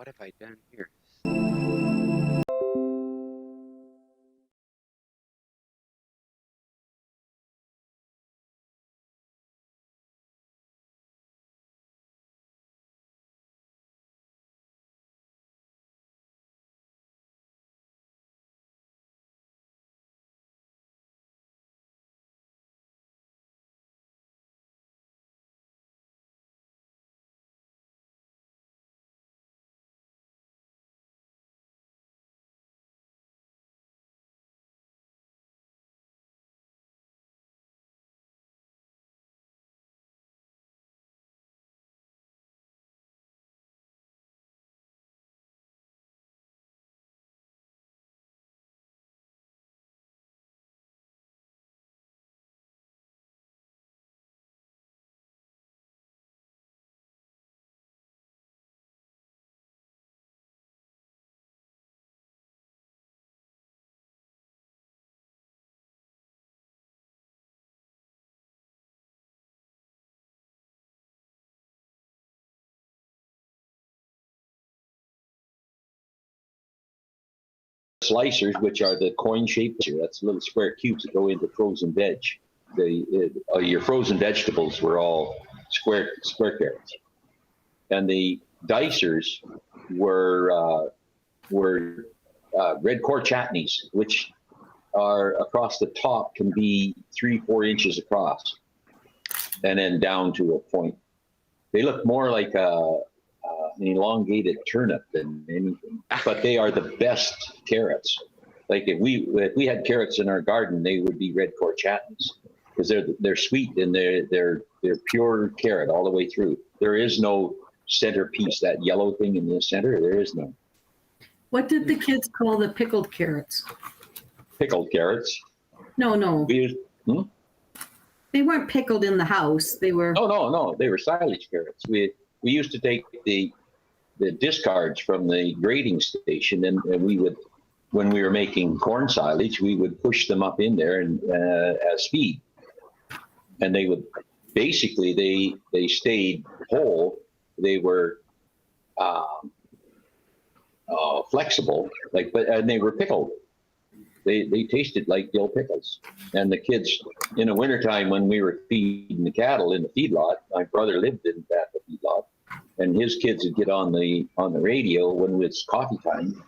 What have I done here? Slicers, which are the coin shaped. That's little square cubes that go into frozen veg. Your frozen vegetables were all square carrots, and the dicers were red core chutneys, which are across the top can be 3-4 inches across, and then down to a point. They look more like an elongated turnip than anything, but they are the best carrots. Like if we had carrots in our garden, they would be red core chutneys because they're sweet and they're pure carrot all the way through. There is no centerpiece, that yellow thing in the center. There is none. What did the kids call the pickled carrots? Pickled carrots? No. They weren't pickled in the house. They were. No. They were silage carrots. We used to take the discards from the grading station, and we would, when we were making corn silage, we would push them up in there and as feed, and they would basically they stayed whole. They were flexible, and they were pickled. They tasted like dill pickles. And the kids, in the wintertime when we were feeding the cattle in the feedlot, my brother lived in that feedlot, and his kids would get on the radio when it's coffee time,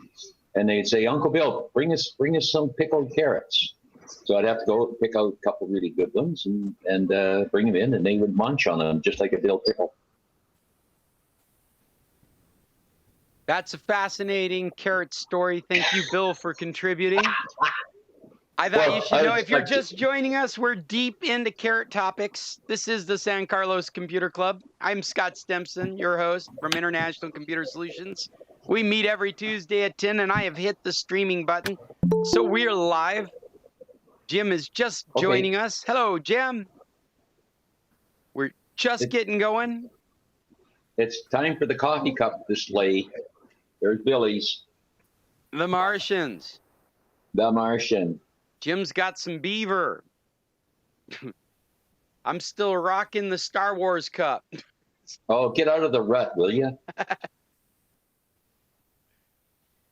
and they'd say, "Uncle Bill, bring us some pickled carrots." So I'd have to go pick out a couple really good ones and bring them in, and they would munch on them just like a dill pickle. That's a fascinating carrot story. Thank you, Bill, for contributing. I thought you should know, if you're just joining us, we're deep into carrot topics. This is the San Carlos Computer Club. I'm Scott Stimson, your host from International Computer Solutions. We meet every Tuesday at 10, and I have hit the streaming button. So we're live. Jim is just joining us. Hello, Jim. We're just getting going. It's time for the coffee cup display. There's Billy's. The Martians. The Martian. Jim's got some beaver. I'm still rocking the Star Wars cup. Oh, get out of the rut, will you?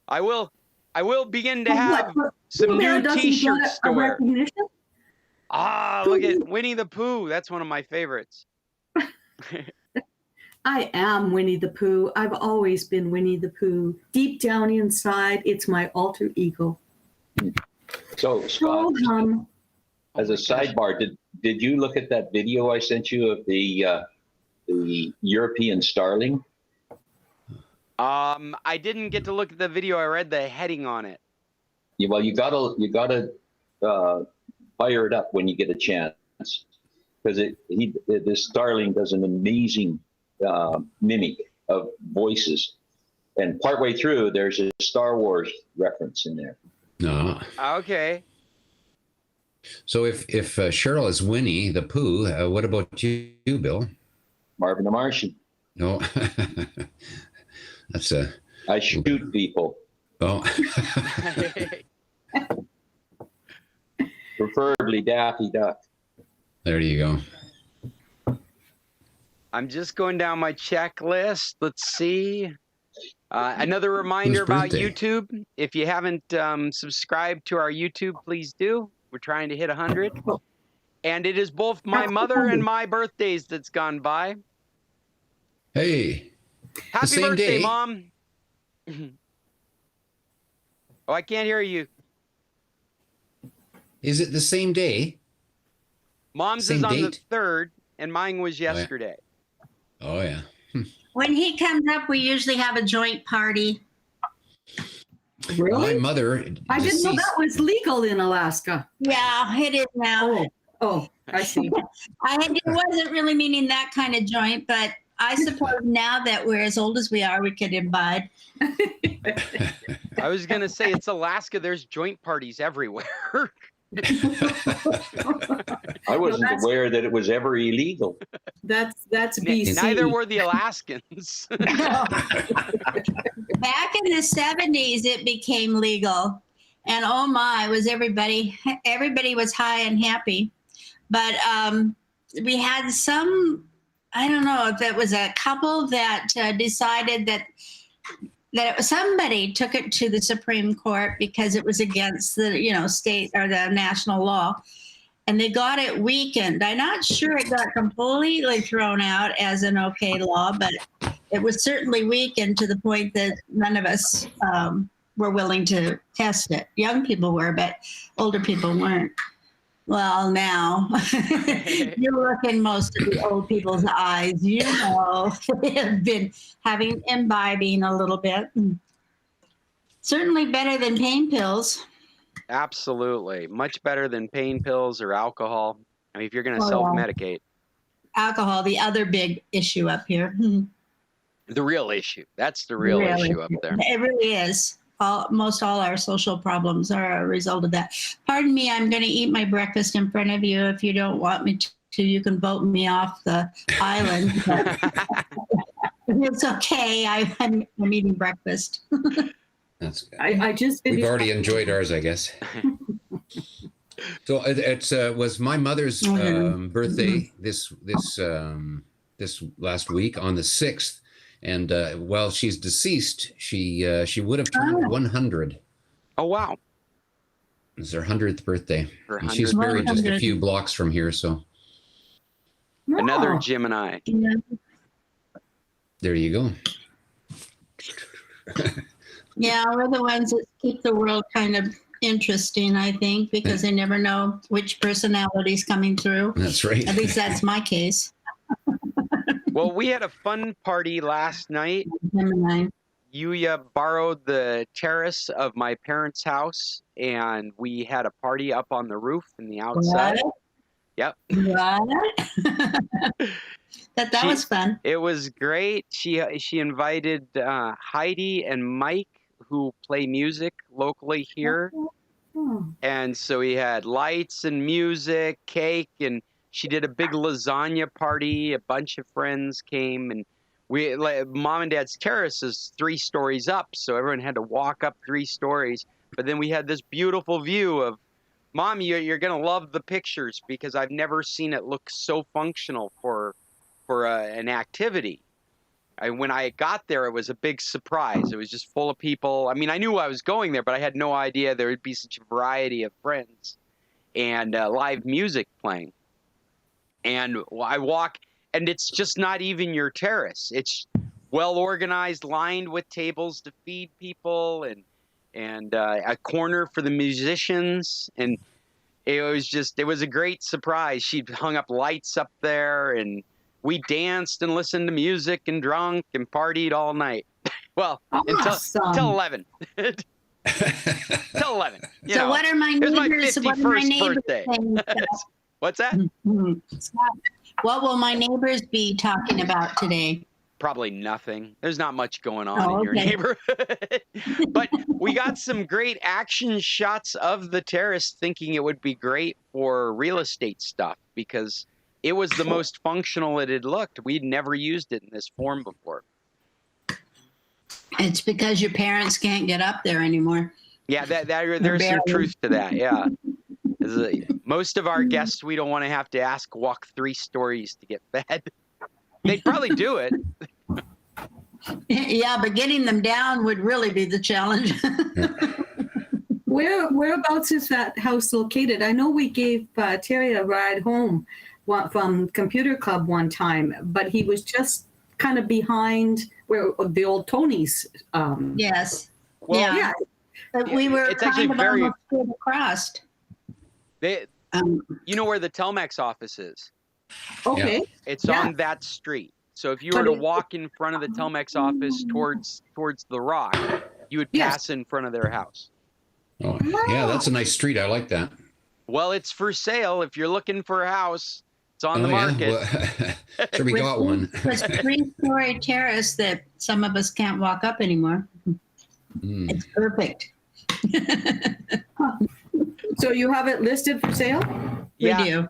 I will begin to have some new T-shirts to wear. Look at Winnie the Pooh. That's one of my favorites. I am Winnie the Pooh. I've always been Winnie the Pooh. Deep down inside, it's my alter ego. So, Scott, as a sidebar, did you look at that video I sent you of the European starling? I didn't get to look at the video. I read the heading on it. Yeah, well, you gotta fire it up when you get a chance, because this starling does an amazing mimic of voices, and partway through there's a Star Wars reference in there. No. Okay. So if Cheryl is Winnie the Pooh, what about you, Bill? Marvin the Martian. No. That's a. I shoot people. Oh. Preferably Daffy Duck. There you go. I'm just going down my checklist. Let's see. Another reminder about birthday? YouTube. If you haven't subscribed to our YouTube, please do. We're trying to hit 100. And it is both my mother and my birthdays that's gone by. Hey. Happy same birthday, day. Mom. Oh, I can't hear you. Is it the same day? Mom's Same is on date? the 3rd, and mine was yesterday. Oh, yeah. When he comes up, we usually have a joint party. Really? My mother. I didn't know that was legal in Alaska. Yeah, it is now. Oh, I see. I wasn't really meaning that kind of joint, but I suppose now that we're as old as we are, we could imbibe. I was going to say, it's Alaska. There's joint parties everywhere. I wasn't aware that it was ever illegal. That's BC. Neither were the Alaskans. Back in the 70s, it became legal. And oh my, was everybody was high and happy. But we had some, I don't know if it was a couple that decided that it was, somebody took it to the Supreme Court because it was against the, state or the national law. And they got it weakened. I'm not sure it got completely thrown out as an okay law, but it was certainly weakened to the point that none of us were willing to test it. Young people were, but older people weren't. Well, now you look in most of the old people's eyes, they have been imbibing a little bit. Certainly better than pain pills. Absolutely. Much better than pain pills or alcohol. I mean, if you're going to Oh, self-medicate. Alcohol, the other big issue up here. The real issue. That's the real issue up there. It really is. Most all our social problems are a result of that. Pardon me, I'm going to eat my breakfast in front of you. If you don't want me to, you can vote me off the island. It's okay. I'm eating breakfast. That's good. I just We've already enjoyed ours, I guess. So it was my mother's birthday this last week on the 6th. And while she's deceased, she would have turned 100. Oh, wow. It's her 100th birthday. Her And she's 100th buried just a birthday. few blocks from here. So Another Gemini. there you go. Yeah, we're the ones that keep the world kind of interesting, I think, because they never know which personality's coming through. That's right. At least that's my case. Well, we had a fun party last night. Gemini. Yuya borrowed the terrace of my parents' house, and we had a party up on the roof in the outside. What? Yep. What? That was fun. It was great. She invited Heidi and Mike, who play music locally here. And so we had lights and music, cake, and she did a big lasagna party. A bunch of friends came, and Mom and Dad's terrace is 3 stories up, so everyone had to walk up 3 stories. But then we had this beautiful view of, Mom, you're gonna love the pictures because I've never seen it look so functional for an activity. When I got there, it was a big surprise. It was just full of people. I mean, I knew I was going there, but I had no idea there would be such a variety of friends and live music playing. And I walk, and it's just not even your terrace. It's well organized, lined with tables to feed people, and a corner for the musicians. And it was a great surprise. She hung up lights up there, and we danced and listened to music and drunk and partied all night. Well, until 11. Till 11. So what are my it was my neighbors? 51st birthday. What's that? What will my neighbors be talking about today? Probably nothing. There's not much going on in your okay. neighborhood. But we got some great action shots of the terrace, thinking it would be great for real estate stuff because it was the most functional it had looked. We'd never used it in this form before. It's because your parents can't get up there anymore. Yeah, there's some truth to that. Yeah. Most of our guests, we don't want to have to walk 3 stories to get fed. They'd probably do it. Yeah, but getting them down would really be the challenge. Whereabouts is that house located? I know we gave Terry a ride home from Computer Club one time, but he was just kind of behind where the old Tony's. Yes. Well, yeah. But we were it's actually kind of very almost straight across. You know where the Telmex office is? Okay. Yeah. It's on that street. So if you were to walk in front of the Telmex office towards the Rock, you would pass in front of their house. Oh, yeah, that's a nice street. I like that. Well, it's for sale. If you're looking for a house, it's on the market. Yeah? Well, sure, we got one. It's a 3-story terrace that some of us can't walk up anymore. It's perfect. So you have it listed for sale? Yeah. We do.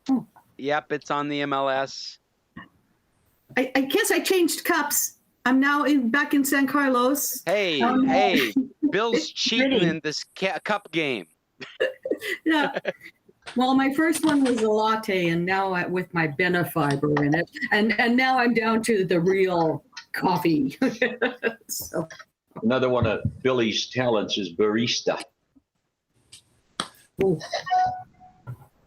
Oh. Yep, it's on the MLS. I guess I changed cups. I'm now back in San Carlos. Hey, Bill's cheating in this cup game. Yeah. Well, my first one was a latte, and now with my Benefiber in it, and now I'm down to the real coffee. So. Another one of Billy's talents is barista. Ooh.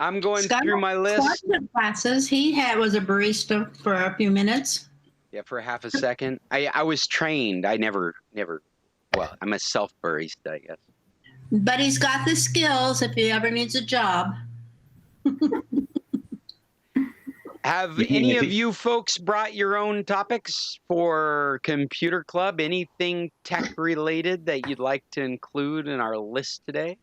I'm going Scott, through my list. Scott took classes. He was a barista for a few minutes. Yeah, for half a second. I was trained. I never. Well, I'm a self barista, I guess. But he's got the skills if he ever needs a job. Have any of you folks brought your own topics for Computer Club? Anything tech related that you'd like to include in our list today?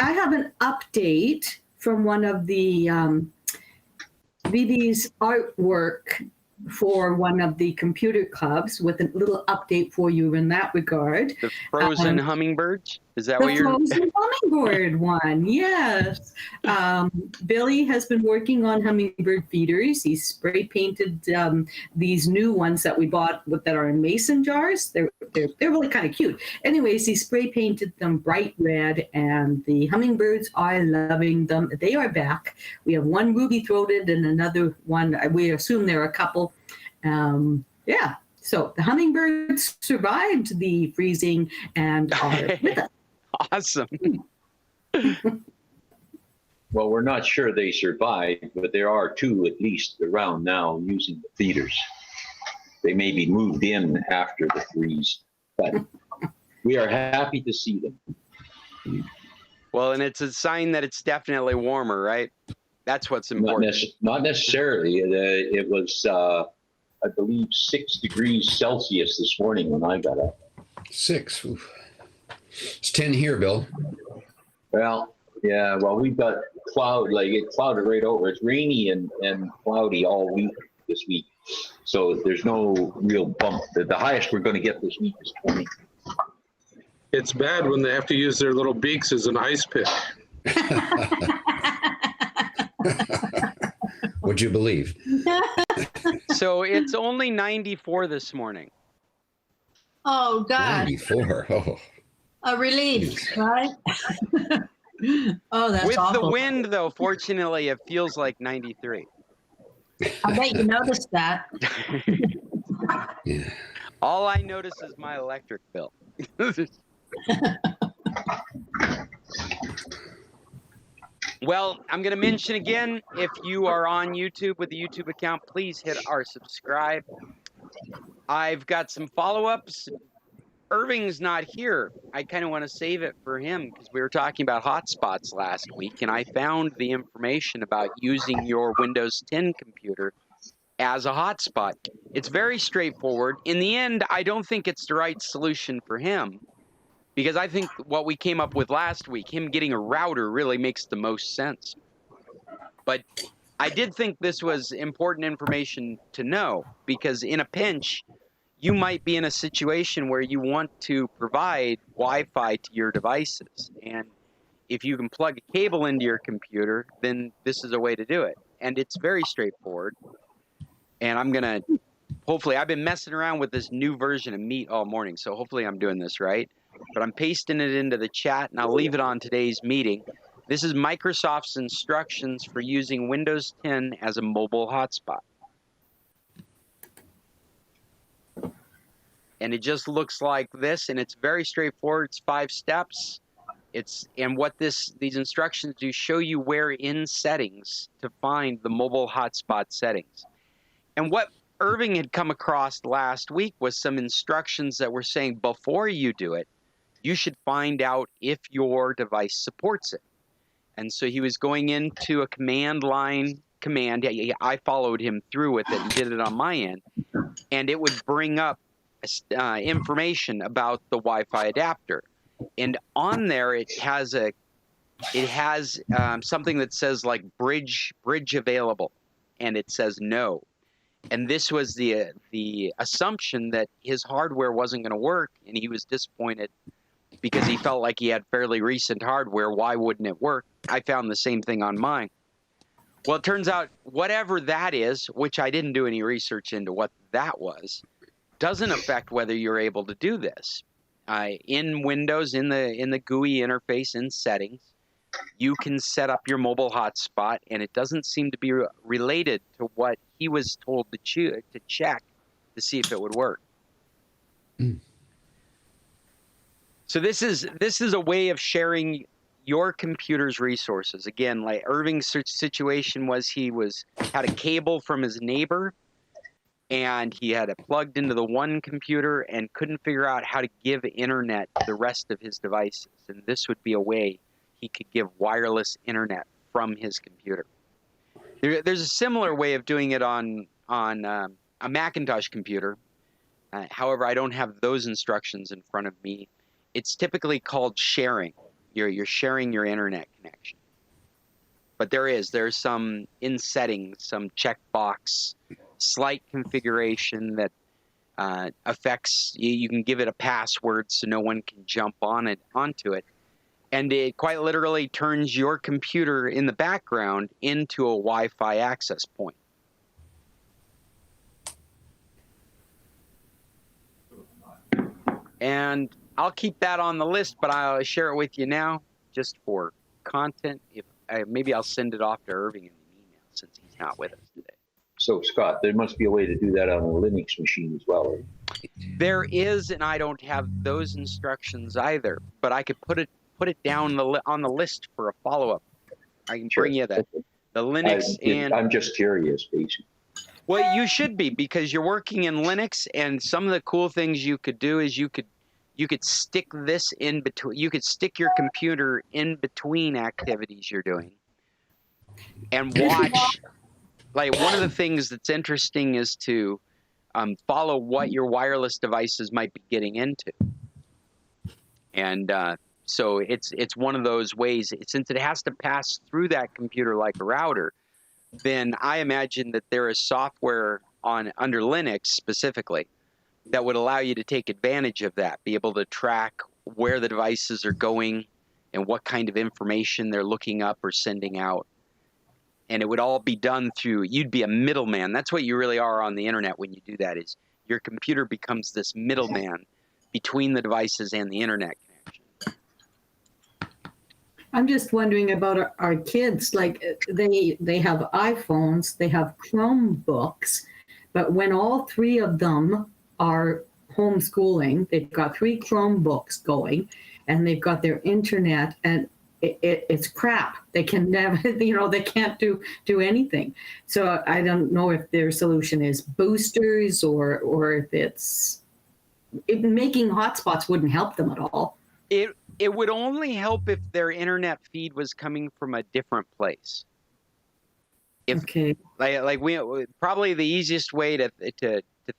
I have an update from one of the VB's artwork for one of the computer clubs with a little update for you in that regard. The frozen hummingbirds? Is that what The you're... frozen hummingbird one, yes. Billy has been working on hummingbird feeders. He spray painted these new ones that we bought that are in mason jars. They're really kind of cute. Anyways, he spray painted them bright red, and the hummingbirds are loving them. They are back. We have one ruby-throated and another one. We assume there are a couple. Yeah. So the hummingbirds survived the freezing and are with us. Awesome. Well, we're not sure they survived, but there are two at least around now using the feeders. They may be moved in after the freeze, but we are happy to see them. Well, and it's a sign that it's definitely warmer, right? That's what's important. Not necessarily. It was, I believe, 6 degrees Celsius this morning when I got up. 6. Oof. It's 10 here, Bill. Well, yeah. Well, we've got cloud, like it clouded right over. It's rainy and cloudy all week this week. So there's no real bump. The highest we're going to get this week is 20. It's bad when they have to use their little beaks as an ice pick. Would you believe? So it's only 94 this morning. Oh, God. 94. Oh. A relief, right? Oh, that's With awful. the wind, though, fortunately, it feels like 93. I bet you noticed that. Yeah. All I notice is my electric bill. Well, I'm going to mention again, if you are on YouTube with a YouTube account, please hit our subscribe. I've got some follow-ups. Irving's not here. I kind of want to save it for him because we were talking about hotspots last week, and I found the information about using your Windows 10 computer as a hotspot. It's very straightforward. In the end, I don't think it's the right solution for him because I think what we came up with last week, him getting a router, really makes the most sense. But I did think this was important information to know because in a pinch, you might be in a situation where you want to provide Wi-Fi to your devices. And if you can plug a cable into your computer, then this is a way to do it. And it's very straightforward. And I'm going to, hopefully, I've been messing around with this new version of Meet all morning, so hopefully I'm doing this right. But I'm pasting it into the chat, and I'll leave it on today's meeting. This is Microsoft's instructions for using Windows 10 as a mobile hotspot. And it just looks like this, and it's very straightforward. It's 5 steps. And what these instructions do, show you where in settings to find the mobile hotspot settings. And what Irving had come across last week was some instructions that were saying before you do it, you should find out if your device supports it. And so he was going into a command line command. I followed him through with it and did it on my end. And it would bring up information about the Wi-Fi adapter. And on there, it has something that says like bridge available, and it says no. And this was the assumption that his hardware wasn't going to work, and he was disappointed because he felt like he had fairly recent hardware. Why wouldn't it work? I found the same thing on mine. Well, it turns out whatever that is, which I didn't do any research into what that was, doesn't affect whether you're able to do this. In Windows, in the GUI interface, in settings, you can set up your mobile hotspot, and it doesn't seem to be related to what he was told to check to see if it would work. Mm. So this is a way of sharing your computer's resources. Again, like Irving's situation was he had a cable from his neighbor, and he had it plugged into the one computer and couldn't figure out how to give internet to the rest of his devices. And this would be a way he could give wireless internet from his computer. There's a similar way of doing it on a Macintosh computer. However, I don't have those instructions in front of me. It's typically called sharing. You're sharing your internet connection. But there's some in settings, some checkbox, slight configuration that affects you can give it a password so no one can jump onto it, and it quite literally turns your computer in the background into a Wi-Fi access point. And I'll keep that on the list, but I'll share it with you now just for content. Maybe I'll send it off to Irving in an email since he's not with us today. So, Scott, there must be a way to do that on a Linux machine as well. Right? There is, and I don't have those instructions either, but I could put it down on the list for a follow-up. I can bring you the Linux and... I'm just curious, basically. Well, you should be, because you're working in Linux, and some of the cool things you could do is you could stick this in between. You could stick your computer in between activities you're doing and watch. Like, one of the things that's interesting is to follow what your wireless devices might be getting into. And so it's one of those ways, since it has to pass through that computer like a router, then I imagine that there is software under Linux specifically that would allow you to take advantage of that, be able to track where the devices are going and what kind of information they're looking up or sending out. And it would all be done through, you'd be a middleman. That's what you really are on the internet when you do that, is your computer becomes this middleman between the devices and the internet connection. I'm just wondering about our kids. Like, they have iPhones, they have Chromebooks, but when all 3 of them are homeschooling, they've got 3 Chromebooks going, and they've got their internet, and it's crap. They can never, they can't do anything. So I don't know if their solution is boosters or if making hotspots wouldn't help them at all. It would only help if their internet feed was coming from a different place. Okay. Like probably the easiest way to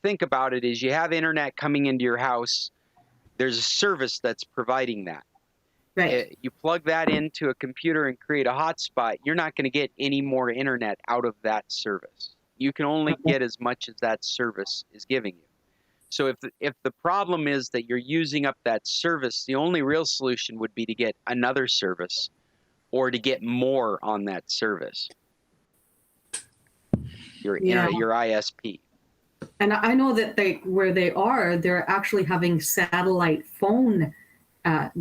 think about it is you have internet coming into your house. There's a service that's providing that. Right. You plug that into a computer and create a hotspot, you're not going to get any more internet out of that service. You can only get as much as that service is giving you. So if the problem is that you're using up that service, the only real solution would be to get another service or to get more on that service. Your ISP. And I know that where they are, they're actually having satellite phone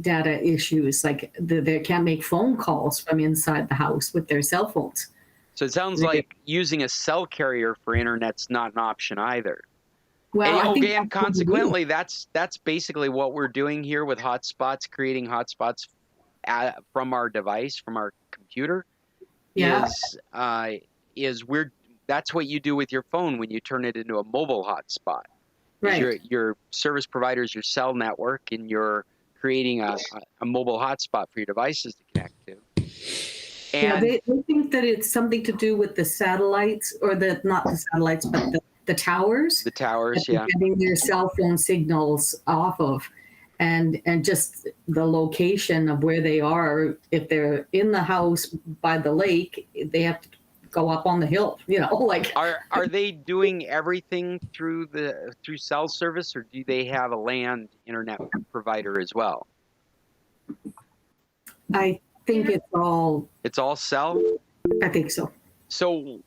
data issues, like they can't make phone calls from inside the house with their cell phones. So it sounds like using a cell carrier for internet's not an option either. Well, I think and that's what we do. consequently, that's basically what we're doing here with hotspots, creating hotspots from our device, from our computer. Yeah. That's what you do with your phone when you turn it into a mobile hotspot. Right. Your service provider is your cell network, and you're creating a mobile hotspot for your devices to connect to. Yeah, And they think that it's something to do with the satellites, or not the satellites, but the towers. the towers, that they're yeah. getting their cell phone signals off of, and just the location of where they are. If they're in the house by the lake, they have to go up on the hill. Like. Are they doing everything through cell service, or do they have a land internet provider as well? I think it's all. It's all cell? I think so. So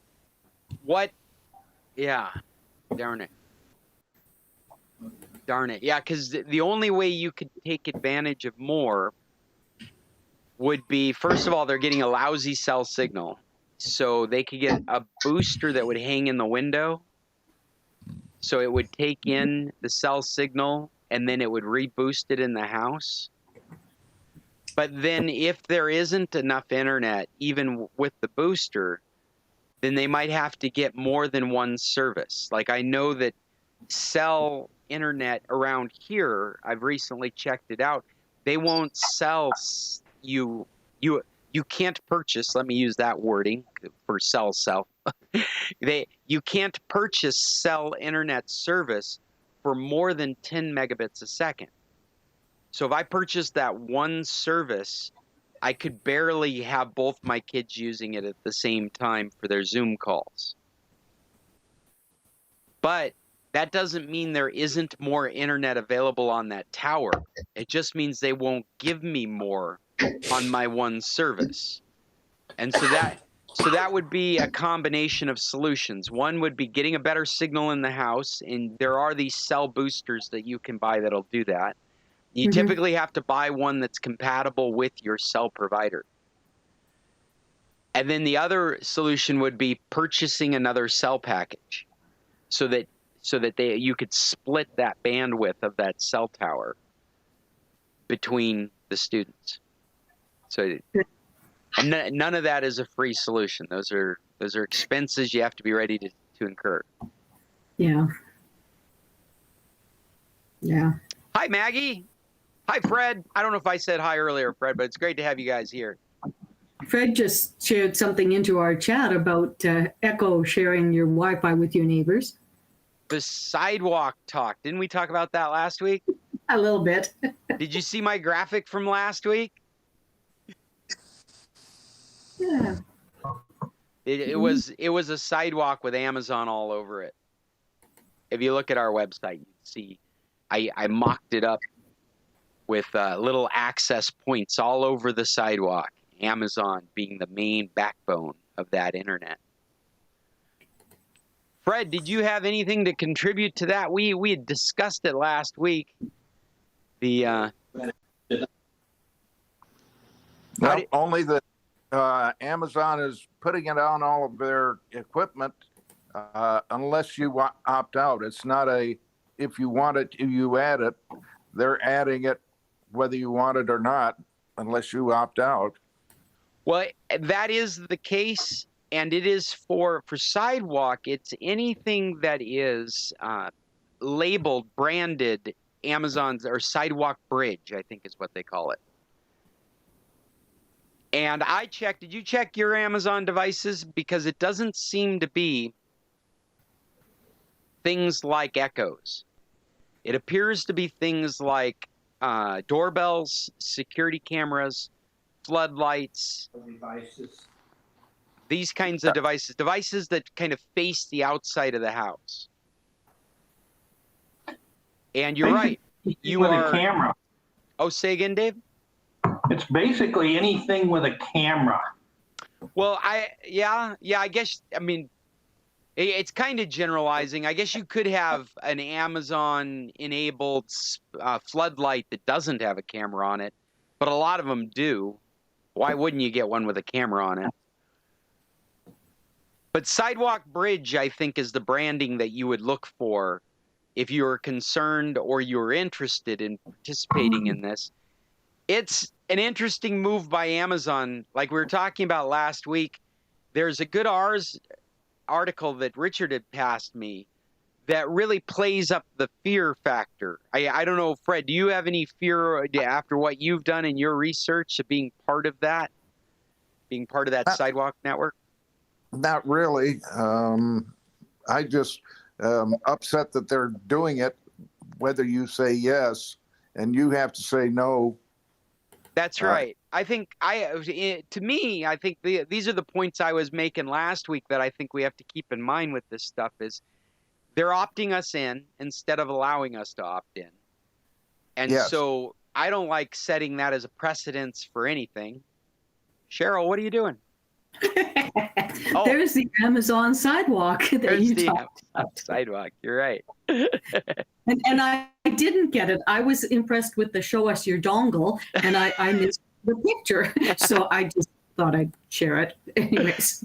what? Yeah. Darn it. Yeah, because the only way you could take advantage of more would be, first of all, they're getting a lousy cell signal. So they could get a booster that would hang in the window. So it would take in the cell signal, and then it would reboost it in the house. But then if there isn't enough internet, even with the booster, then they might have to get more than one service. Like, I know that cell internet around here, I've recently checked it out, they won't sell you can't purchase, let me use that wording for cell. You can't purchase cell internet service for more than 10 megabits a second. So if I purchased that one service, I could barely have both my kids using it at the same time for their Zoom calls. But that doesn't mean there isn't more internet available on that tower. It just means they won't give me more on my one service. And so that would be a combination of solutions. One would be getting a better signal in the house, and there are these cell boosters that you can buy that'll do that. You typically have to buy one that's compatible with your cell provider. And then the other solution would be purchasing another cell package so that you could split that bandwidth of that cell tower between the students. So none of that is a free solution. Those are expenses you have to be ready to incur. Yeah. Yeah. Hi, Maggie. Hi, Fred. I don't know if I said hi earlier, Fred, but it's great to have you guys here. Fred just shared something into our chat about Echo sharing your Wi-Fi with your neighbors. The sidewalk talk. Didn't we talk about that last week? A little bit. Did you see my graphic from last week? Yeah. It was a sidewalk with Amazon all over it. If you look at our website, you see I mocked it up with little access points all over the sidewalk, Amazon being the main backbone of that internet. Fred, did you have anything to contribute to that? We had discussed it last week. Only that Amazon is putting it on all of their equipment unless you opt out. It's not if you want it, you add it. They're adding it whether you want it or not, unless you opt out. Well, that is the case, and it is for Sidewalk. It's anything that is labeled, branded Amazon's or Sidewalk Bridge, I think is what they call it. And I checked. Did you check your Amazon devices? Because it doesn't seem to be things like Echoes. It appears to be things like doorbells, security cameras, floodlights, these kinds of devices that kind of face the outside of the house. And you're right. You with are a camera. Oh, say again, Dave? It's basically anything with a camera. Well, I guess, I mean, it's kind of generalizing. I guess you could have an Amazon-enabled floodlight that doesn't have a camera on it, but a lot of them do. Why wouldn't you get one with a camera on it? But Sidewalk Bridge, I think, is the branding that you would look for if you're concerned or you're interested in participating in this. It's an interesting move by Amazon. Like we were talking about last week, there's a good Ars article that Richard had passed me that really plays up the fear factor. I don't know, Fred, do you have any fear after what you've done in your research of being part of that? Being part of that Sidewalk network? Not really. I just upset that they're doing it, whether you say yes and you have to say no. That's right. I think to me, I think these are the points I was making last week that I think we have to keep in mind with this stuff is they're opting us in instead of allowing us to opt in. And so I don't like setting that as a precedence for anything. Cheryl, what are you doing? There's the Amazon Sidewalk that you talked about. Sidewalk, you're right. And I didn't get it. I was impressed with the show us your dongle, and I missed the picture. So I just thought I'd share it. Anyways.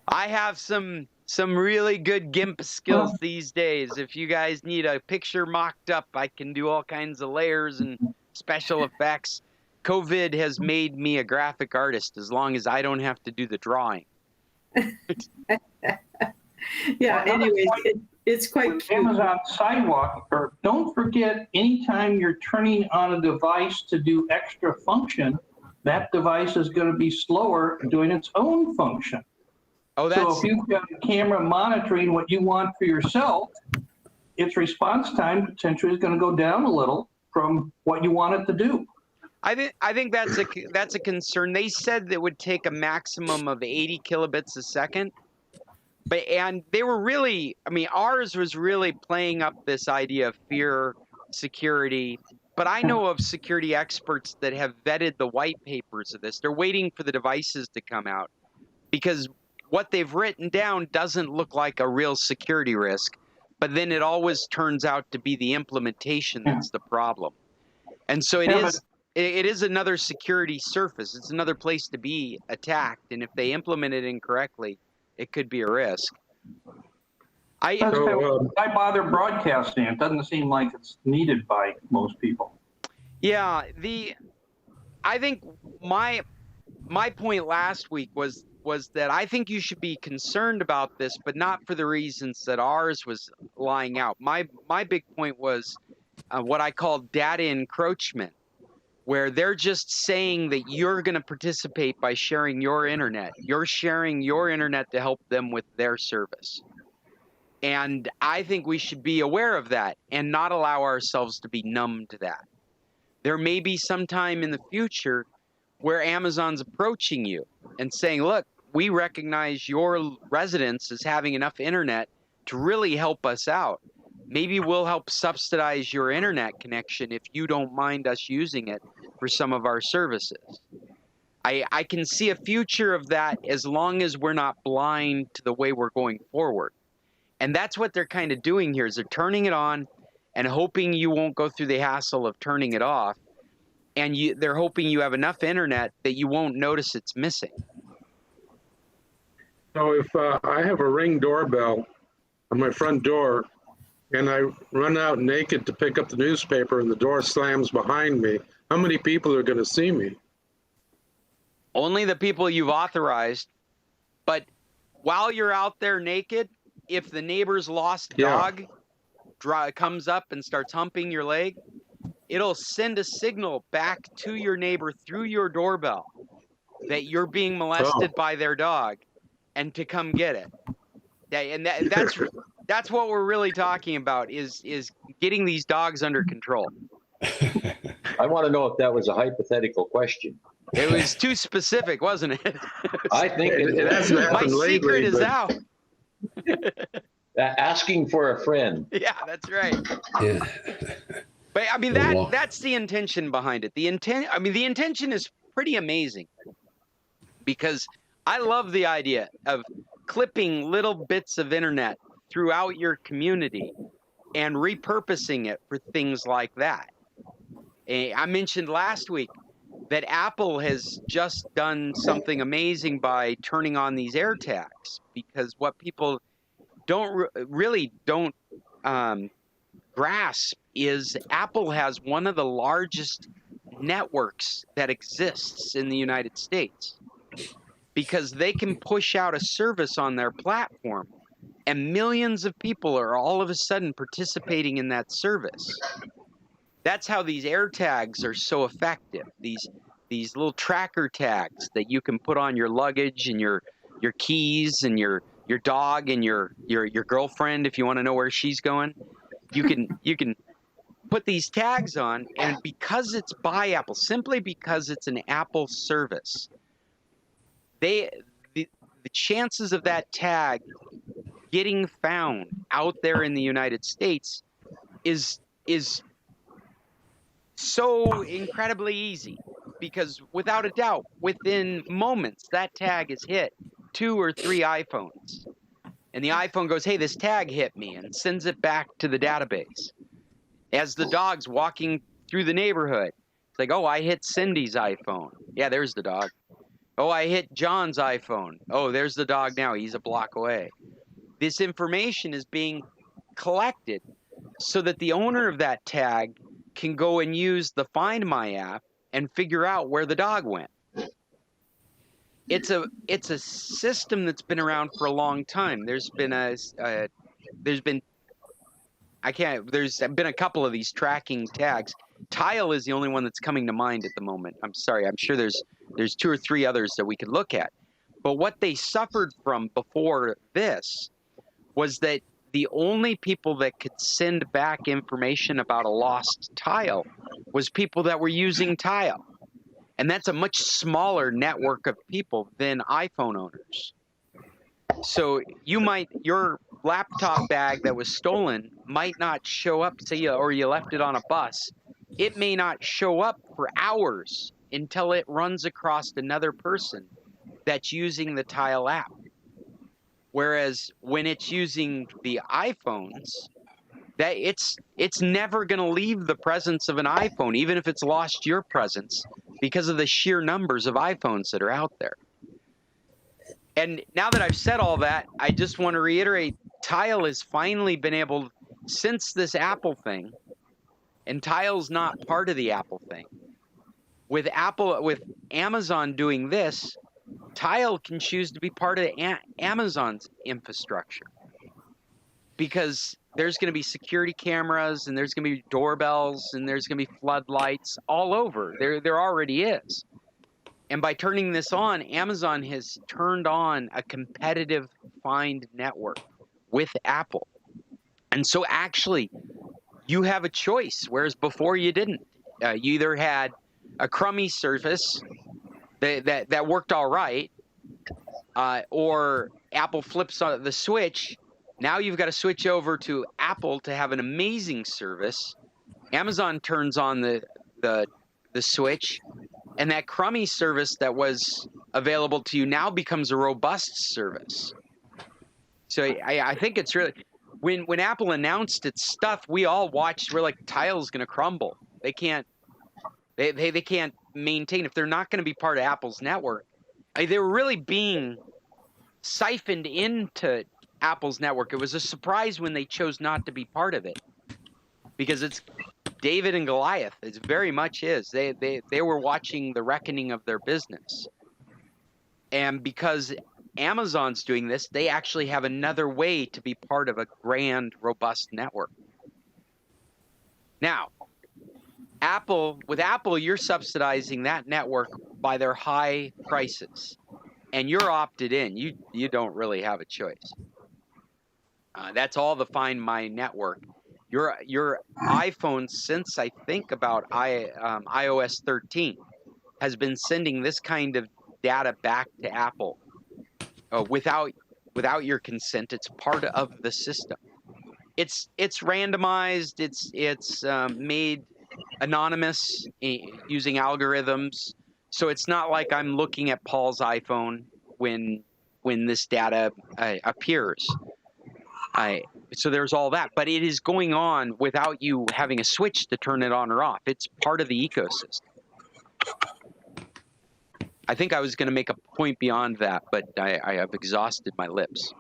I have some really good GIMP skills these days. If you guys need a picture mocked up, I can do all kinds of layers and special effects. COVID has made me a graphic artist as long as I don't have to do the drawing. Anyways, it's quite cute. Amazon Sidewalk, or don't forget, anytime you're turning on a device to do extra function, that device is going to be slower doing its own function. So if you've got a camera monitoring what you want for yourself, its response time potentially is going to go down a little from what you want it to do. I think that's a concern. They said that it would take a maximum of 80 kilobits a second. And they were really, ours was really playing up this idea of fear, security. But I know of security experts that have vetted the white papers of this. They're waiting for the devices to come out because what they've written down doesn't look like a real security risk. But then it always turns out to be the implementation that's the problem. And so it is another security surface. It's another place to be attacked. And if they implement it incorrectly, it could be a risk. Why bother broadcasting? It doesn't seem like it's needed by most people. Yeah, I think my point last week was that I think you should be concerned about this, but not for the reasons that ours was lying out. My big point was what I call data encroachment, where they're just saying that you're going to participate by sharing your internet. You're sharing your internet to help them with their service. And I think we should be aware of that and not allow ourselves to be numb to that. There may be some time in the future where Amazon's approaching you and saying, look, we recognize your residence as having enough internet to really help us out. Maybe we'll help subsidize your internet connection if you don't mind us using it for some of our services. I can see a future of that as long as we're not blind to the way we're going forward. And that's what they're kind of doing here is they're turning it on and hoping you won't go through the hassle of turning it off. And they're hoping you have enough internet that you won't notice it's missing. So if I have a Ring doorbell on my front door and I run out naked to pick up the newspaper and the door slams behind me, how many people are going to see me? Only the people you've authorized. But while you're out there naked, if the neighbor's lost dog comes up and starts humping your leg, it'll send a signal back to your neighbor through your doorbell that you're being molested by their dog and to come get it. That's what we're really talking about is getting these dogs under control. I want to know if that was a hypothetical question. It was too specific, wasn't it? I think it hasn't happened My lately, secret is out. Asking for a friend. Yeah, that's right. Yeah. But that's the intention behind it. The intention is pretty amazing because I love the idea of clipping little bits of internet throughout your community and repurposing it for things like that. I mentioned last week that Apple has just done something amazing by turning on these AirTags, because what people don't grasp is Apple has one of the largest networks that exists in the United States, because they can push out a service on their platform and millions of people are all of a sudden participating in that service. That's how these AirTags are so effective. These little tracker tags that you can put on your luggage and your keys and your dog and your girlfriend if you want to know where she's going. You can put these tags on, and because it's by Apple, simply because it's an Apple service, the chances of that tag getting found out there in the United States is so incredibly easy, because without a doubt, within moments, that tag is hit 2 or 3 iPhones. And the iPhone goes, hey, this tag hit me, and sends it back to the database. As the dog's walking through the neighborhood, it's like, oh, I hit Cindy's iPhone. Yeah, there's the dog. Oh, I hit John's iPhone. Oh, there's the dog now. He's a block away. This information is being collected so that the owner of that tag can go and use the Find My app and figure out where the dog went. It's a system that's been around for a long time. There's been a couple of these tracking tags. Tile is the only one that's coming to mind at the moment. I'm sorry. I'm sure there's 2 or 3 others that we could look at. But what they suffered from before this was that the only people that could send back information about a lost tile was people that were using Tile. And that's a much smaller network of people than iPhone owners. So your laptop bag that was stolen might not show up, or you left it on a bus. It may not show up for hours until it runs across another person that's using the Tile app. Whereas when it's using the iPhones, that it's never going to leave the presence of an iPhone, even if it's lost your presence, because of the sheer numbers of iPhones that are out there. And now that I've said all that, I just want to reiterate, Tile has finally been able, since this Apple thing, and Tile's not part of the Apple thing. With Amazon doing this, Tile can choose to be part of Amazon's infrastructure, because there's going to be security cameras, and there's going to be doorbells, and there's going to be floodlights all over. There already is. And by turning this on, Amazon has turned on a competitive Find network with Apple. And so actually, you have a choice, whereas before you didn't. You either had a crummy service that worked all right, or Apple flips on the switch. Now you've got to switch over to Apple to have an amazing service. Amazon turns on the switch, and that crummy service that was available to you now becomes a robust service. So I think it's really, when Apple announced its stuff, we all watched. We're like, Tile's going to crumble. They can't maintain, if they're not going to be part of Apple's network. They were really being siphoned into Apple's network. It was a surprise when they chose not to be part of it, because it's David and Goliath. It very much is. They were watching the reckoning of their business. And because Amazon's doing this, they actually have another way to be part of a grand, robust network. Now, with Apple, you're subsidizing that network by their high prices, and you're opted in. You don't really have a choice. That's all the Find My network. Your iPhone, since I think about iOS 13, has been sending this kind of data back to Apple without your consent. It's part of the system. It's randomized. It's made anonymous using algorithms. So it's not like I'm looking at Paul's iPhone when this data appears. So there's all that, but it is going on without you having a switch to turn it on or off. It's part of the ecosystem. I think I was going to make a point beyond that, but I have exhausted my lips.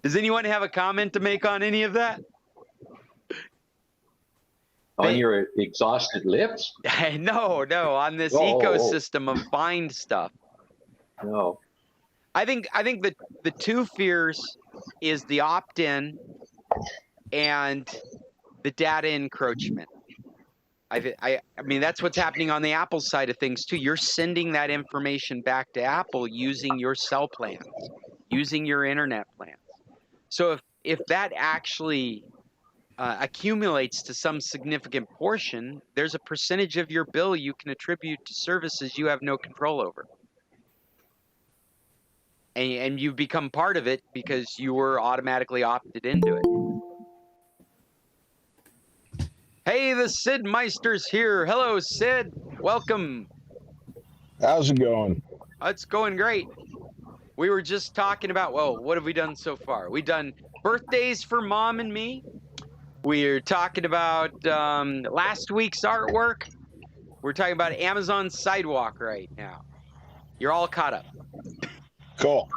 Does anyone have a comment to make on any of that? On your exhausted lips? No, on this ecosystem of bind stuff. No. I think the two fears is the opt-in and the data encroachment. I mean, that's what's happening on the Apple side of things too. You're sending that information back to Apple using your cell plans, using your internet plans. So if that actually accumulates to some significant portion, there's a percentage of your bill you can attribute to services you have no control over. And you become part of it because you were automatically opted into it. Hey, the Sid Meister's here. Hello, Sid. Welcome. How's it going? It's going great. We were just talking about, well, what have we done so far? We've done birthdays for Mom and me. We're talking about last week's artwork. We're talking about Amazon Sidewalk right now. You're all caught up. Cool.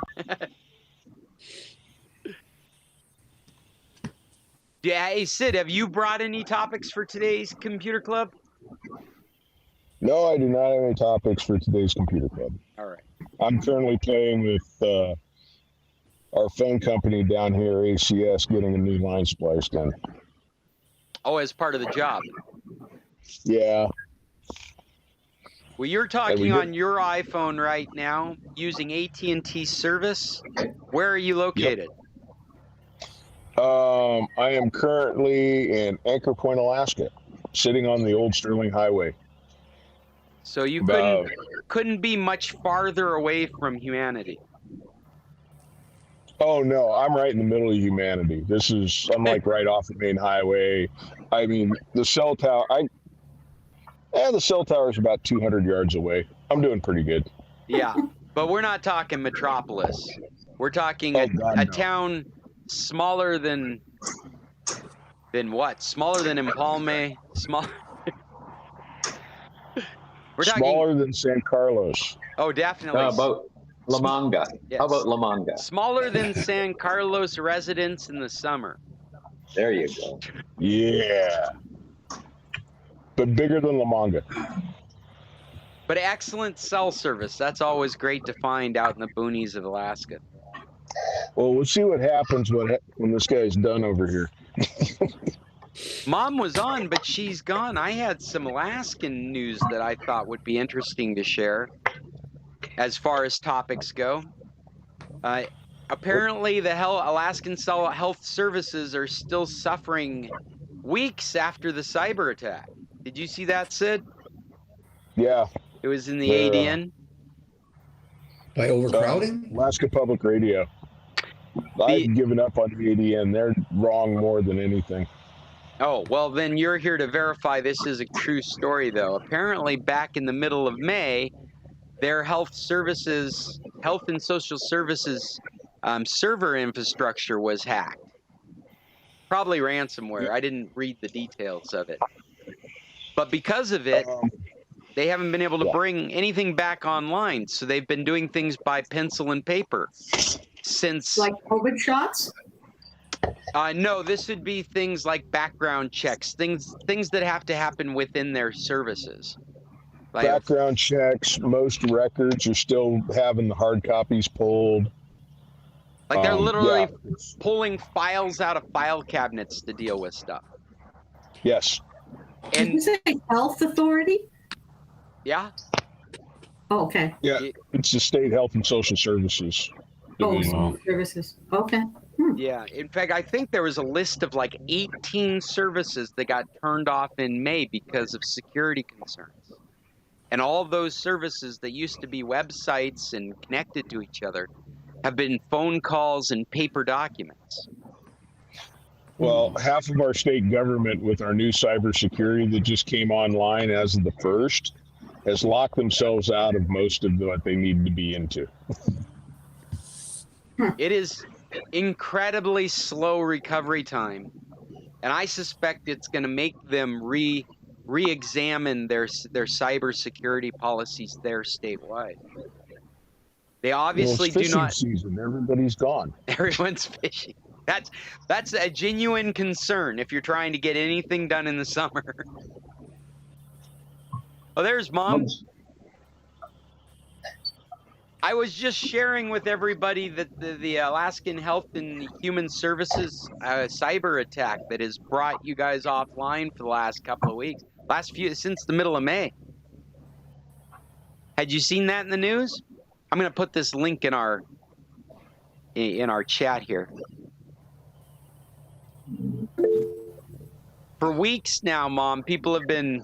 Yeah, hey, Sid, have you brought any topics for today's Computer Club? No, I do not have any topics for today's Computer Club. All right. I'm currently playing with our phone company down here, ACS, getting a new line spliced in. Oh, as part of the job. Yeah. Well, you're talking on your iPhone right now using AT&T service. Where are you located? Yep. I am currently in Anchor Point, Alaska, sitting on the old Sterling Highway. So you couldn't be much farther away from humanity. Oh no, I'm right in the middle of humanity. I'm like right off the main highway. I mean, the cell tower. The cell tower is about 200 yards away. I'm doing pretty good. Yeah, but we're not talking metropolis. We're talking a town smaller than what? Smaller than Empalme? Small. We're talking smaller than San Carlos. Oh, definitely. About La Manga. Yes. How about La Manga? Smaller than San Carlos residents in the summer. There you go. Yeah. But bigger than La Manga. But excellent cell service. That's always great to find out in the boonies of Alaska. Well, we'll see what happens when this guy's done over here. Mom was on, but she's gone. I had some Alaskan news that I thought would be interesting to share as far as topics go. Apparently, the Alaskan health services are still suffering weeks after the cyber attack. Did you see that, Sid? Yeah. It was in the ADN. By overcrowding? Alaska Public Radio. I've given up on the ADN. They're wrong more than anything. Oh, well, then you're here to verify this is a true story, though. Apparently, back in the middle of May, their health and social services server infrastructure was hacked. Probably ransomware. I didn't read the details of it. But because of it, they haven't been able to bring anything back online. So they've been doing things by pencil and paper since... Like COVID shots? No, this would be things like background checks, things that have to happen within their services. Like background checks, most records are still having the hard copies pulled. Like they're literally pulling files out of file cabinets to deal with stuff. Yes. Did you say health authority? Yeah. Oh, okay. Yeah, it's the state health and social services. Services. Okay. Yeah. In fact, I think there was a list of like 18 services that got turned off in May because of security concerns. And all of those services that used to be websites and connected to each other have been phone calls and paper documents. Well, half of our state government with our new cybersecurity that just came online as of the 1st has locked themselves out of most of what they need to be into. It is incredibly slow recovery time, and I suspect it's going to make them re-examine their cybersecurity policies there statewide. They obviously do not. Season. Everybody's gone. Everyone's fishing. That's a genuine concern if you're trying to get anything done in the summer. Oh, there's Mom. I was just sharing with everybody that the Alaskan Health and Human Services cyber attack that has brought you guys offline for the last couple of weeks, since the middle of May. Had you seen that in the news? I'm going to put this link in our chat here. For weeks now, Mom, people have been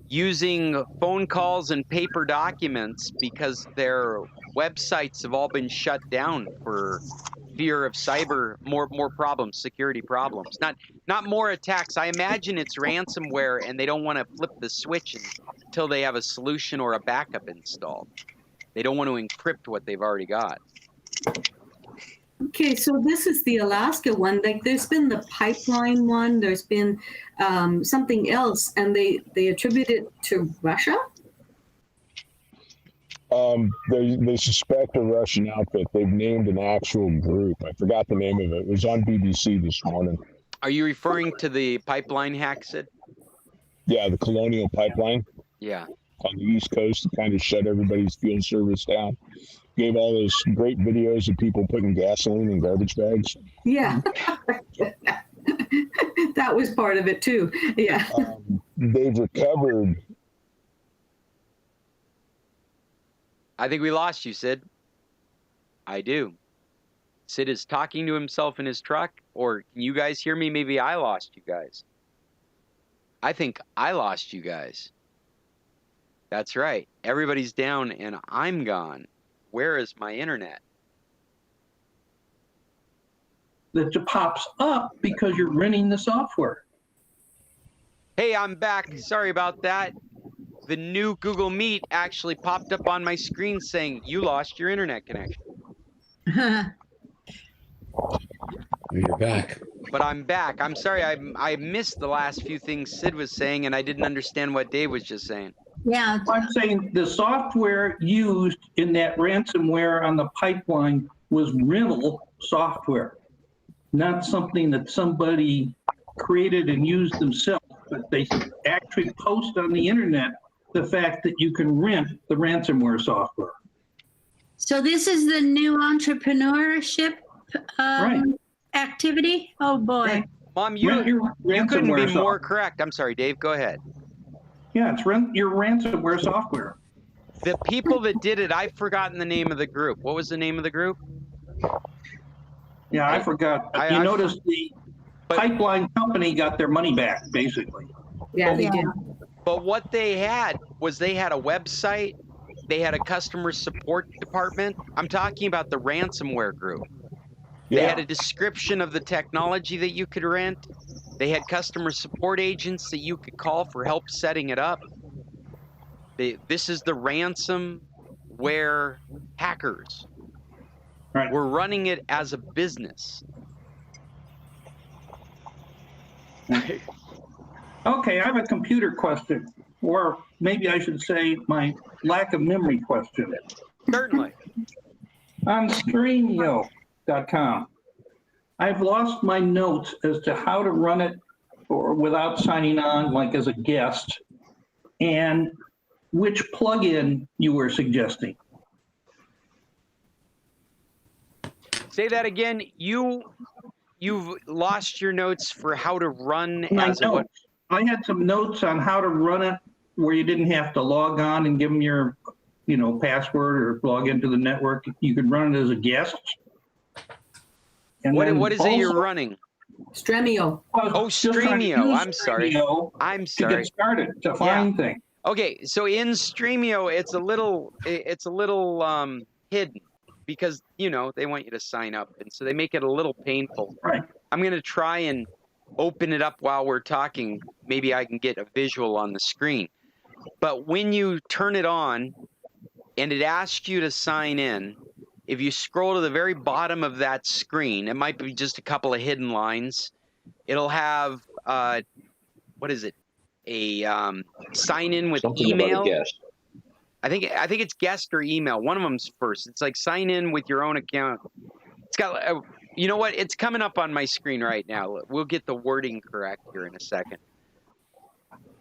using phone calls and paper documents because their websites have all been shut down for fear of more problems, security problems. Not more attacks. I imagine it's ransomware and they don't want to flip the switch until they have a solution or a backup installed. They don't want to encrypt what they've already got. Okay, so this is the Alaska one. Like, there's been the pipeline one. There's been something else, and they attribute it to Russia. They suspect a Russian outfit. They've named an actual group. I forgot the name of it. It was on BBC this morning. Are you referring to the pipeline hack, Sid? Yeah, the Colonial Pipeline. Yeah. On the East Coast, kind of shut everybody's fuel service down. Gave all those great videos of people putting gasoline in garbage bags. Yeah. That was part of it too. Yeah. They've recovered. I think we lost you, Sid. I do. Sid is talking to himself in his truck, or can you guys hear me? Maybe I lost you guys. I think I lost you guys. That's right. Everybody's down and I'm gone. Where is my internet? That just pops up because you're renting the software. Hey, I'm back. Sorry about that. The new Google Meet actually popped up on my screen saying you lost your internet connection. You're back. But I'm back. I'm sorry. I missed the last few things Sid was saying, and I didn't understand what Dave was just saying. Yeah. I'm saying the software used in that ransomware on the pipeline was rental software, not something that somebody created and used themselves, but they actually post on the internet the fact that you can rent the ransomware software. So this is the new entrepreneurship Right. activity? Oh, boy. Right. Mom, you couldn't be more correct. I'm sorry, Dave. Go ahead. Yeah, it's your ransomware software. The people that did it, I've forgotten the name of the group. What was the name of the group? Yeah, I forgot. You noticed the pipeline company got their money back, basically. Yeah, they did. But what they had was they had a website. They had a customer support department. I'm talking about the ransomware group. They had a description of the technology that you could rent. They had customer support agents that you could call for help setting it up. This is the ransomware hackers. Right. We're running it as a business. Okay, I have a computer question, or maybe I should say my lack of memory question. Certainly. On Streamio.com, I've lost my notes as to how to run it or without signing on, like as a guest, and which plugin you were suggesting. Say that again. You've lost your notes for how to run as a what? I had some notes on how to run it where you didn't have to log on and give them your, password or log into the network. You could run it as a guest. And what is it you're running? Streamio. Oh, Streamio. I'm sorry. I'm sorry. To get started, to find things. Okay, so in Streamio, it's a little hidden because they want you to sign up, and so they make it a little painful. Right. I'm gonna try and open it up while we're talking. Maybe I can get a visual on the screen. But when you turn it on, and it asks you to sign in, if you scroll to the very bottom of that screen, it might be just a couple of hidden lines. It'll have what is it? A sign in with Something email. about a guest. I think it's guest or email. One of them's first. It's like sign in with your own account. It's got, you know what? It's coming up on my screen right now. We'll get the wording correct here in a second.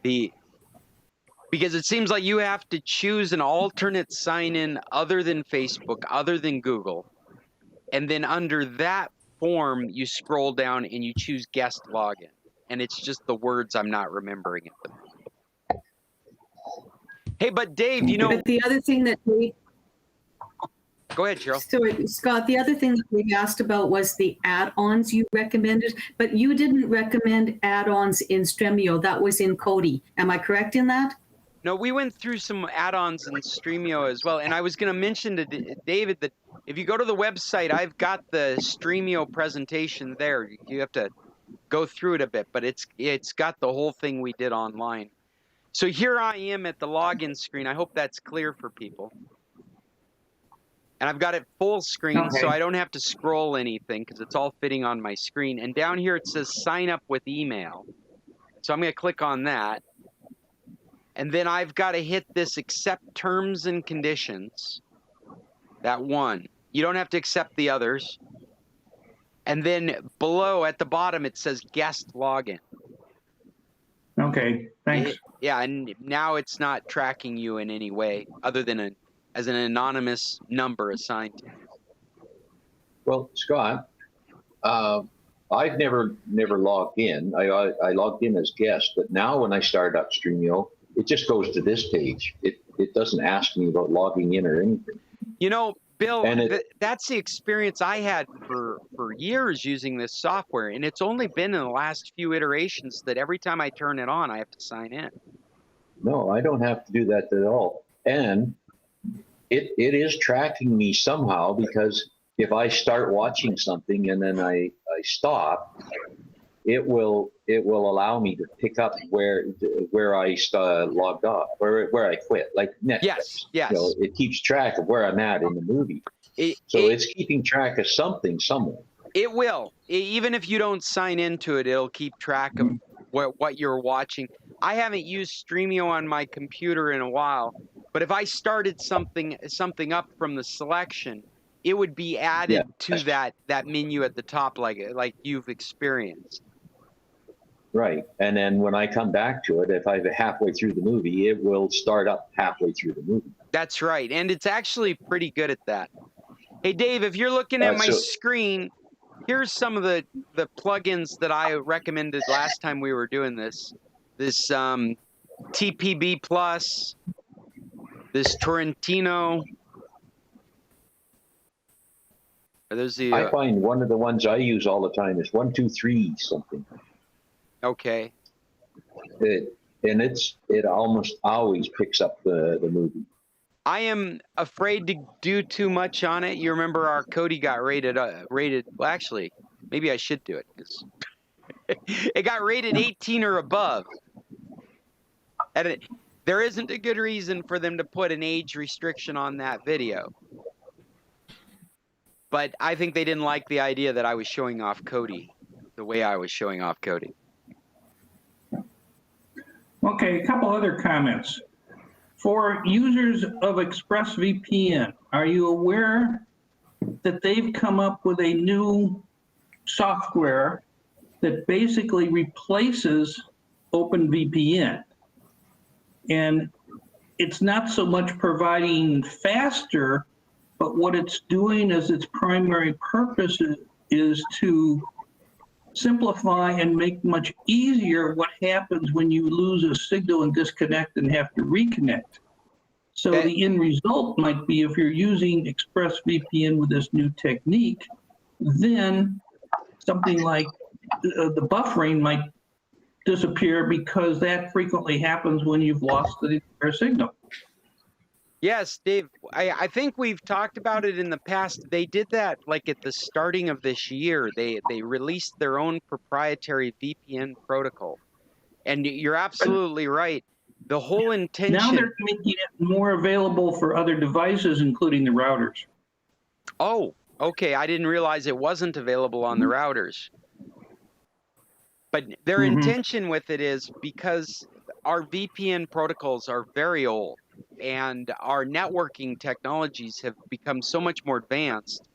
Because it seems like you have to choose an alternate sign-in other than Facebook, other than Google. And then under that form, you scroll down and you choose guest login. And it's just the words I'm not remembering at the moment. Hey, but Dave, you know... But the other thing that Dave... Go ahead, Cheryl. So, Scott, the other thing that we asked about was the add-ons you recommended, but you didn't recommend add-ons in Streamio. That was in Kodi. Am I correct in that? No, we went through some add-ons in Streamio as well. And I was going to mention to David that if you go to the website, I've got the Streamio presentation there. You have to go through it a bit, but it's got the whole thing we did online. So here I am at the login screen. I hope that's clear for people. And I've got it full screen, so I don't have to scroll anything because it's all fitting on my screen. And down here it says sign up with email. So I'm going to click on that. And then I've got to hit this accept terms and conditions. That one. You don't have to accept the others. And then below at the bottom it says guest login. Okay, thanks. Yeah, and now it's not tracking you in any way other than as an anonymous number assigned to you. Well, Scott, I've never logged in. I logged in as guest, but now when I start up Streamio, it just goes to this page. It doesn't ask me about logging in or anything. You know, Bill, that's the experience I had for years using this software, and it's only been in the last few iterations that every time I turn it on, I have to sign in. No, I don't have to do that at all. And it is tracking me somehow, because if I start watching something and then I stop, it will allow me to pick up where I logged off, where I quit, like Netflix. Yes. You know, it keeps track of where I'm at in the movie. It's keeping track of something somewhere. It will. Even if you don't sign into it, it'll keep track of what you're watching. I haven't used Streamio on my computer in a while, but if I started something up from the selection, it would be added to that menu at the top, like you've experienced. Right. And then when I come back to it, if I'm halfway through the movie, it will start up halfway through the movie. That's right. And it's actually pretty good at that. Hey, Dave, if you're looking at my screen, here's some of the plugins that I recommended last time we were doing this. This TPB Plus, this Torrentino. Are those the, I find one of the ones I use all the time is 123 something. Okay. It almost always picks up the movie. I am afraid to do too much on it. You remember our Kodi got rated. Well, actually, maybe I should do it because it got rated 18 or above. And there isn't a good reason for them to put an age restriction on that video. But I think they didn't like the idea that I was showing off Kodi the way I was showing off Kodi. Okay, a couple other comments. For users of ExpressVPN, are you aware that they've come up with a new software that basically replaces OpenVPN? And it's not so much providing faster, but what it's doing as its primary purpose is to simplify and make much easier what happens when you lose a signal and disconnect and have to reconnect. So the end result might be, if you're using ExpressVPN with this new technique, then something like the buffering might disappear, because that frequently happens when you've lost the entire signal. Yes, Dave, I think we've talked about it in the past. They did that like at the starting of this year. They released their own proprietary VPN protocol. And you're absolutely right. The whole intention... Now they're making it more available for other devices, including the routers. Oh, okay. I didn't realize it wasn't available on the routers. But their intention with it is because our VPN protocols are very old. and our networking technologies have become so much more advanced,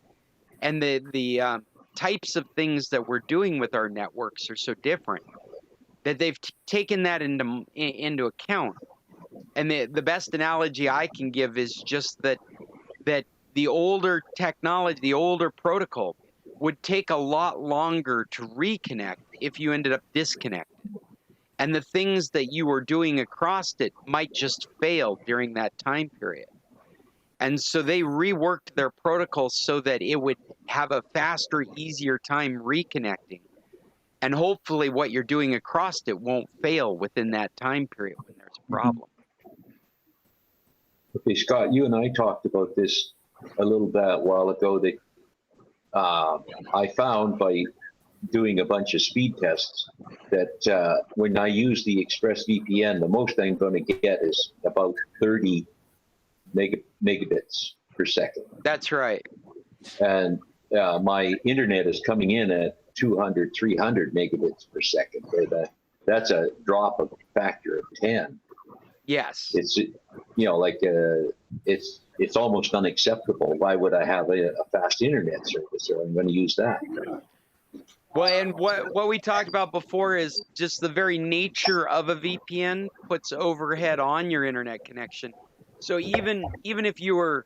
and the types of things that we're doing with our networks are so different that they've taken that into account. And the best analogy I can give is just that the older technology, the older protocol, would take a lot longer to reconnect if you ended up disconnected. And the things that you were doing across it might just fail during that time period. And so they reworked their protocol so that it would have a faster, easier time reconnecting. And hopefully what you're doing across it won't fail within that time period when there's a problem. Okay, Scott, you and I talked about this a little bit while ago that I found by doing a bunch of speed tests that when I use the ExpressVPN, the most I'm going to get is about 30 megabits per second. That's right. And my internet is coming in at 200, 300 megabits per second. That's a drop of a factor of 10. Yes. It's, like it's almost unacceptable. Why would I have a fast internet service? Or I'm going to use that. Well, and what we talked about before is just the very nature of a VPN puts overhead on your internet connection. So even if you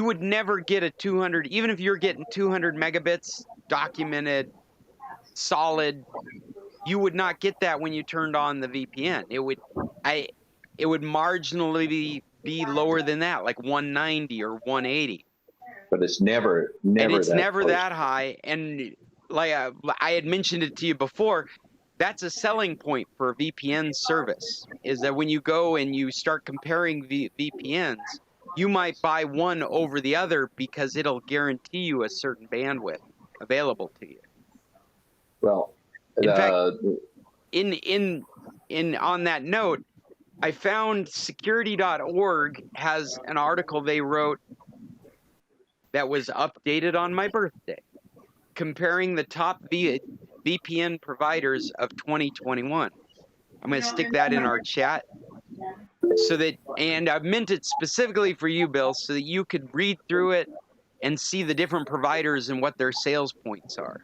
would never get a 200, even if you're getting 200 megabits documented, solid, you would not get that when you turned on the VPN. It would marginally be lower than that, like 190 or 180. But it's never and it's that never close. that high. And like I had mentioned it to you before, that's a selling point for a VPN service, is that when you go and you start comparing VPNs, you might buy one over the other because it'll guarantee you a certain bandwidth available to you. Well, in fact, in on that note, I found security.org has an article they wrote that was updated on my birthday, comparing the top VPN providers of 2021. I'm going to stick that in our chat so that, and I meant it specifically for you, Bill, so that you could read through it and see the different providers and what their sales points are.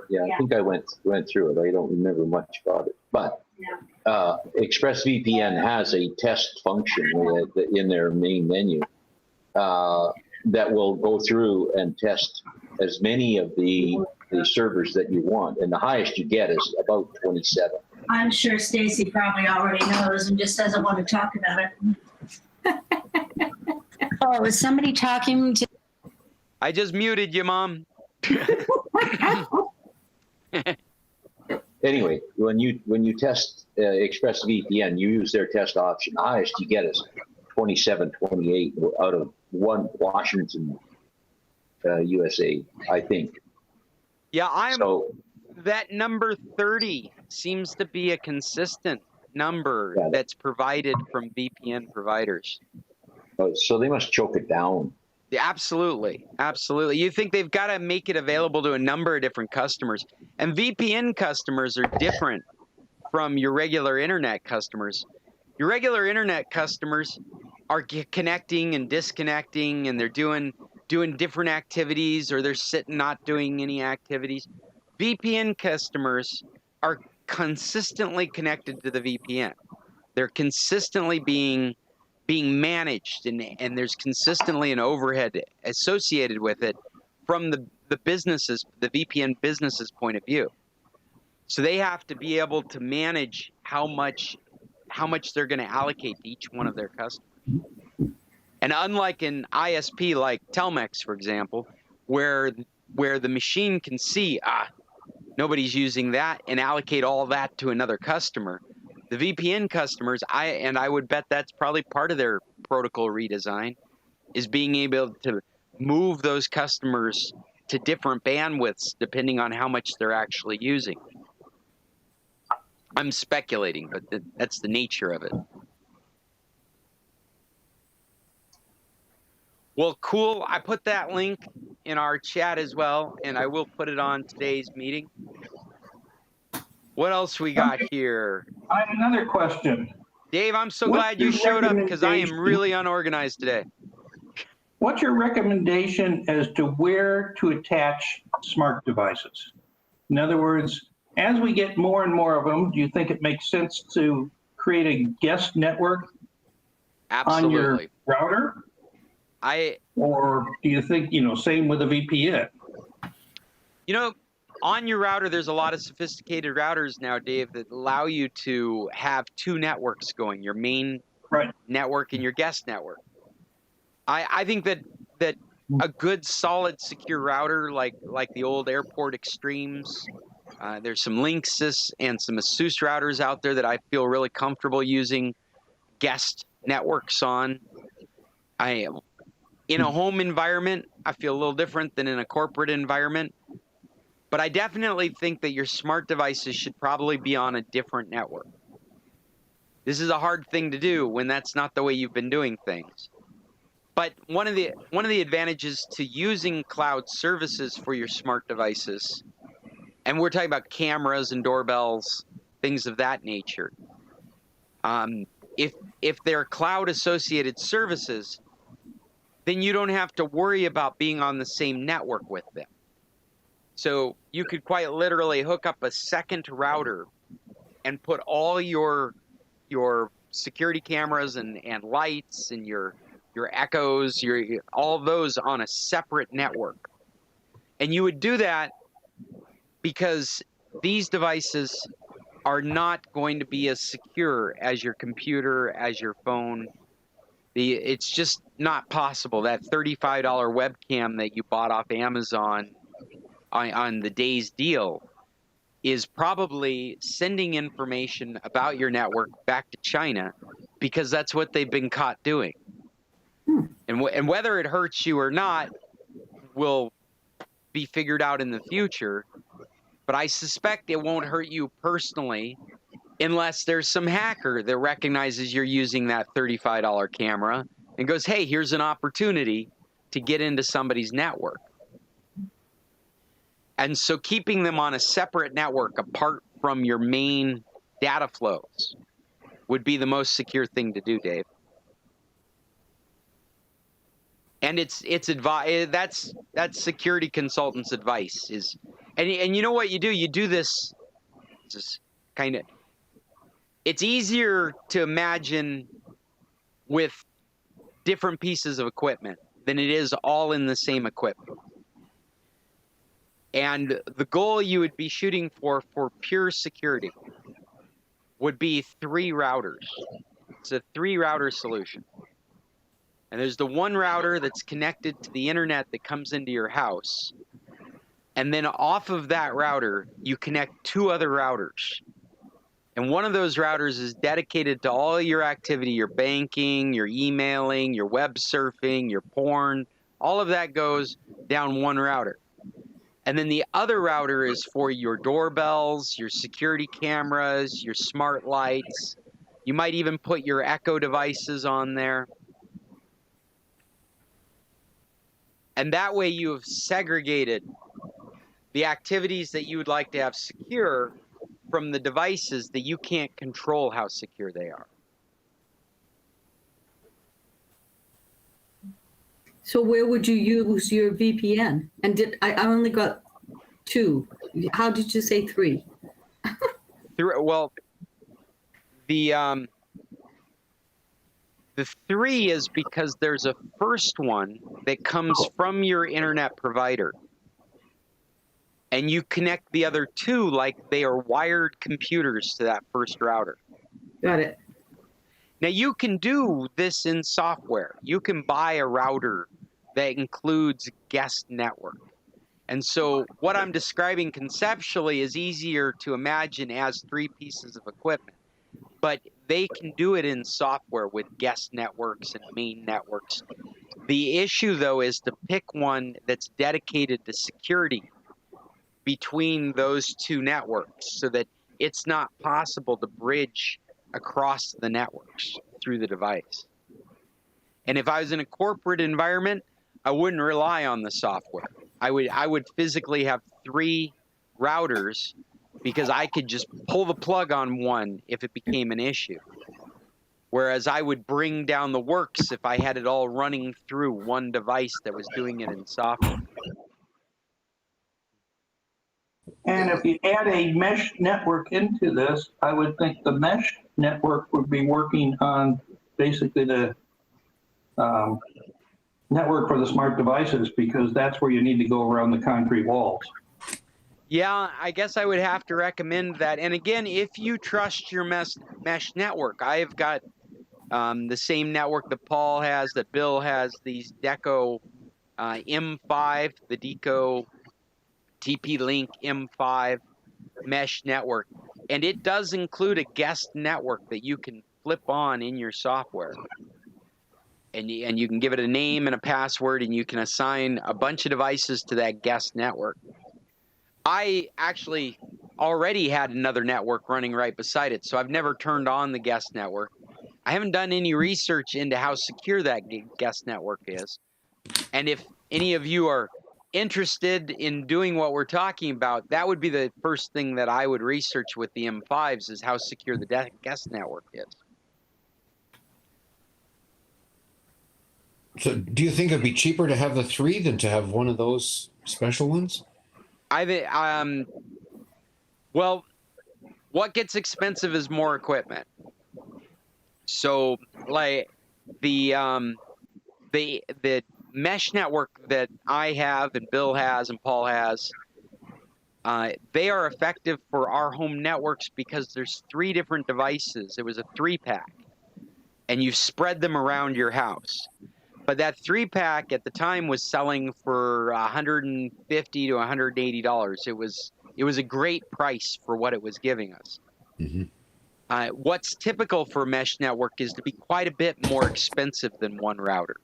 Yeah, I think I went through it. I don't remember much about it, but ExpressVPN has a test function in their main menu that will go through and test as many of the servers that you want, and the highest you get is about 27. I'm sure Stacy probably already knows and just doesn't want to talk about it. Oh, was somebody talking to? I just muted you, Mom. Anyway, when you test ExpressVPN, you use their test option. The highest you get is 27, 28 out of one Washington, USA, I think. Yeah, that number 30 seems to be a consistent number that's provided from VPN providers. So they must choke it down. Yeah, absolutely. Absolutely. You think they've got to make it available to a number of different customers. And VPN customers are different from your regular internet customers. Your regular internet customers are connecting and disconnecting, and they're doing different activities, or they're sitting not doing any activities. VPN customers are consistently connected to the VPN. They're consistently being managed, and there's consistently an overhead associated with it from the VPN business's point of view. So they have to be able to manage how much they're going to allocate to each one of their customers. And unlike an ISP like Telmex, for example, where the machine can see nobody's using that and allocate all that to another customer, the VPN customers, I would bet that's probably part of their protocol redesign, is being able to move those customers to different bandwidths depending on how much they're actually using. I'm speculating, but that's the nature of it. Well, cool. I put that link in our chat as well, and I will put it on today's meeting. What else we got here? I have another question. Dave, I'm so What's glad you your showed up because I am recommendation? really unorganized today. What's your recommendation as to where to attach smart devices? In other words, as we get more and more of them, do you think it makes sense to create a guest network on your Absolutely. router? Or do you think, same with a VPN? On your router, there's a lot of sophisticated routers now, Dave, that allow you to have two networks going, your main network and your guest network. I think that a good, solid, secure router like the old Airport Extremes, there's some Linksys and some Asus routers out there that I feel really comfortable using guest networks on. In a home environment, I feel a little different than in a corporate environment. But I definitely think that your smart devices should probably be on a different network. This is a hard thing to do when that's not the way you've been doing things. But one of the advantages to using cloud services for your smart devices, and we're talking about cameras and doorbells, things of that nature. If they're cloud associated services, then you don't have to worry about being on the same network with them. So you could quite literally hook up a second router and put all your security cameras and lights and your echoes, all those on a separate network. And you would do that because these devices are not going to be as secure as your computer, as your phone. It's just not possible. That $35 webcam that you bought off Amazon on the day's deal is probably sending information about your network back to China because that's what they've been caught doing. And whether it hurts you or not will be figured out in the future. But I suspect it won't hurt you personally unless there's some hacker that recognizes you're using that $35 camera and goes, hey, here's an opportunity to get into somebody's network. And so keeping them on a separate network apart from your main data flows would be the most secure thing to do, Dave. And it's that's security consultants' advice is, and you know what you do? You do this just kind of. It's easier to imagine with different pieces of equipment than it is all in the same equipment. And the goal you would be shooting for pure security would be 3 routers. It's a 3-router solution. And there's the one router that's connected to the internet that comes into your house. And then off of that router, you connect 2 other routers. And one of those routers is dedicated to all your activity, your banking, your emailing, your web surfing, your porn. All of that goes down one router. And then the other router is for your doorbells, your security cameras, your smart lights. You might even put your Echo devices on there. And that way you have segregated the activities that you would like to have secure from the devices that you can't control how secure they are. So where would you use your VPN? And I only got 2. How did you say 3? Well, the 3 is because there's a first one that comes from your internet provider. And you connect the other 2 like they are wired computers to that first router. Got it. Now, you can do this in software. You can buy a router that includes guest network. And so what I'm describing conceptually is easier to imagine as 3 pieces of equipment. But they can do it in software with guest networks and main networks. The issue, though, is to pick one that's dedicated to security between those 2 networks so that it's not possible to bridge across the networks through the device. And if I was in a corporate environment, I wouldn't rely on the software. I would physically have 3 routers because I could just pull the plug on one if it became an issue. Whereas I would bring down the works if I had it all running through one device that was doing it in software. And if you add a mesh network into this, I would think the mesh network would be working on basically the network for the smart devices, because that's where you need to go around the concrete walls. Yeah, I guess I would have to recommend that. And again, if you trust your mesh network, I've got the same network that Paul has, that Bill has, these Deco M5, the Deco TP-Link M5 mesh network. And it does include a guest network that you can flip on in your software. And you can give it a name and a password, and you can assign a bunch of devices to that guest network. I actually already had another network running right beside it, so I've never turned on the guest network. I haven't done any research into how secure that guest network is. And if any of you are interested in doing what we're talking about, that would be the first thing that I would research with the M5s, is how secure the guest network is. So do you think it'd be cheaper to have the 3 than to have one of those special ones? Well, what gets expensive is more equipment. So, like the mesh network that I have and Bill has and Paul has, they are effective for our home networks because there's 3 different devices. It was a 3-pack, and you spread them around your house. But that 3-pack at the time was selling for $150 to $180. It was a great price for what it was giving us. Mm-hmm. What's typical for a mesh network is to be quite a bit more expensive than one router.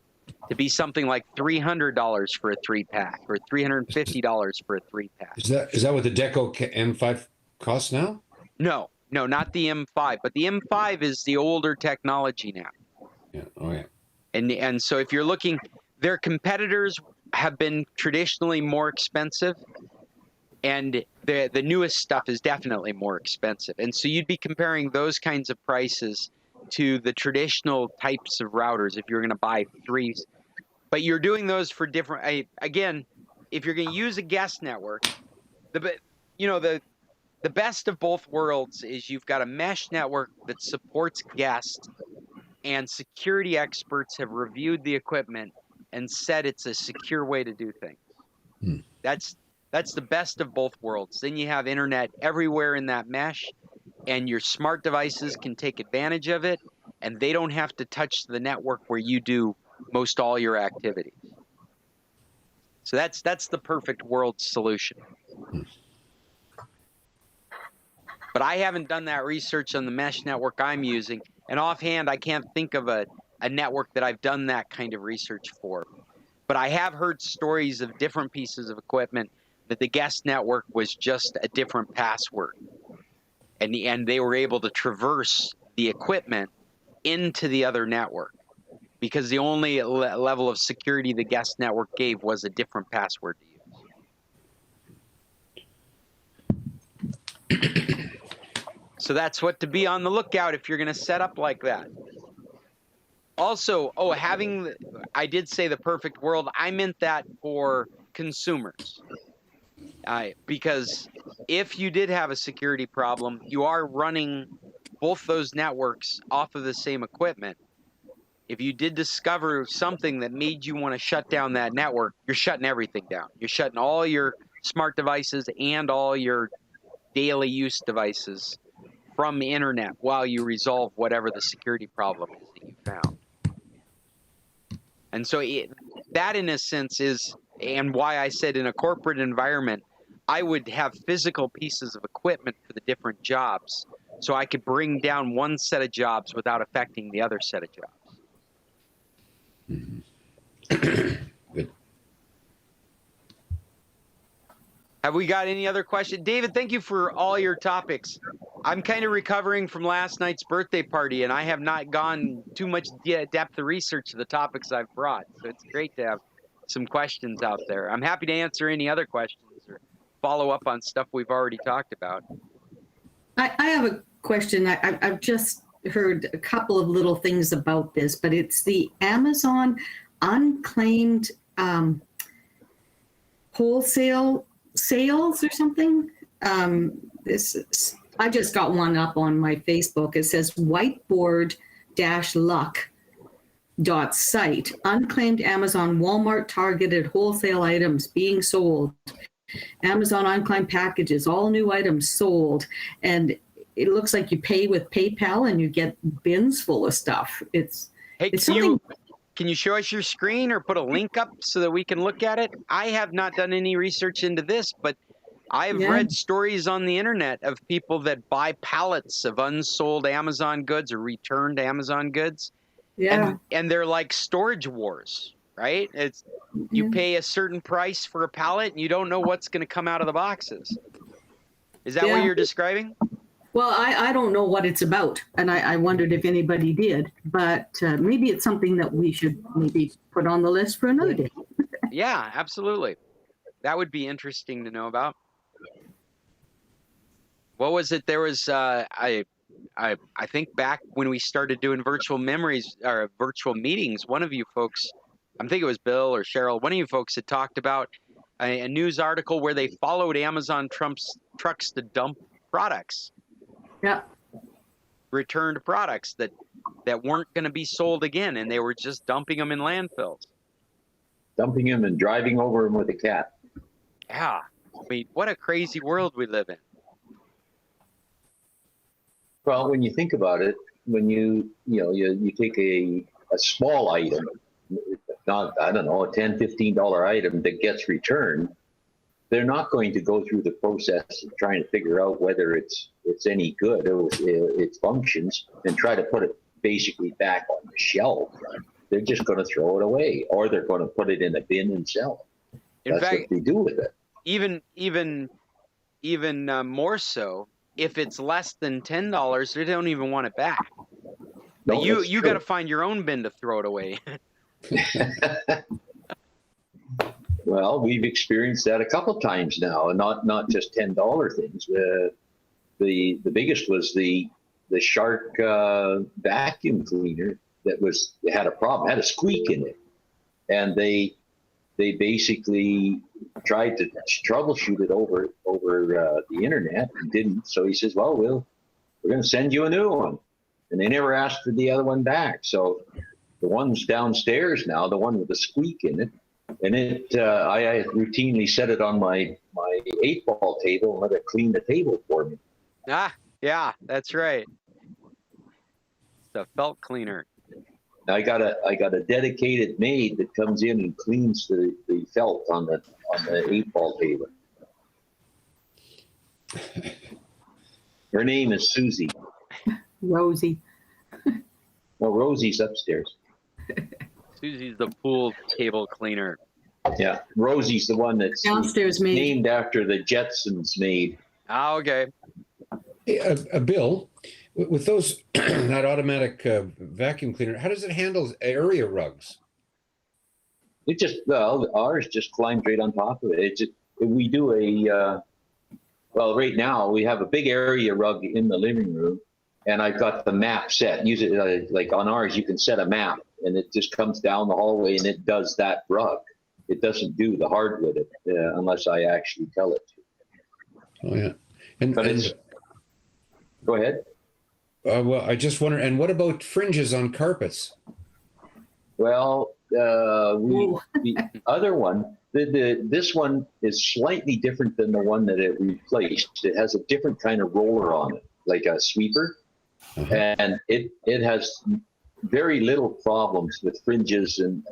To be something like $300 for a 3-pack or $350 for a 3-pack. Is that what the Deco M5 costs now? No, not the M5. But the M5 is the older technology now. Yeah. Oh yeah. And so if you're looking, their competitors have been traditionally more expensive, and the newest stuff is definitely more expensive. And so you'd be comparing those kinds of prices to the traditional types of routers if you're going to buy 3s. But you're doing those for different, again, if you're going to use a guest network, the best of both worlds is you've got a mesh network that supports guests, and security experts have reviewed the equipment and said it's a secure way to do things. That's the best of both worlds. Then you have internet everywhere in that mesh, and your smart devices can take advantage of it, and they don't have to touch the network where you do most all your activities. So that's the perfect world solution. But I haven't done that research on the mesh network I'm using. And offhand, I can't think of a network that I've done that kind of research for. But I have heard stories of different pieces of equipment that the guest network was just a different password. And they were able to traverse the equipment into the other network, because the only level of security the guest network gave was a different password to use. So that's what to be on the lookout if you're going to set up like that. Also, I did say the perfect world. I meant that for consumers. Because if you did have a security problem, you are running both those networks off of the same equipment. If you did discover something that made you want to shut down that network, you're shutting everything down. You're shutting all your smart devices and all your daily use devices from the internet while you resolve whatever the security problem is that you found. And so that, in a sense, is, and why I said in a corporate environment, I would have physical pieces of equipment for the different jobs, so I could bring down one set of jobs without affecting the other set of jobs. Mm-hmm. Good. Have we got any other questions? David, thank you for all your topics. I'm kind of recovering from last night's birthday party, and I have not gone too much depth of research of the topics I've brought. So it's great to have some questions out there. I'm happy to answer any other questions or follow up on stuff we've already talked about. I have a question. I've just heard a couple of little things about this, but it's the Amazon unclaimed wholesale sales or something. I just got one up on my Facebook. It says whiteboard-luck.site. Unclaimed Amazon Walmart targeted wholesale items being sold. Amazon unclaimed packages, all new items sold. And it looks like you pay with PayPal and you get bins full of stuff. Hey, can you show us your screen or put a link up so that we can look at it? I have not done any research into this, but I've read stories on the internet of people that buy pallets of unsold Amazon goods or returned Amazon goods. Yeah. And they're like storage wars, right? You pay a certain price for a pallet and you don't know what's going to come out of the boxes. Is that what you're describing? Well, I don't know what it's about, and I wondered if anybody did, but maybe it's something that we should maybe put on the list for another day. Yeah, absolutely. That would be interesting to know about. What was it? There was I think back when we started doing virtual memories or virtual meetings, one of you folks, I think it was Bill or Cheryl, one of you folks had talked about a news article where they followed Amazon trucks to dump products. Yeah. Returned products that weren't going to be sold again, and they were just dumping them in landfills. Dumping them and driving over them with a cat. Yeah. I mean, what a crazy world we live in. Well, when you think about it, when you take a small item, not, I don't know, a $10, $15 item that gets returned, they're not going to go through the process of trying to figure out whether it's any good or its functions and try to put it basically back on the shelf. They're just going to throw it away, or they're going to put it in a bin and sell it. That's what they do with it. Even more so, if it's less than $10, they don't even want it back. No, you got to find your own bin to throw it away. Well, we've experienced that a couple times now, and not just $10 things. The biggest was the Shark vacuum cleaner that had a problem, had a squeak in it, and they basically tried to troubleshoot it over the internet and didn't. So he says, "Well, we're going to send you a new one," and they never asked for the other one back. So the one's downstairs now, the one with the squeak in it. And I routinely set it on my 8-ball table and let it clean the table for me. Ah, yeah, that's right. It's a felt cleaner. I got a dedicated maid that comes in and cleans the felt on the 8-ball table. Her name is Susie. Rosie. Well, Rosie's upstairs. Susie's the pool table cleaner. Yeah, Rosie's the one that's downstairs maid. Named after the Jetsons maid. Ah, okay. Hey, Bill, with those that automatic vacuum cleaner, how does it handle area rugs? It ours just climbs right on top of it. We do right now we have a big area rug in the living room, and I've got the map set. Use it like on ours, you can set a map, and it just comes down the hallway and it does that rug. It doesn't do the hardwood unless I actually tell it to. Oh yeah, go ahead. Well, I just wonder. And what about fringes on carpets? Well, the other one, this one is slightly different than the one that it replaced. It has a different kind of roller on it, like a sweeper, and it has very little problems with fringes and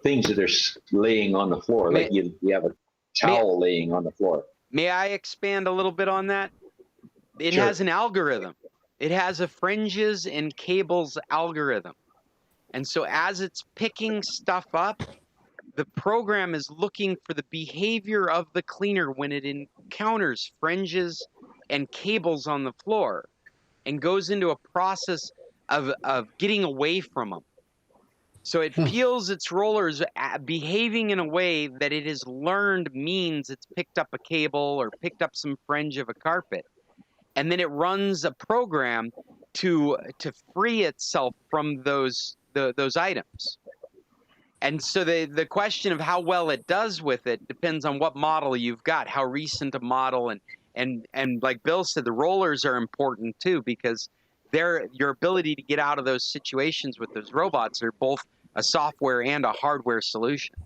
things that are laying on the floor. Like you have a towel laying on the floor. May I expand a little bit on that? It has an algorithm. It has a fringes and cables algorithm. And so as it's picking stuff up, the program is looking for the behavior of the cleaner when it encounters fringes and cables on the floor and goes into a process of getting away from them. So it feels its rollers behaving in a way that it has learned means it's picked up a cable or picked up some fringe of a carpet. And then it runs a program to free itself from those items. And so the question of how well it does with it depends on what model you've got, how recent a model, and like Bill said, the rollers are important too, because your ability to get out of those situations with those robots are both a software and a hardware solution.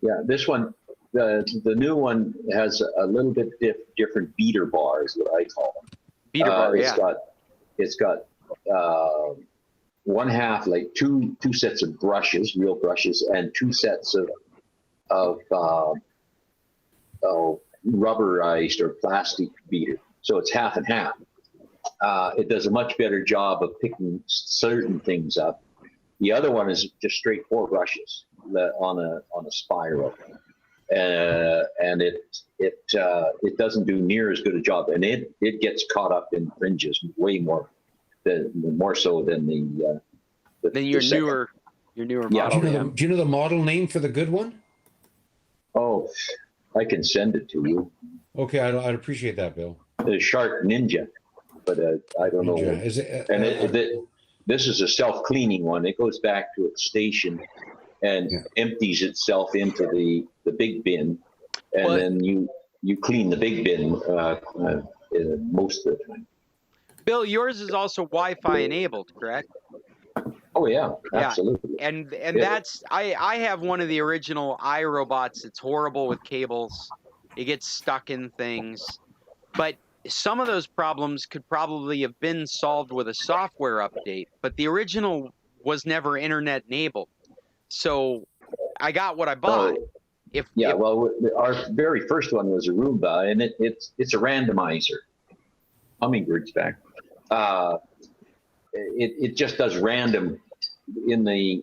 Yeah, this one, the new one has a little bit different beater bars, what I call them. Beater bar, It's got one half, like two sets of brushes, real brushes, and two sets of rubberized or plastic beater. So it's half and half. It does a much better job of picking certain things up. The other one is just straight 4 brushes on a spiral, and it doesn't do near as good a job, and it gets caught up in fringes way more so than your newer model. Do you know the model name for the good one? Oh, I can send it to you. Okay, I'd appreciate that, Bill. The Shark Ninja, but I don't know. Is it, this is a self-cleaning one. It goes back to its station and empties itself into the big bin, and then you clean the big bin most of the time. Bill, yours is also Wi-Fi enabled, correct? Oh yeah, absolutely. And that's I have one of the original iRobots. It's horrible with cables. It gets stuck in things, but some of those problems could probably have been solved with a software update, but the original was never internet enabled. So I got what I bought. Well, our very first one was a Roomba, and it's a randomizer. Hummingbird's back. It just does random in the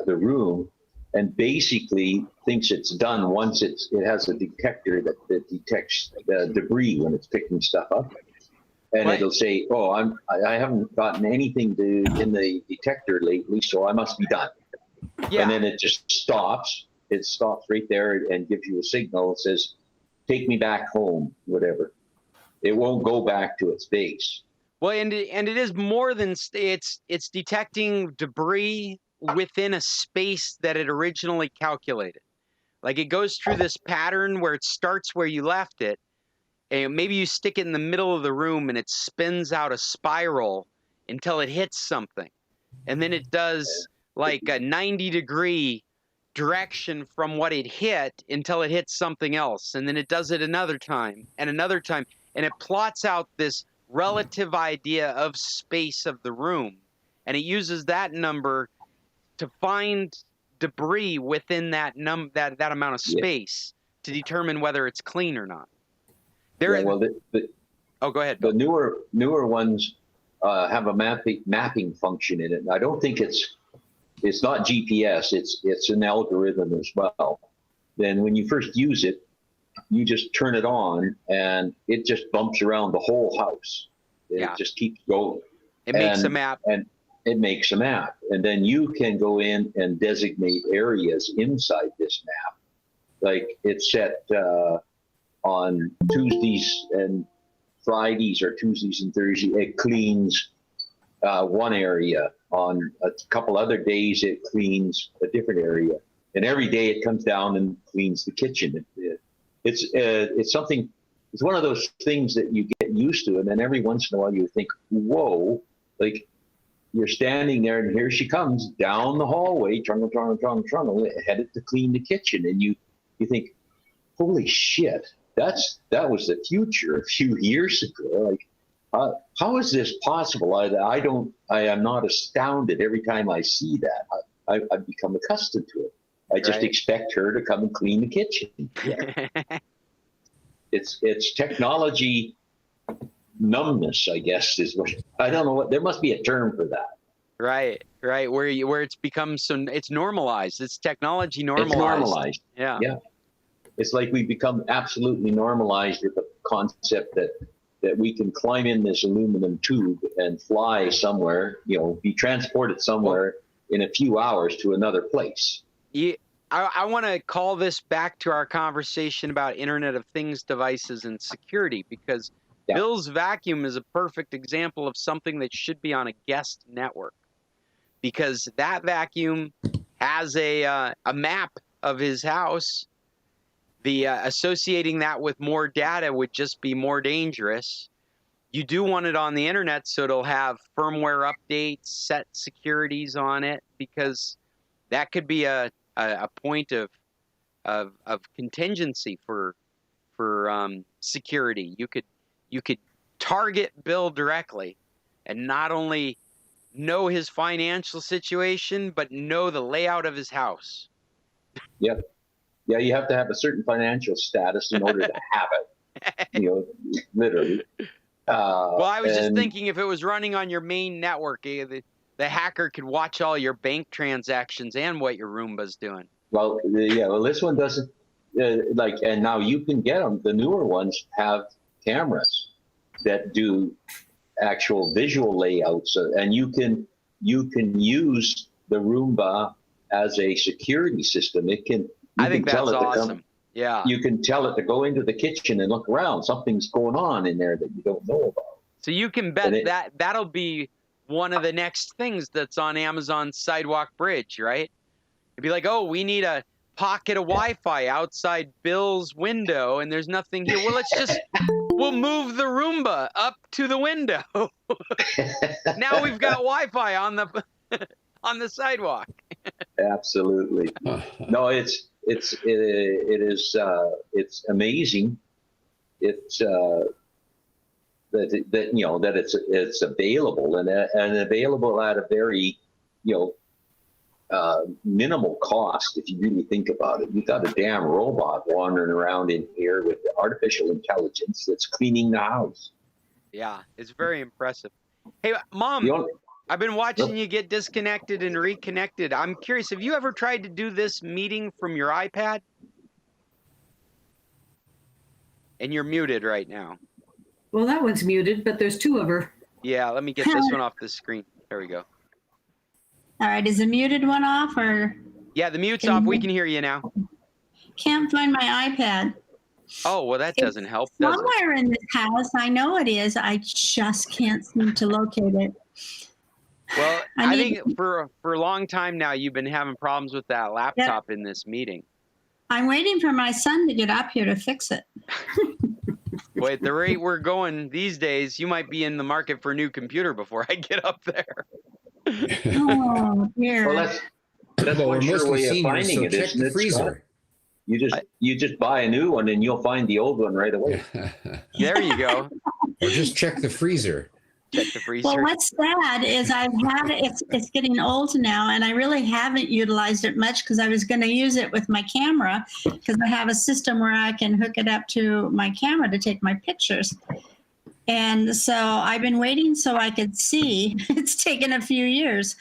room, and basically thinks it's done once it has a detector that detects debris when it's picking stuff up, and it'll say, "Oh, I haven't gotten anything in the detector lately, so I must be done." Yeah. And then it just stops. It stops right there and gives you a signal. It says, "Take me back home," whatever. It won't go back to its base. Well, and it is more than it's detecting debris within a space that it originally calculated. Like it goes through this pattern where it starts where you left it, and maybe you stick it in the middle of the room and it spins out a spiral until it hits something, and then it does like a 90-degree direction from what it hit until it hits something else, and then it does it another time and another time, and it plots out this relative idea of space of the room, and it uses that number to find debris within that that amount of space to determine whether it's clean or not. Go ahead. The newer ones have a mapping function in it. And I don't think it's not GPS. It's an algorithm as well. Then when you first use it, you just turn it on and it just bumps around the whole house. It just keeps going. It makes a map. And it makes a map. And then you can go in and designate areas inside this map. Like it's set on Tuesdays and Fridays, or Tuesdays and Thursdays, it cleans one area. On a couple other days, it cleans a different area. And every day it comes down and cleans the kitchen. It's something. It's one of those things that you get used to, and then every once in a while you think, "Whoa!" Like you're standing there, and here she comes down the hallway, trundle, headed to clean the kitchen, and you think, "Holy shit! That was the future a few years ago." Like, how is this possible? I am not astounded every time I see that. I've become accustomed to it. I just expect her to come and clean the kitchen. Yeah. It's technology numbness, I guess, is what I don't know. There must be a term for that. Right. Where it's become it's normalized. It's technology normalized. It's normalized. Yeah. It's like we become absolutely normalized with the concept that we can climb in this aluminum tube and fly somewhere, be transported somewhere in a few hours to another place. I want to call this back to our conversation about Internet of Things devices and security, because Yeah. Bill's vacuum is a perfect example of something that should be on a guest network, because that vacuum has a map of his house. The associating that with more data would just be more dangerous. You do want it on the internet, so it'll have firmware updates, set securities on it, because that could be a point of contingency for security. You could target Bill directly, and not only know his financial situation, but know the layout of his house. Yep. Yeah, you have to have a certain financial status in order to have it. You know, literally. Well, I was just thinking, if it was running on your main network, the hacker could watch all your bank transactions and what your Roomba's doing. Well, yeah. Well, this one doesn't and now you can get them. The newer ones have cameras that do actual visual layouts, and you can use the Roomba as a security system. It can. I think that's awesome. Yeah. You can tell it to go into the kitchen and look around. Something's going on in there that you don't know about. So you can bet that'll be one of the next things that's on Amazon's Sidewalk Bridge, right? It'd be like, oh, we need a pocket of Wi-Fi outside Bill's window, and there's nothing here. Well, we'll move the Roomba up to the window. Now we've got Wi-Fi on the sidewalk. Absolutely. No, it is amazing. It's that it's available and available at a very minimal cost. If you really think about it, you've got a damn robot wandering around in here with artificial intelligence that's cleaning the house. Yeah, it's very impressive. Hey, Mom, I've been watching you get disconnected and reconnected. I'm curious, have you ever tried to do this meeting from your iPad? And you're muted right now. Well, that one's muted, but there's two of her. Yeah, let me get this one off the screen. There we go. All right, is the muted one off, or? Yeah, the mute's off. We can hear you now. Can't find my iPad. Oh, well, that doesn't help, does it? Somewhere in this house, I know it is. I just can't seem to locate it. Well, I think for a long time now, you've been having problems with that laptop in this meeting. I'm waiting for my son to get up here to fix it. Boy, at the rate we're going these days, you might be in the market for a new computer before I get up there. Oh, dear. Well, that's one sure way of finding it, check isn't the it, freezer. Scott? You just buy a new one and you'll find the old one right away. There you go. Or just check the freezer. Check the freezer. Well, what's sad is I've had it. It's getting old now, and I really haven't utilized it much because I was going to use it with my camera, because I have a system where I can hook it up to my camera to take my pictures. And so I've been waiting so I could see. It's taken a few years.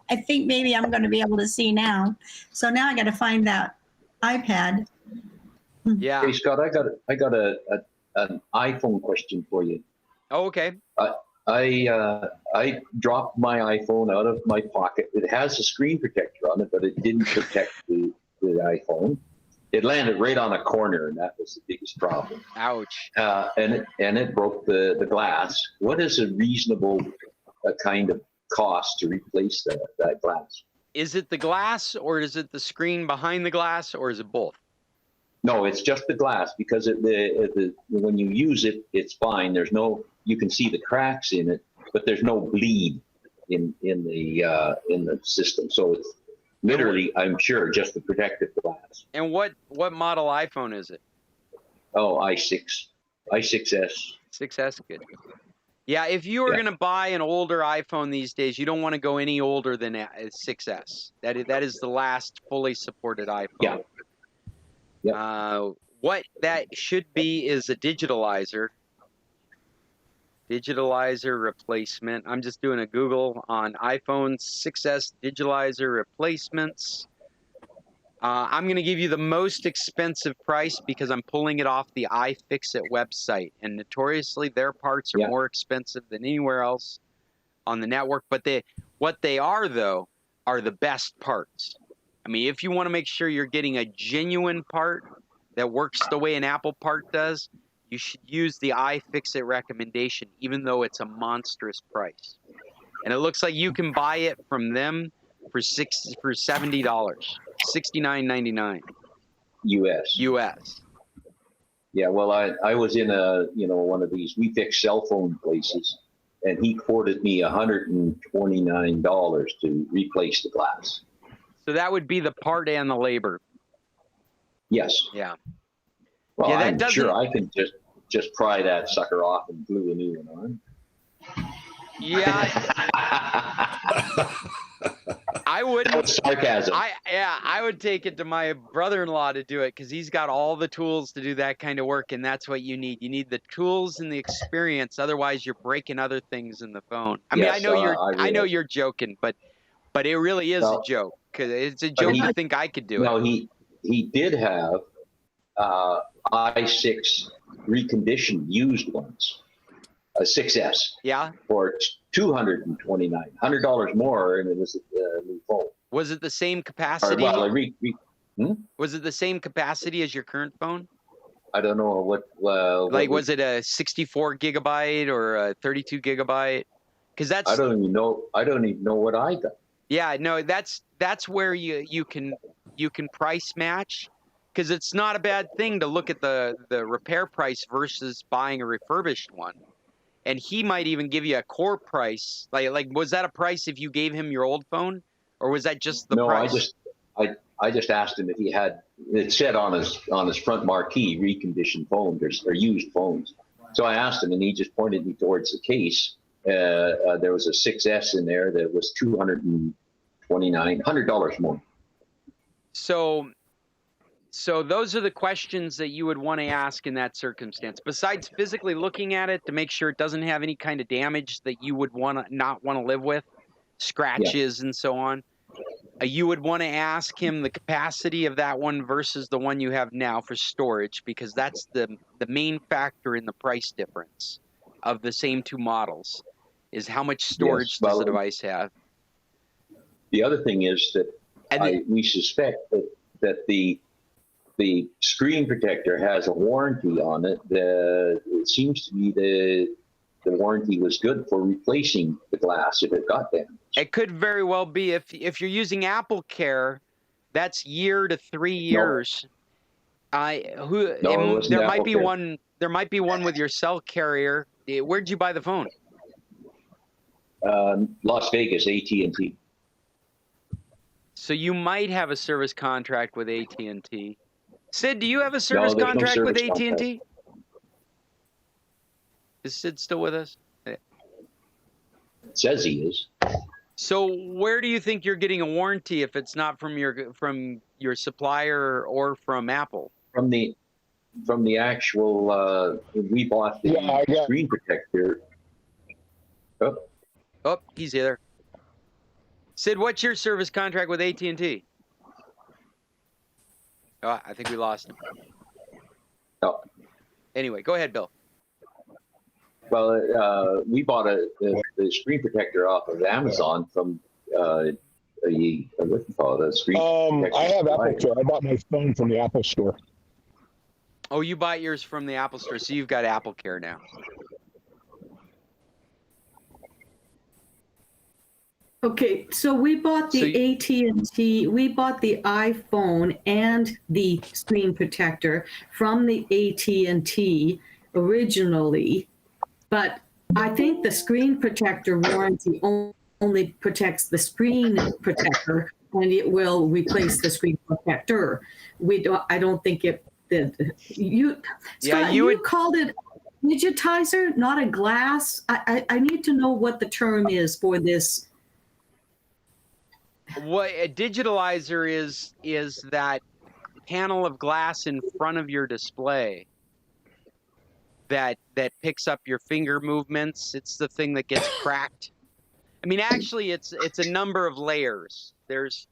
I think maybe I'm going to be able to see now. So now I got to find that iPad. Yeah. Hey, Scott, I got an iPhone question for you. Oh, okay. I dropped my iPhone out of my pocket. It has a screen protector on it, but it didn't protect the iPhone. It landed right on a corner, and that was the biggest problem. Ouch. And it broke the glass. What is a reasonable kind of cost to replace that glass? Is it the glass, or is it the screen behind the glass, or is it both? No, it's just the glass, because when you use it, it's fine. You can see the cracks in it, but there's no bleed in the system. So it's literally, I'm sure, just the protective glass. And what model iPhone is it? Oh, i6s. 6S, good. Yeah, if you were going to buy an older iPhone these days, you don't want to go any older than a 6S. That is the last fully supported iPhone. Yeah. Yep. What that should be is a digitalizer replacement. I'm just doing a Google on iPhone 6S digitalizer replacements. I'm going to give you the most expensive price because I'm pulling it off the iFixit website, and notoriously their parts are more expensive than anywhere else on the network. But what they are, though, are the best parts. I mean, if you want to make sure you're getting a genuine part that works the way an Apple part does, you should use the iFixit recommendation, even though it's a monstrous price. And it looks like you can buy it from them for $70, $69.99 US. US. Yeah, well, I was in one of these We Fix cell phone places, and he quoted me $129 to replace the glass. So that would be the part and the labor. Yes. Yeah. Well, Yeah, that I'm sure I can just pry that sucker off and glue a new one on. Yeah. I wouldn't. That was sarcasm. I would take it to my brother-in-law to do it because he's got all the tools to do that kind of work, and that's what you need. You need the tools and the experience. Otherwise, you're breaking other things in the phone. I mean, I know you're joking, but it really is a joke because it's a joke to think I could do it. No, he did have i6 reconditioned used ones, a 6S. Yeah. For $229, $100 more, and it was a new phone. Was it the same capacity? Was it the same capacity as your current phone? I don't know what. Was it a 64 gigabyte or a 32 gigabyte? Because that's. I don't even know what I got. Yeah, no, that's where you can price match, because it's not a bad thing to look at the repair price versus buying a refurbished one. And he might even give you a core price. Like was that a price if you gave him your old phone, or was that just the price? No, I just asked him if he had. It said on his front marquee, reconditioned phones or used phones. So I asked him, and he just pointed me towards the case. There was a 6S in there that was $100 more. So those are the questions that you would want to ask in that circumstance. Besides physically looking at it to make sure it doesn't have any kind of damage that you would not want to live with, scratches and so on, you would want to ask him the capacity of that one versus the one you have now for storage, because that's the main factor in the price difference of the same two models, is how much storage does the device have. The other thing is that we suspect that the screen protector has a warranty on it. It seems to me the warranty was good for replacing the glass if it got damaged. It could very well be. If you're using Apple Care, that's year to 3 years. There might be one with your cell carrier. Where'd you buy the phone? Las Vegas, AT&T. So you might have a service contract with AT&T. Sid, do you have a service contract with AT&T? Is Sid still with us? It says he is. So where do you think you're getting a warranty if it's not from your supplier or from Apple? From the actual, we bought the screen protector. Oh, he's here. Sid, what's your service contract with AT&T? Oh, I think we lost him. No. Anyway, go ahead, Bill. Well, we bought the screen protector off of Amazon from what do you call it? A screen protector. I have Apple Care. I bought my phone from the Apple Store. Oh, you bought yours from the Apple Store, so you've got Apple Care now. Okay, so we bought the AT&T, we bought the iPhone and the screen protector from the AT&T originally, but I think the screen protector warranty only protects the screen protector, and it will replace the screen protector. I don't think it did. Scott, you called it digitizer, not a glass. I need to know what the term is for this. What a digitalizer is that panel of glass in front of your display that picks up your finger movements. It's the thing that gets cracked. I mean, actually, it's a number of layers. There's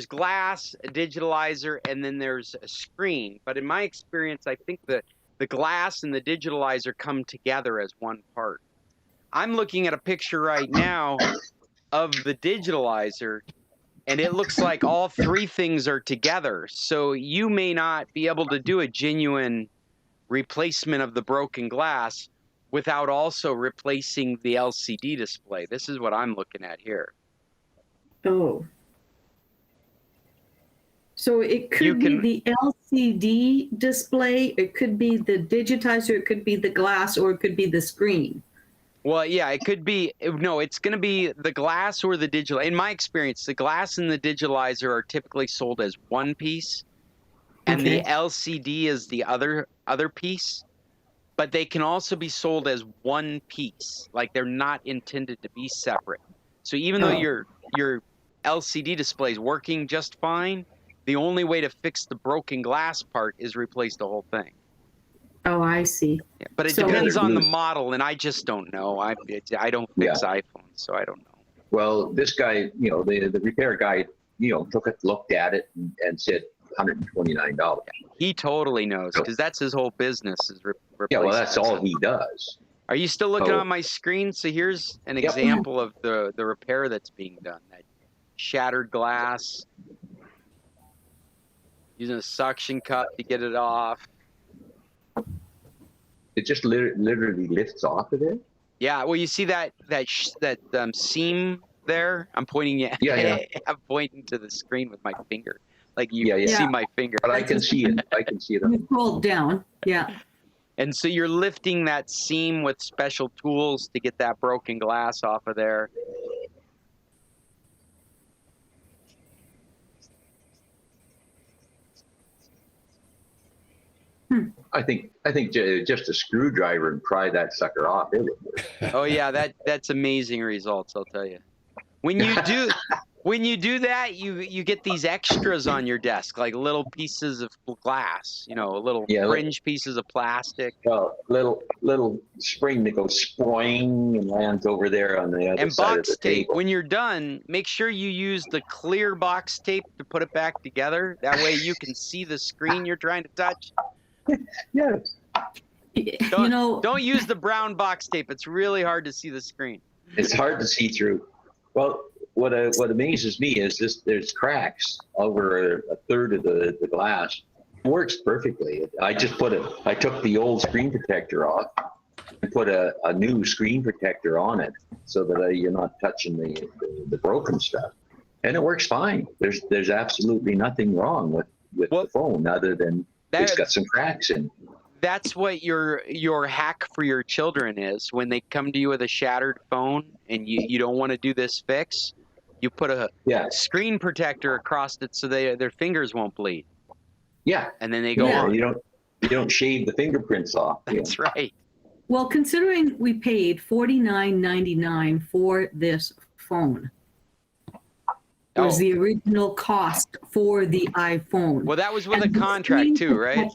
glass, a digitalizer, and then there's a screen. But in my experience, I think the glass and the digitalizer come together as one part. I'm looking at a picture right now of the digitalizer, and it looks like all three things are together. So you may not be able to do a genuine replacement of the broken glass without also replacing the LCD display. This is what I'm looking at here. Oh. So it could be the LCD display, it could be the digitizer, it could be the glass, or it could be the screen. Well, yeah, it could be. No, it's going to be the glass or the digital. In my experience, the glass and the digitalizer are typically sold as one piece, and the LCD is the other piece. But they can also be sold as one piece, like they're not intended to be separate. So even though your LCD display is working just fine, the only way to fix the broken glass part is replace the whole thing. Oh, I see. Yeah, but it depends on the model, and I just don't know. I don't fix iPhones, so I don't know. Well, this guy, the repair guy, took it, looked at it, and said $129. He totally knows, because that's his whole business. Is Yeah, well, that's all he does. Are you still looking on my screen? So here's an example of the repair that's being done. That shattered glass, using a suction cup to get it off. It just literally lifts off of it. Yeah, well, you see that seam there? I'm pointing at. Yeah. I'm pointing to the screen with my finger, like you see my finger. But I can see it. I can see it. You pulled down. Yeah. And so you're lifting that seam with special tools to get that broken glass off of there. I think just a screwdriver and pry that sucker off. It would work. Oh yeah, that's amazing results, I'll tell you. When you do that, you get these extras on your desk, like little pieces of glass, little fringe pieces of plastic. Well, little spring that goes spring and lands over there on the other side of the tape. table. When you're done, make sure you use the clear box tape to put it back together. That way you can see the screen you're trying to touch. Yes. Don't use the brown box tape. It's really hard to see the screen. It's hard to see through. Well, what amazes me is there's cracks over a third of the glass. It works perfectly. I took the old screen protector off and put a new screen protector on it so that you're not touching the broken stuff. And it works fine. There's absolutely nothing wrong with the phone other than it's got some cracks in. That's what your hack for your children is. When they come to you with a shattered phone and you don't want to do this fix, you put a screen protector across it so their fingers won't bleed. Yeah. And then they go on. You don't shave the fingerprints off. That's right. Well, considering we paid $49.99 for this phone. Was the original cost for the iPhone. Well, that was with a contract too, right?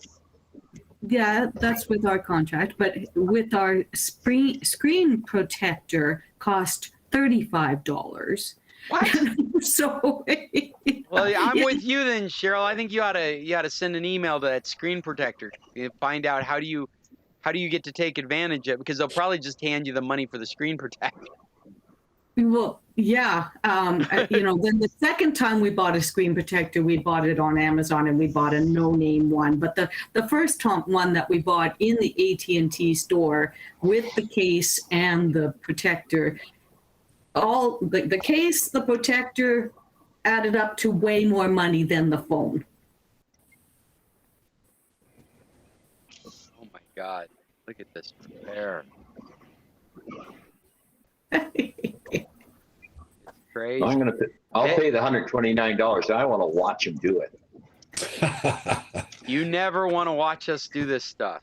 Yeah, that's with our contract, but with our screen protector cost $35. What? So well, I'm with you then, Cheryl. I think you ought to send an email to that screen protector and find out how do you get to take advantage of it, because they'll probably just hand you the money for the screen protector. Well, yeah. Then the second time we bought a screen protector, we bought it on Amazon and we bought a no-name one. But the first one that we bought in the AT&T store with the case and the protector, all the case, the protector added up to way more money than the phone. Oh my God. Look at this repair. Crazy. I'll pay the $129. I want to watch him do it. You never want to watch us do this stuff.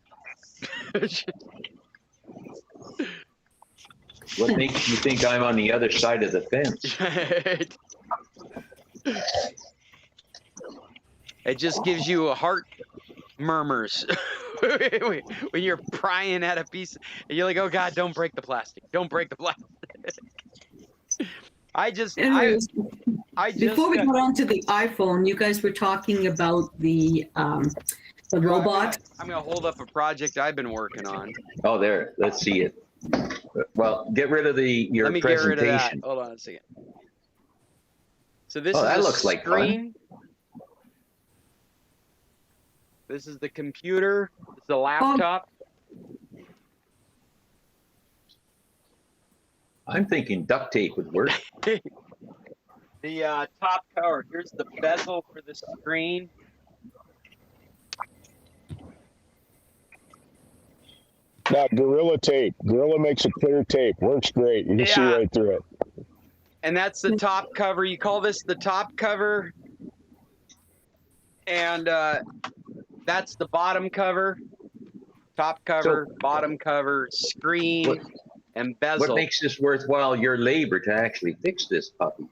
What makes you think I'm on the other side of the fence? It just gives you a heart murmurs when you're prying at a piece and you're like, oh God, don't break the plastic. Don't break the plastic. Anyways, before we got onto the iPhone, you guys were talking about the robot. I'm gonna hold up a project I've been working on. Oh, there. Let's see it. Well, get rid of your Let me presentation. get rid of that. Hold on a second. So this is that a looks like screen. This is the computer. This is the laptop. I'm thinking duct tape would work. The top cover. Here's the bezel for the screen. Now, Gorilla tape. Gorilla makes a clear tape. Works great. You can see right through it. And that's the top cover. You call this the top cover. And that's the bottom cover. Top cover, bottom cover, screen, and bezel. What makes this worthwhile your labor to actually fix this puppy?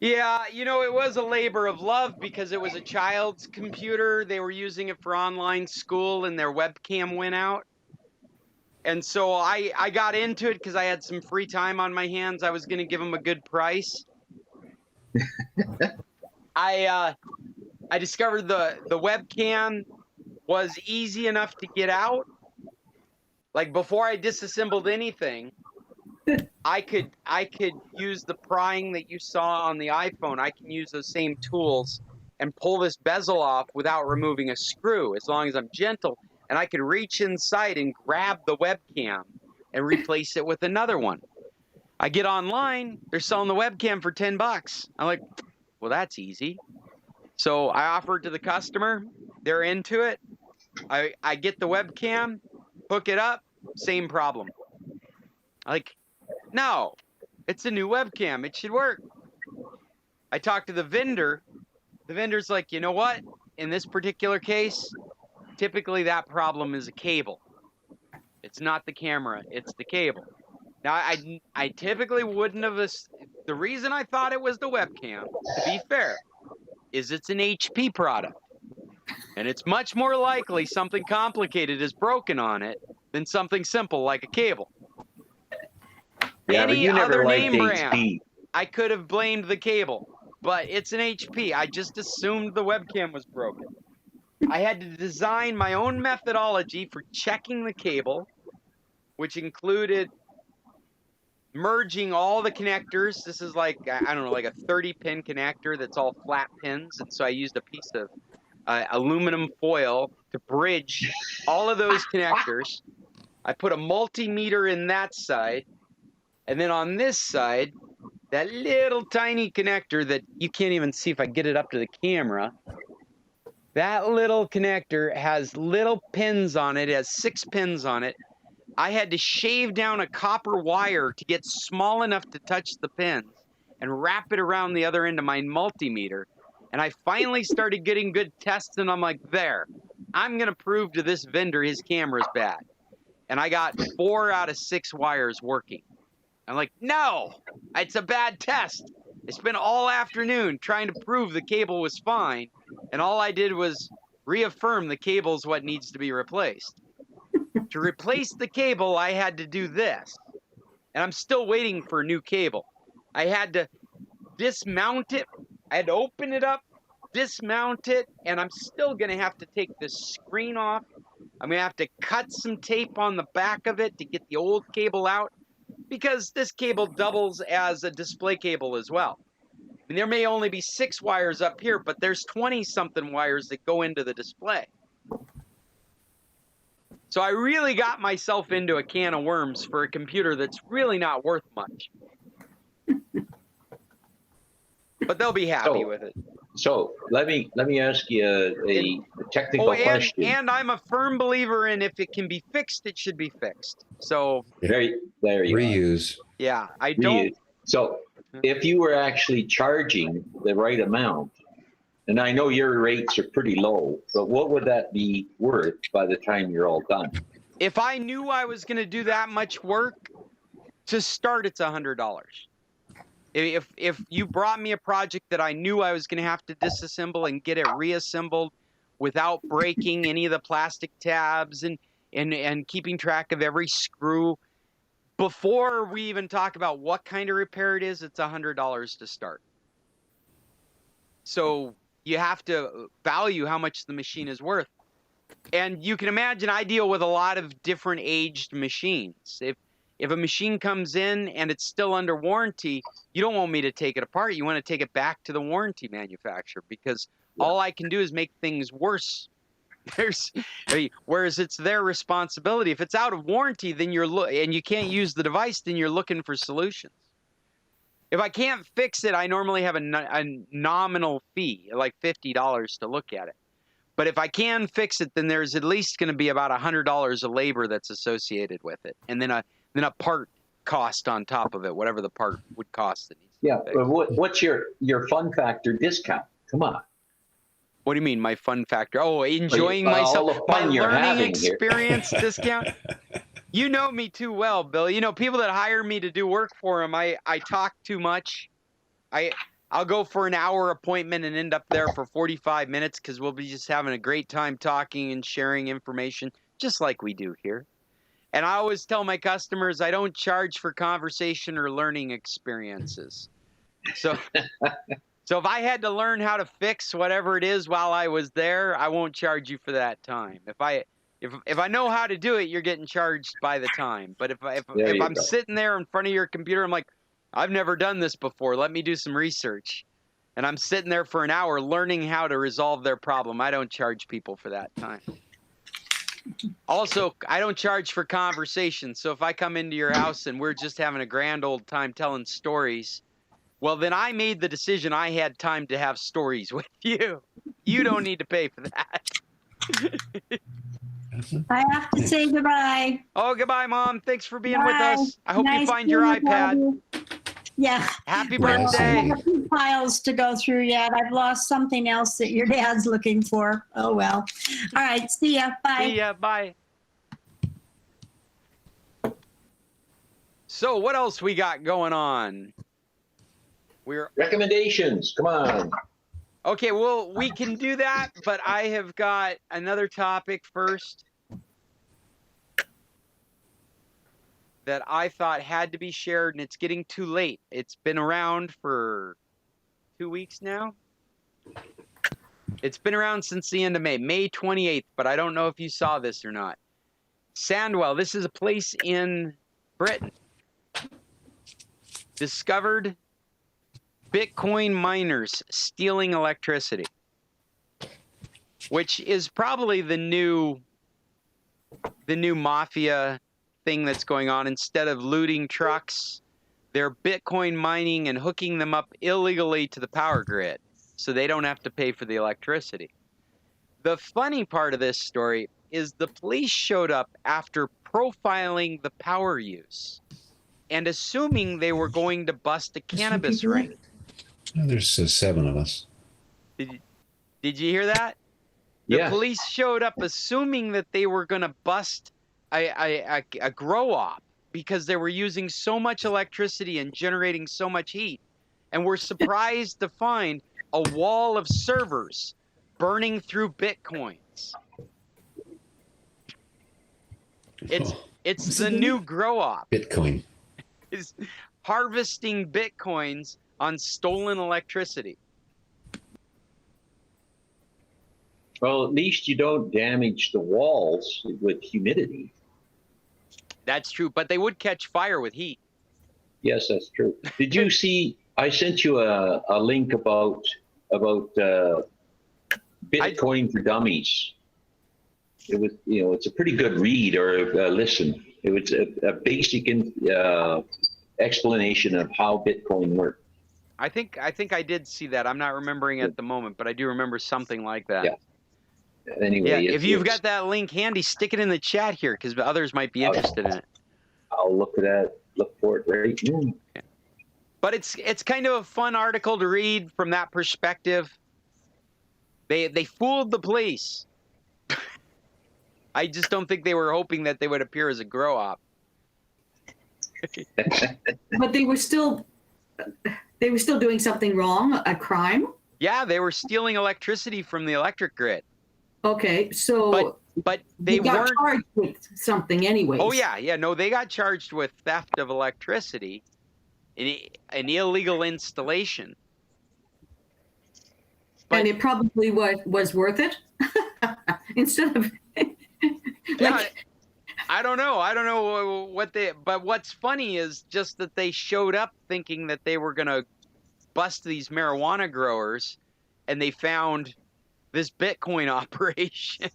Yeah, you know, it was a labor of love because it was a child's computer. They were using it for online school and their webcam went out. And so I got into it because I had some free time on my hands. I was going to give them a good price. I discovered the webcam was easy enough to get out. Like before I disassembled anything, I could use the prying that you saw on the iPhone. I can use those same tools and pull this bezel off without removing a screw, as long as I'm gentle. And I could reach inside and grab the webcam and replace it with another one. I get online, they're selling the webcam for $10. I'm like, well, that's easy. So I offer it to the customer. They're into it. I get the webcam, hook it up, same problem. Like, no, it's a new webcam. It should work. I talked to the vendor. The vendor's like, you know what? In this particular case, typically that problem is a cable. It's not the camera, it's the cable. Now, I typically wouldn't have, the reason I thought it was the webcam, to be fair, is it's an HP product. And it's much more likely something complicated is broken on it than something simple like a cable. Yeah, Any you never other liked name brand, HP. I could have blamed the cable, but it's an HP. I just assumed the webcam was broken. I had to design my own methodology for checking the cable, which included merging all the connectors. This is like, I don't know, like a 30-pin connector that's all flat pins. And so I used a piece of aluminum foil to bridge all of those connectors. I put a multimeter in that side. And then on this side, that little tiny connector that you can't even see if I get it up to the camera. That little connector has little pins on it. It has 6 pins on it. I had to shave down a copper wire to get small enough to touch the pins and wrap it around the other end of my multimeter. And I finally started getting good tests, and I'm like, there, I'm going to prove to this vendor his camera's bad. And I got 4 out of 6 wires working. I'm like, no, it's a bad test. I spent all afternoon trying to prove the cable was fine, and all I did was reaffirm the cable's what needs to be replaced. To replace the cable, I had to do this, and I'm still waiting for a new cable. I had to dismount it. I had to open it up, dismount it, and I'm still going to have to take the screen off. I'm going to have to cut some tape on the back of it to get the old cable out, because this cable doubles as a display cable as well. And there may only be 6 wires up here, but there's 20-something wires that go into the display. So I really got myself into a can of worms for a computer that's really not worth much. But they'll be happy with it. So let me ask you a technical question. And I'm a firm believer in if it can be fixed, it should be fixed. So there you reuse. Yeah, I don't. So if you were actually charging the right amount, and I know your rates are pretty low, but what would that be worth by the time you're all done? If I knew I was going to do that much work, to start, it's $100. If you brought me a project that I knew I was going to have to disassemble and get it reassembled without breaking any of the plastic tabs and keeping track of every screw, before we even talk about what kind of repair it is, it's $100 to start. So you have to value how much the machine is worth. And you can imagine I deal with a lot of different aged machines. If a machine comes in and it's still under warranty, you don't want me to take it apart. You want to take it back to the warranty manufacturer, because all I can do is make things worse Whereas it's their responsibility. If it's out of warranty, then and you can't use the device, then you're looking for solutions. If I can't fix it, I normally have a nominal fee, like $50 to look at it. But if I can fix it, then there's at least going to be about $100 of labor that's associated with it, and then a part cost on top of it, whatever the part would cost. Yeah, but what's your fun factor discount? Come on. What do you mean, my fun factor? Oh, enjoying myself, my learning experience discount. You know me too well, Bill. You know, people that hire me to do work for them, I talk too much. I'll go for an hour appointment and end up there for 45 minutes because we'll be just having a great time talking and sharing information, just like we do here. And I always tell my customers I don't charge for conversation or learning experiences. So if I had to learn how to fix whatever it is while I was there, I won't charge you for that time. If I know how to do it, you're getting charged by the time. But if I'm sitting there in front of your computer, I'm like, I've never done this before. Let me do some research. And I'm sitting there for an hour learning how to resolve their problem. I don't charge people for that time. Also, I don't charge for conversation. So if I come into your house and we're just having a grand old time telling stories, well, then I made the decision I had time to have stories with you. You don't need to pay for that. I have to say goodbye. Oh, goodbye, Mom. Thanks for being Bye. with us. I hope Nice you find your being with iPad. you. Yeah. Happy I birthday. have a few files to go through yet. I've lost something else that your dad's looking for. Oh, well. All right. See ya. Bye. See ya. Bye. So what else we got going on? Recommendations. Come on. Okay, well, we can do that, but I have got another topic first that I thought had to be shared, and it's getting too late. It's been around for 2 weeks now. It's been around since the end of May 28th, but I don't know if you saw this or not. Sandwell, this is a place in Britain, discovered Bitcoin miners stealing electricity, which is probably the new mafia thing that's going on. Instead of looting trucks, they're Bitcoin mining and hooking them up illegally to the power grid so they don't have to pay for the electricity. The funny part of this story is the police showed up after profiling the power use and assuming they were going to bust a cannabis ring. There's 7 of us. Did you hear that? The police showed up assuming that they were going to bust a grow op because they were using so much electricity and generating so much heat, and were surprised to find a wall of servers burning through Bitcoins. It's the new grow op. Bitcoin. Is harvesting Bitcoins on stolen electricity. Well, at least you don't damage the walls with humidity. That's true, but they would catch fire with heat. Yes, that's true. Did you see? I sent you a link about Bitcoin for Dummies. It was, it's a pretty good read or listen. It was a basic explanation of how Bitcoin works. I think I did see that. I'm not remembering at the moment, but I do remember something like that. Yeah. Anyway, if you've got that link handy, stick it in the chat here because others might be interested in it. I'll look at that. Look for it right now. Yeah. But it's kind of a fun article to read from that perspective. They fooled the police. I just don't think they were hoping that they would appear as a grow op. But they were still doing something wrong, a crime? Yeah, they were stealing electricity from the electric grid. Okay, so but they got charged with something anyway. Oh yeah, no, they got charged with theft of electricity, an illegal installation. And it probably was worth it instead of I don't know but what's funny is just that they showed up thinking that they were going to bust these marijuana growers, and they found this Bitcoin operation.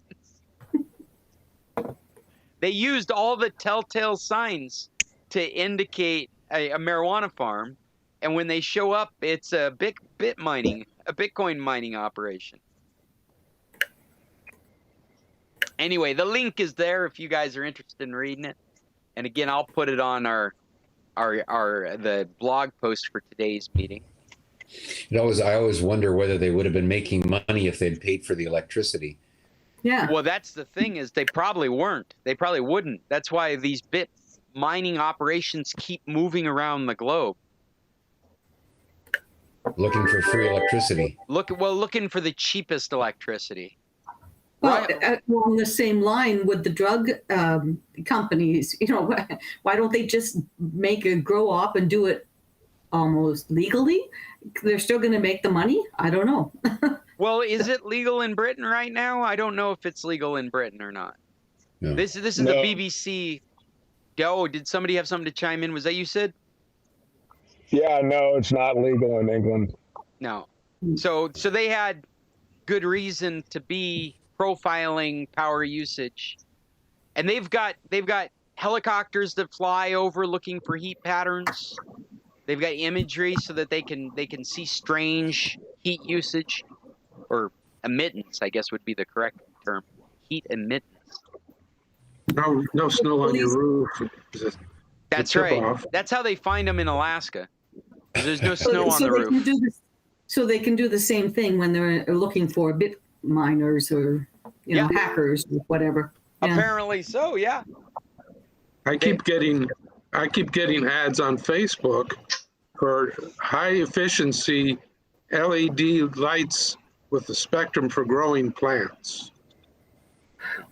They used all the telltale signs to indicate a marijuana farm, and when they show up, it's a Bitcoin mining operation. Anyway, the link is there if you guys are interested in reading it. And again, I'll put it on the blog post for today's meeting. I always wonder whether they would have been making money if they'd paid for the electricity. Yeah. Well, that's the thing, is they probably weren't. They probably wouldn't. That's why these bit mining operations keep moving around the globe. Looking for free electricity. Looking for the cheapest electricity. Well, along the same line with the drug companies, why don't they just make a grow op and do it almost legally? They're still going to make the money? I don't know. Well, is it legal in Britain right now? I don't know if it's legal in Britain or not. No. This is the BBC. Oh, did somebody have something to chime in? Was that you, Sid? Yeah, no, it's not legal in England. No. So they had good reason to be profiling power usage, and they've got helicopters that fly over looking for heat patterns. They've got imagery so that they can see strange heat usage, or emittance, I guess would be the correct term. Heat emittance. No snow on your roof. That's right. Off. That's how they find them in Alaska. There's no snow on the roof. So they can do the same thing when they're looking for bit miners or hackers or whatever. Yeah. Apparently so, yeah. I keep getting ads on Facebook for high efficiency LED lights with the spectrum for growing plants.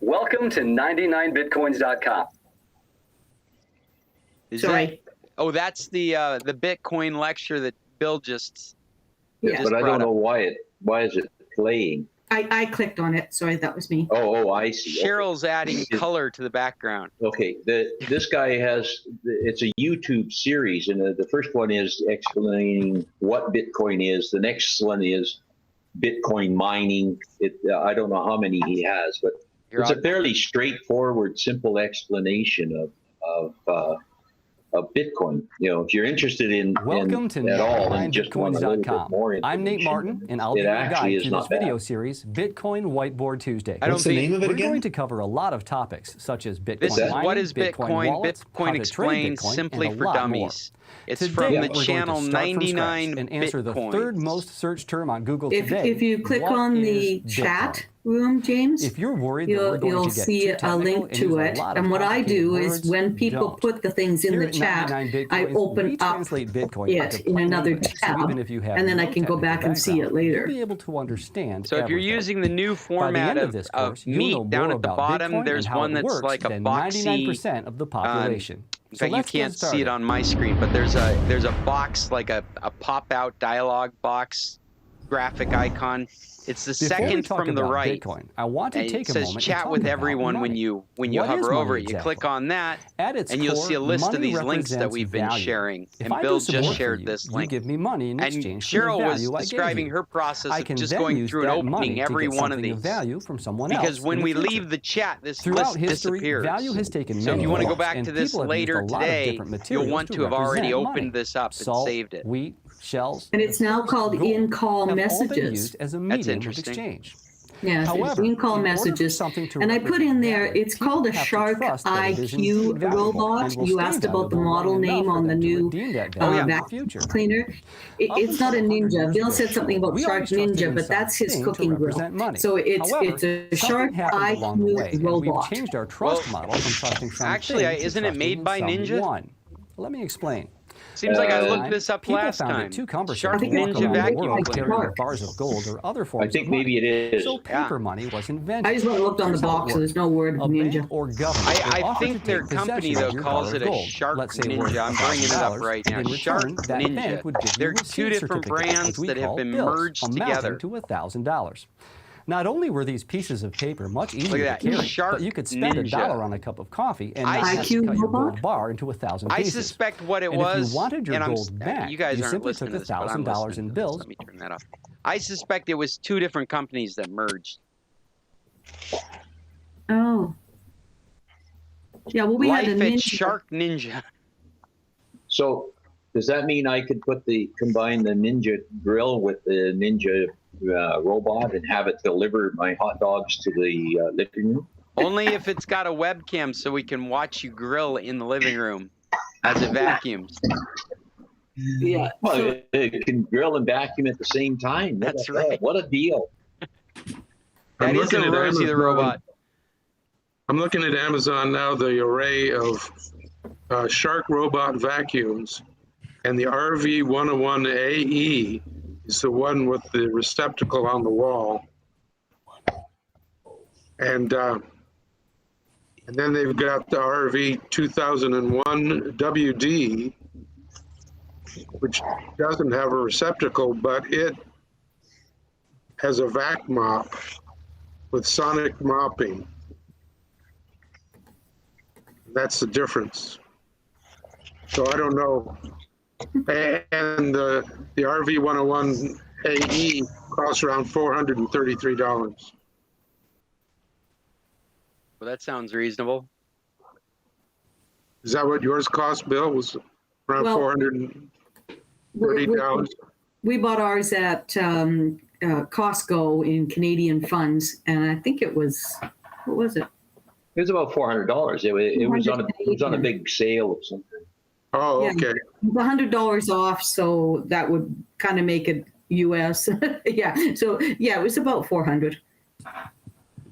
Welcome to 99bitcoins.com. That's the Bitcoin lecture that Bill just. Yeah. But I don't know why is it playing? I clicked on it. Sorry, that was me. Oh, I see. Cheryl's adding color to the background. Okay, this guy it's a YouTube series, and the first one is explaining what Bitcoin is. The next one is Bitcoin mining. I don't know how many he has, but it's a fairly straightforward, simple explanation of Bitcoin. If you're interested in Welcome to at all and just want a little bit more information, I'm Nate Martin, and I'll be your guide to this video series, Bitcoin Whiteboard Tuesday. What's the name of it again? We're going to cover a lot of topics, such as Bitcoin mining, what is Bitcoin, wallets, Bitcoin explained simply for dummies. It's today, from the channel 99 and answer the third most searched term on Google today. If you click on the chat room, James, if you're worried you'll see a link to it. And what I do is when people put the things in the chat, I open up it in another tab, and then I can go back and see it later. You'll be able to understand. So if you're using the new format of meat down at the bottom, there's one that's like a boxy. 99% of the population. So you can't see it on my screen, but there's a box, like a pop-out dialog box graphic icon. It's the second from the right. Bitcoin, I want to take a moment. It says chat with everyone when you hover over it. You click on that, and you'll see a list of these links that we've been sharing. And Bill just shared this link. You give me money in exchange for Cheryl the was value describing her process of just going through and opening every one of these. Value from someone because when we leave the chat, this list disappears. Value has taken so if you want to go back to this later today, you'll want to have already opened this up and saved it. Wheat, shells, and it's now called in-call messages. As a medium of exchange. Yeah, in-call messages. And I put in there, it's called a Shark IQ robot. You asked about the model name on the new vacuum cleaner. It's not a Ninja. Bill said something about Shark Ninja, but that's his cooking grill. So it's a Shark IQ robot. We've changed our trust model from trusting something. Actually, isn't it made by Ninja? Let me explain. Seems like I looked this up last time. Shark Ninja vacuum cleaner. Bars of gold or other forms I think maybe it is. So paper money was invented. I just went and looked on the box, so there's no word Ninja. Or government. I think their company, though, calls it a Shark Ninja. I'm bringing it up right now. Shark Ninja. They're two different brands that have been merged together. To $1,000. Not only were these pieces of paper much easier to carry, but you could spend $1 on a cup of coffee and not cut your gold bar into 1,000 pieces. I suspect what it was, if you wanted your gold back, you guys aren't simply took $1,000 in bills. Let me turn that off. I suspect it was two different companies that merged. Oh. Yeah, well, we had a iFixit Ninja. Shark Ninja. So does that mean I could combine the Ninja grill with the Ninja robot and have it deliver my hot dogs to the living room? Only if it's got a webcam so we can watch you grill in the living room as it vacuums. Yeah. Well, So, it can grill and vacuum at the same time. That's right. What a deal. That is a looking at Rosie the Amazon. robot. I'm looking at Amazon now, the array of Shark robot vacuums, and the RV101AE is the one with the receptacle on the wall. And then they've got the RV2001 WD, which doesn't have a receptacle, but it has a vac mop with sonic mopping. That's the difference. So I don't know. And the RV101AE costs around $433. Well, that sounds reasonable. Is that what yours cost, Bill? Was around $430? we bought ours at Costco in Canadian funds, and I think it was, what was it? It was about $400. It was on a big sale or something. Oh, Yeah. okay. $100 off, so that would kind of make it US. Yeah, so yeah, it was about 400.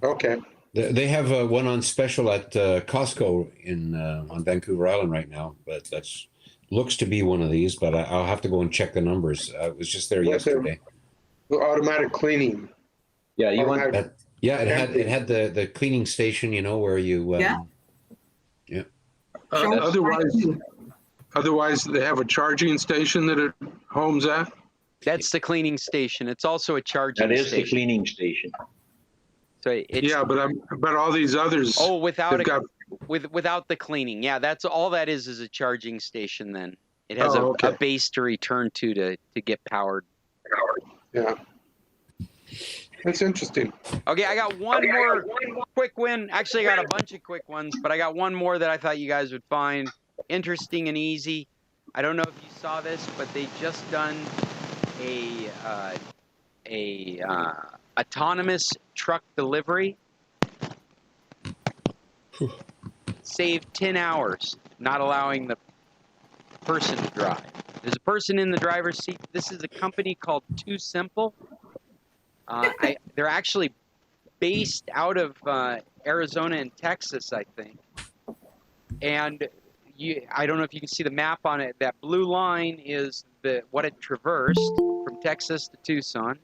Okay. They have one on special at Costco on Vancouver Island right now, but that's looks to be one of these. But I'll have to go and check the numbers. I was just there yesterday. The automatic cleaning. Yeah, you want that? Yeah, it had the cleaning station, you know, where you Yeah. Otherwise, they have a charging station that it homes at. That's the cleaning station. It's also a charging That is station. the cleaning station. So it's, Yeah, but all these others. oh, without they've got, without the cleaning. Yeah, that's all that is a charging station then. It has okay. a base to return to get powered. Yeah. That's interesting. Okay, I got one more quick win. Actually, I got a bunch of quick ones, but I got one more that I thought you guys would find interesting and easy. I don't know if you saw this, but they just done a autonomous truck delivery. Saved 10 hours, not allowing the person to drive. There's a person in the driver's seat. This is a company called Too Simple. They're actually based out of Arizona and Texas, I think. And I don't know if you can see the map on it. That blue line is what it traversed from Texas to Tucson.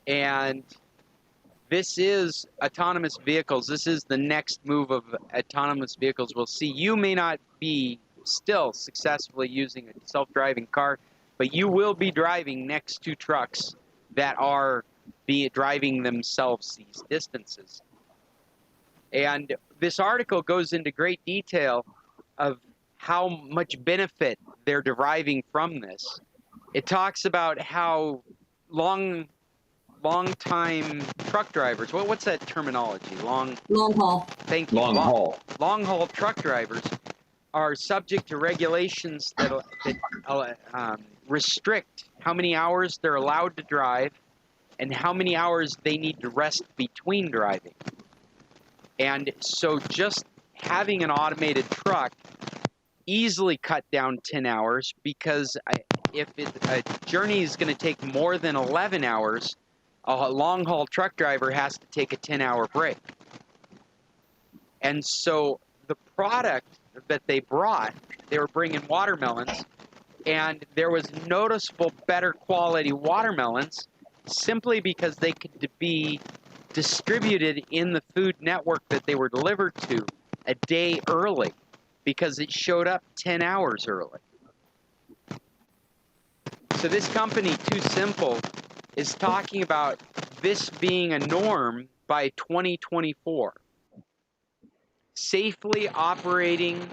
And this is autonomous vehicles. This is the next move of autonomous vehicles we'll see. You may not be still successfully using a self-driving car, but you will be driving next to trucks that are driving themselves these distances. And this article goes into great detail of how much benefit they're deriving from this. It talks about how long-time truck drivers, what's that terminology? Long haul. Thank you. Long haul. Long haul truck drivers are subject to regulations that restrict how many hours they're allowed to drive and how many hours they need to rest between driving. And so just having an automated truck easily cut down 10 hours because if a journey is going to take more than 11 hours, a long-haul truck driver has to take a 10-hour break. And so the product that they brought, they were bringing watermelons, and there was noticeable better quality watermelons simply because they could be distributed in the food network that they were delivered to a day early because it showed up 10 hours early. So this company, Too Simple, is talking about this being a norm by 2024. Safely operating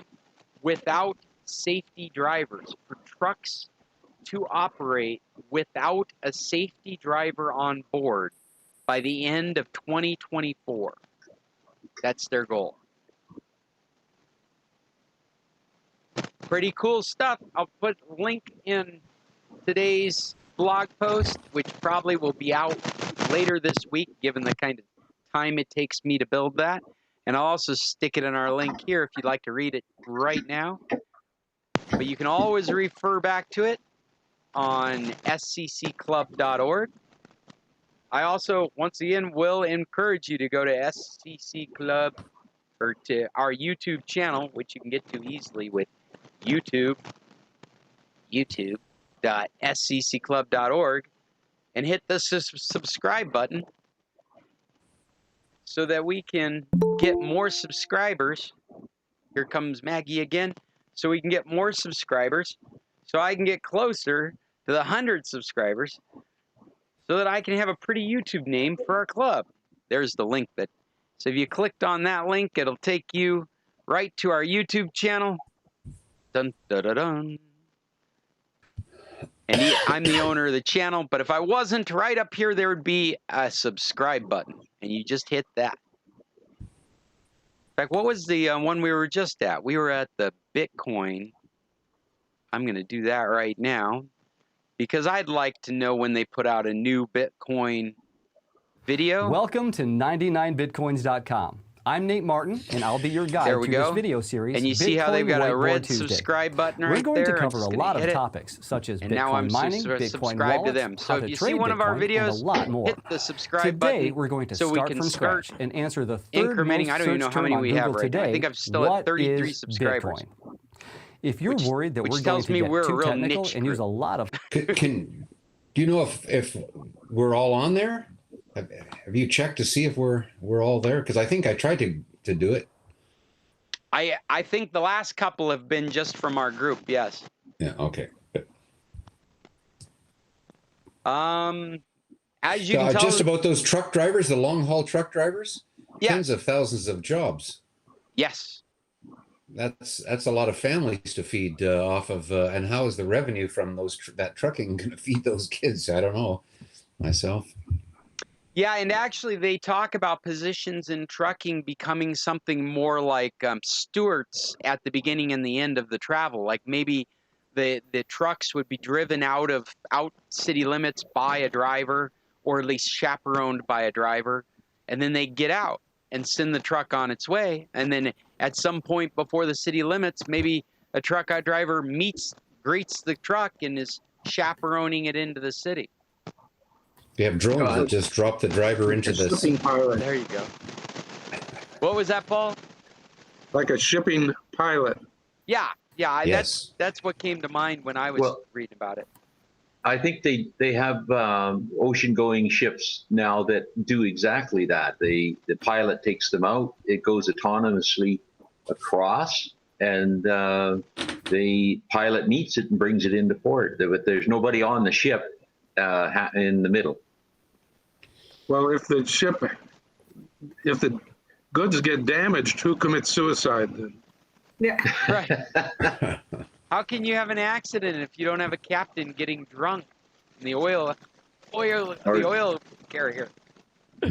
without safety drivers, for trucks to operate without a safety driver on board by the end of 2024. That's their goal. Pretty cool stuff. I'll put a link in today's blog post, which probably will be out later this week, given the kind of time it takes me to build that. And I'll also stick it in our link here if you'd like to read it right now. But you can always refer back to it on scclub.org. I also, once again, will encourage you to go to SCC Club or to our YouTube channel, which you can get to easily with YouTube, youtube.scclub.org, and hit the subscribe button so that we can get more subscribers. Here comes Maggie again. So we can get more subscribers, so I can get closer to the 100 subscribers, so that I can have a pretty YouTube name for our club. There's the link. So if you clicked on that link, it'll take you right to our YouTube channel. Dun, dun, dun, dun. And I'm the owner of the channel, but if I wasn't, right up here, there would be a subscribe button, and you just hit that. In fact, what was the one we were just at? We were at the Bitcoin. I'm going to do that right now because I'd like to know when they put out a new Bitcoin video. Welcome to 99bitcoins.com. I'm Nate Martin, and I'll be your guide through this video series. And you see how they've got a red subscribe button right there? We're going to cover a lot of topics, such as Bitcoin mining, Bitcoin wallets, how to trade Bitcoin, and a lot more. Hit the subscribe button. Today, we're going to start from scratch and answer the third most I don't even know how many we have right now. I think I'm still at 33 subscribers. If you're worried that we're going to get too technical and use a lot of... Do you know if we're all on there? Have you checked to see if we're all there? Because I think I tried to do it. I think the last couple have been just from our group. Yes. Yeah. Okay. Good. As you can tell, just about those truck drivers, the long haul truck drivers. Yeah. Tens of thousands of jobs. Yes. That's a lot of families to feed off of. And how is the revenue from that trucking going to feed those kids? I don't know myself. Yeah, and actually they talk about positions in trucking becoming something more like stewards at the beginning and the end of the travel. Like maybe the trucks would be driven out city limits by a driver, or at least chaperoned by a driver, and then they get out and send the truck on its way. And then at some point before the city limits, maybe a truck driver greets the truck and is chaperoning it into the city. They have drones that just drop the driver into the shipping pilot. There you go. What was that, Paul? Like a shipping pilot. Yeah. Yes. That's what came to mind when I was reading about it. I think they have ocean-going ships now that do exactly that. The pilot takes them out. It goes autonomously across, and the pilot meets it and brings it into port. But there's nobody on the ship in the middle. Well, if the goods get damaged, who commits suicide then? Yeah. Right. How can you have an accident if you don't have a captain getting drunk in the oil carrier?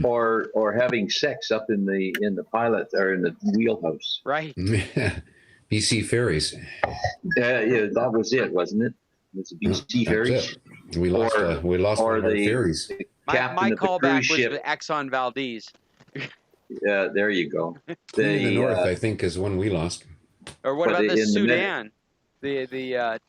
Or having sex up in the pilot or in the wheelhouse. Right. BC ferries. Yeah, that was it, wasn't it? It was the BC ferries. We lost one of our ferries. My callback was the Exxon Valdez. Yeah, there you go. The north, I think, is one we lost. Or what about the Sudan? The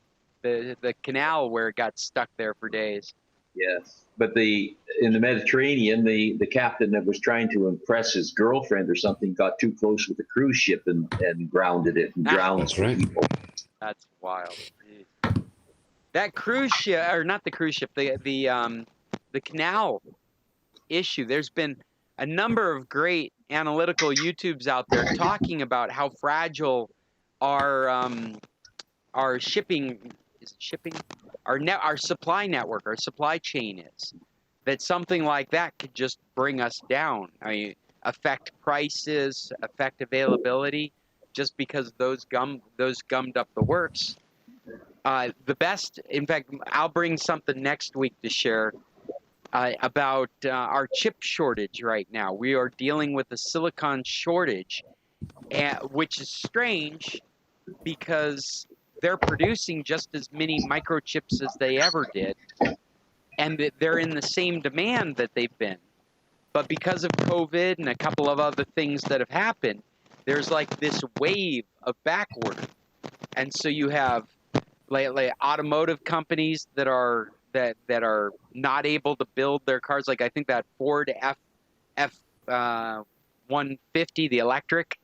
canal where it got stuck there for days. Yes, but in the Mediterranean, the captain that was trying to impress his girlfriend or something got too close with the cruise ship and grounded it and drowned people. That's wild. That cruise ship, or not the cruise ship, the canal issue. There's been a number of great analytical YouTubes out there talking about how fragile our shipping our supply network, our supply chain is. That something like that could just bring us down. I mean, affect prices, affect availability, just because those gummed up the works. The best, in fact, I'll bring something next week to share. about our chip shortage right now. We are dealing with a silicon shortage, which is strange because they're producing just as many microchips as they ever did, and they're in the same demand that they've been. But because of COVID and a couple of other things that have happened, there's like this wave of back order. And so you have like automotive companies that are not able to build their cars. Like I think that Ford F-150, the electric,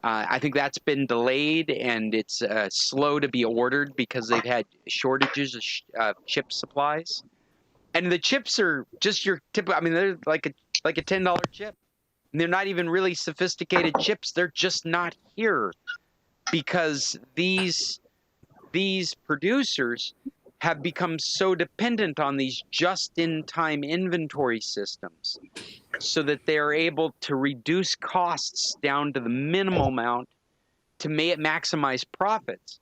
I think that's been delayed and it's slow to be ordered because they've had shortages of chip supplies. And the chips are just your typical, I mean, they're like a $10 chip. And they're not even really sophisticated chips. They're just not here because these producers have become so dependent on these just-in-time inventory systems so that they are able to reduce costs down to the minimum amount to maximize profits.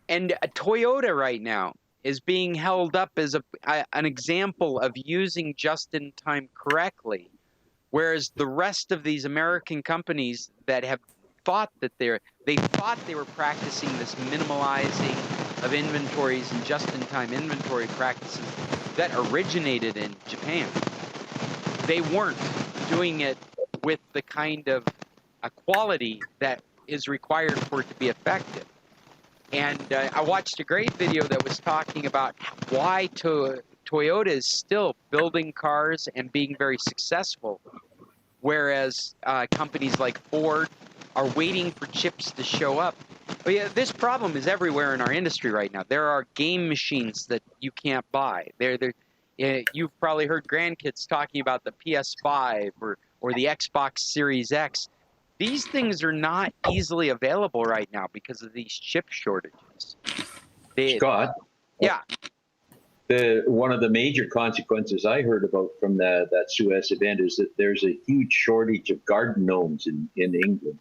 And Toyota right now is being held up as an example of using just-in-time correctly, whereas the rest of these American companies that have thought that they thought they were practicing this minimalizing of inventories and just-in-time inventory practices that originated in Japan. They weren't doing it with the kind of quality that is required for it to be effective. And I watched a great video that was talking about why Toyota is still building cars and being very successful, whereas companies like Ford are waiting for chips to show up. But yeah, this problem is everywhere in our industry right now. There are game machines that you can't buy. You've probably heard grandkids talking about the PS5 or the Xbox Series X. These things are not easily available right now because of these chip shortages. Scott? Yeah. One of the major consequences I heard about from that Suez event is that there's a huge shortage of garden gnomes in England.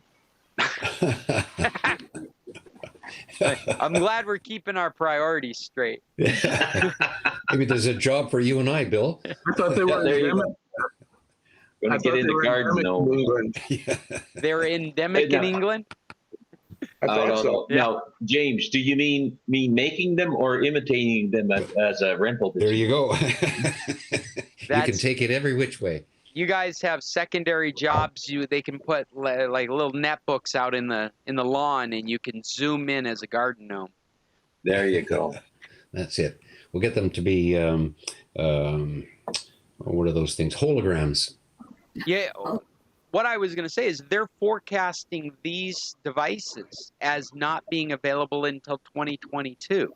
I'm glad we're keeping our priorities straight. Maybe there's a job for you and I, Bill. I thought they were endemic. Going to get into garden gnome. They're endemic in England? I don't know. Yeah. Now, James, do you mean making them or imitating them as a rental business? There you go. You can take it every which way. You guys have secondary jobs. They can put like little netbooks out in the lawn, and you can zoom in as a garden gnome. There you go. That's it. We'll get them to be what are those things? Holograms. Yeah. What I was going to say is they're forecasting these devices as not being available until 2022.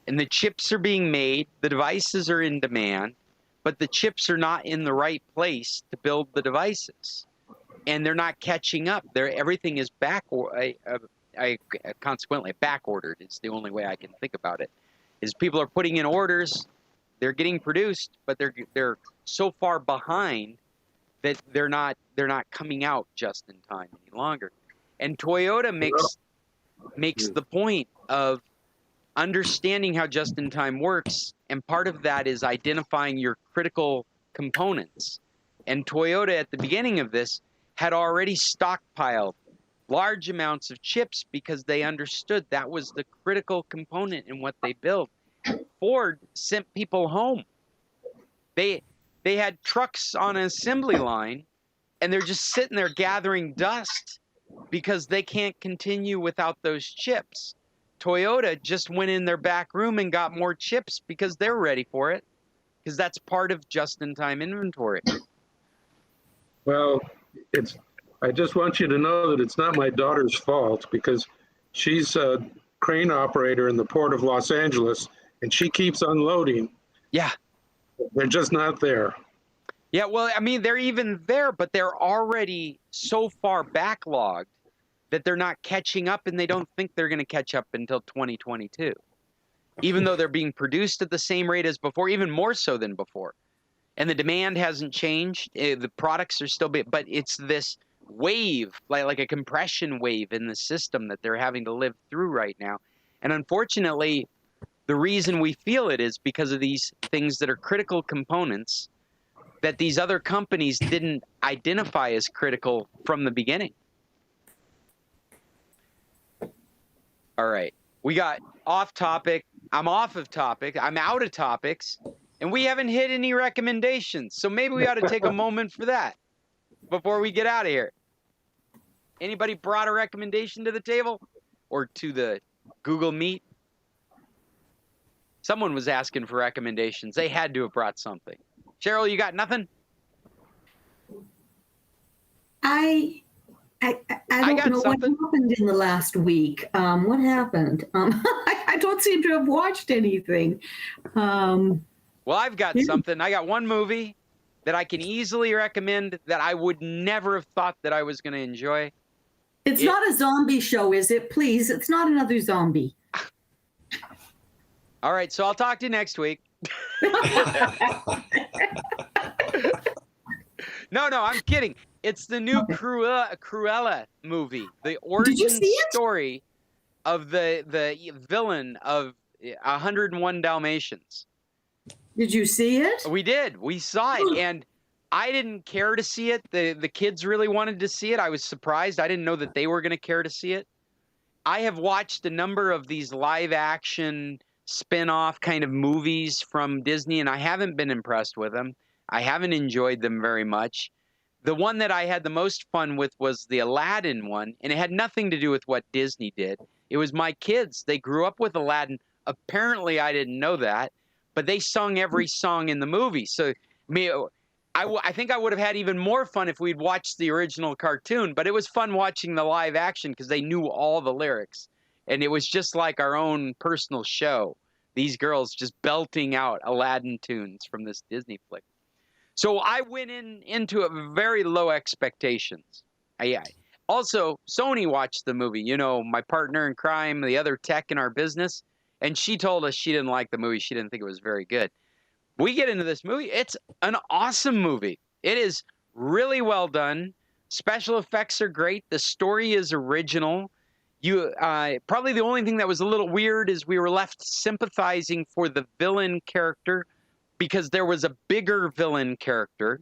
And the chips are being made, the devices are in demand, but the chips are not in the right place to build the devices. And they're not catching up. Everything is consequently back ordered. It's the only way I can think about it. Is people are putting in orders, they're getting produced, but they're so far behind that they're not coming out just in time any longer. And Toyota makes the point of understanding how just in time works, and part of that is identifying your critical components. And Toyota at the beginning of this had already stockpiled large amounts of chips because they understood that was the critical component in what they built. Ford sent people home. They had trucks on an assembly line, and they're just sitting there gathering dust because they can't continue without those chips. Toyota just went in their back room and got more chips because they're ready for it, because that's part of just-in-time inventory. Well, I just want you to know that it's not my daughter's fault, because she's a crane operator in the Port of Los Angeles, and she keeps unloading. Yeah. They're just not there. Yeah, well, I mean, they're even there, but they're already so far backlogged that they're not catching up, and they don't think they're going to catch up until 2022, even though they're being produced at the same rate as before, even more so than before. And the demand hasn't changed. The products are still big, but it's this wave, like a compression wave in the system that they're having to live through right now. And unfortunately, The reason we feel it is because of these things that are critical components that these other companies didn't identify as critical from the beginning. All right. We got off topic. I'm off of topic. I'm out of topics. And we haven't hit any recommendations. So maybe we ought to take a moment for that before we get out of here. Anybody brought a recommendation to the table or to the Google Meet? Someone was asking for recommendations. They had to have brought something. Cheryl, you got nothing? I don't know what happened in the last week. What happened? I don't seem to have watched anything. Well, I've got something. I got one movie that I can easily recommend that I would never have thought that I was going to enjoy. It's not a zombie show, is it? Please, it's not another zombie. All right, so I'll talk to you next week. No, I'm kidding. It's the new Cruella movie, the origin story of the villain of 101 Dalmatians. Did you see it? We did. We saw it, and I didn't care to see it. The kids really wanted to see it. I was surprised. I didn't know that they were going to care to see it. I have watched a number of these live-action spin-off kind of movies from Disney, and I haven't been impressed with them. I haven't enjoyed them very much. The one that I had the most fun with was the Aladdin one, and it had nothing to do with what Disney did. It was my kids. They grew up with Aladdin. Apparently, I didn't know that, but they sung every song in the movie. So, I think I would have had even more fun if we'd watched the original cartoon, but it was fun watching the live action because they knew all the lyrics. And it was just like our own personal show. These girls just belting out Aladdin tunes from this Disney flick. So I went into it with very low expectations. Also, Sony watched the movie. You know, my partner in crime, the other tech in our business, and she told us she didn't like the movie. She didn't think it was very good. We get into this movie. It's an awesome movie. It is really well done. Special effects are great. The story is original. Probably the only thing that was a little weird is we were left sympathizing for the villain character because there was a bigger villain character,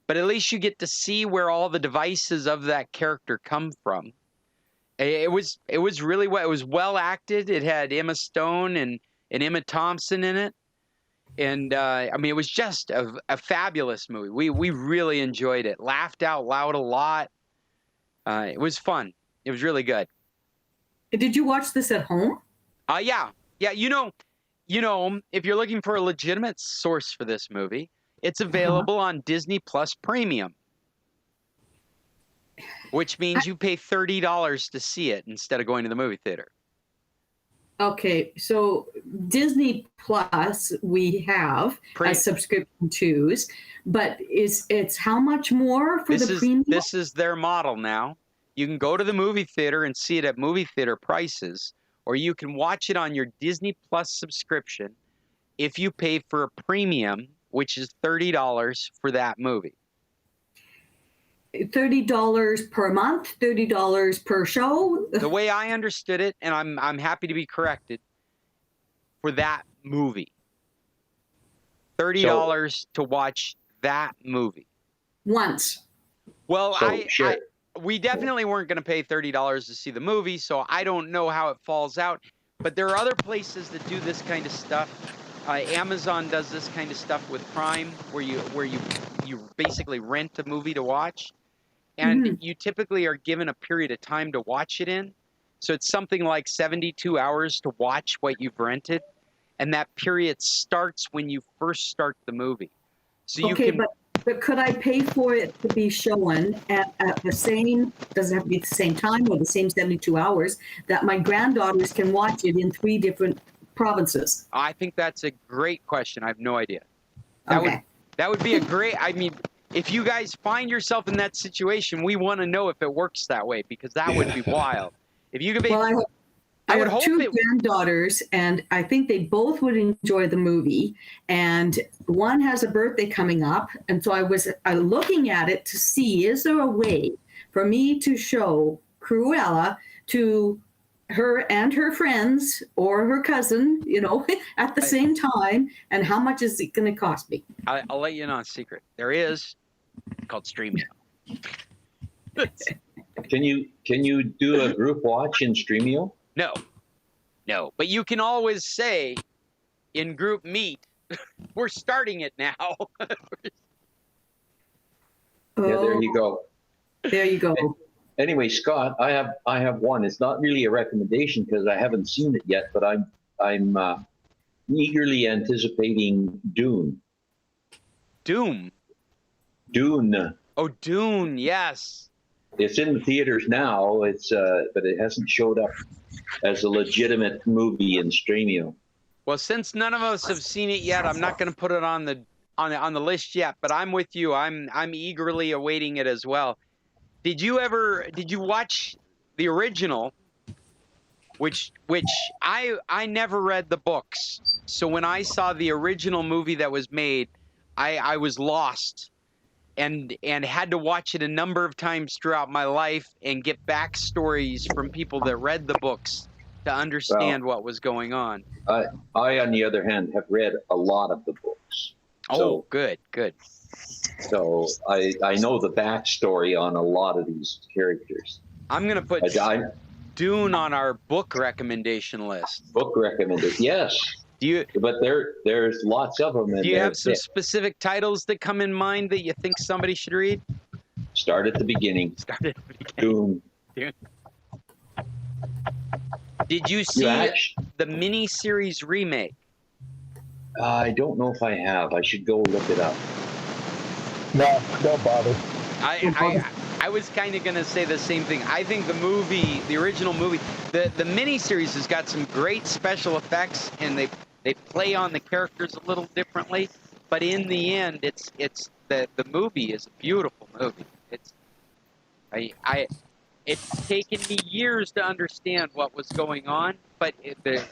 but at least you get to see where all the devices of that character come from. It was really well. It was well acted. It had Emma Stone and Emma Thompson in it, and it was just a fabulous movie. We really enjoyed it. Laughed out loud a lot. It was fun. It was really good. Did you watch this at home? Yeah. You know, if you're looking for a legitimate source for this movie, it's available on Disney Plus Premium, which means you pay $30 to see it instead of going to the movie theater. Okay, so Disney Plus we have as subscription twos, but it's how much more for the premium? This is their model now. You can go to the movie theater and see it at movie theater prices, or you can watch it on your Disney Plus subscription if you pay for a premium, which is $30 for that movie. $30 per month, $30 per show? The way I understood it, and I'm happy to be corrected, for that movie. $30 to watch that movie. Once. Well, we definitely weren't going to pay $30 to see the movie, so I don't know how it falls out. But there are other places that do this kind of stuff. Amazon does this kind of stuff with Prime, where you basically rent a movie to watch, and you typically are given a period of time to watch it in. So it's something like 72 hours to watch what you've rented, and that period starts when you first start the movie. So But could I pay for it to be shown at the same, doesn't have to be at the same time or the same 72 hours, that my granddaughters can watch it in 3 different provinces? I think that's a great question. I have no idea. That would be a great, if you guys find yourself in that situation, we want to know if it works that way, because that would be wild. If you could be... Well, I have 2 granddaughters, and I think they both would enjoy the movie. And one has a birthday coming up, and so I was looking at it to see, is there a way for me to show Cruella to her and her friends or her cousin, at the same time, and how much is it going to cost me? I'll let you know a secret. There is called Streamio. Can you do a group watch in Streamio? No, but you can always say in group meet, we're starting it now. Yeah, there you go. There you go. Anyway, Scott, I have one. It's not really a recommendation because I haven't seen it yet, but I'm eagerly anticipating Dune. Dune. Oh, Dune. Yes. It's in the theaters now. But it hasn't showed up as a legitimate movie in Streamio. Well, since none of us have seen it yet, I'm not going to put it on the list yet. But I'm with you. I'm eagerly awaiting it as well. Did you watch the original? Which I never read the books. So when I saw the original movie that was made, I was lost. And had to watch it a number of times throughout my life and get backstories from people that read the books to understand what was going on. I, on the other hand, have read a lot of the books. Oh, good. So I know the backstory on a lot of these characters. I'm going to put Dune on our book recommendation list. Book recommendation, yes. But there's lots of them. Do you have some specific titles that come in mind that you think somebody should read? Start at the beginning. Dune. Did you see the mini-series remake? I don't know if I have. I should go look it up. No, don't bother. I was kind of going to say the same thing. I think the original movie, the miniseries has got some great special effects, and they play on the characters a little differently. But in the end, it's the movie is a beautiful movie. It's taken me years to understand what was going on, but the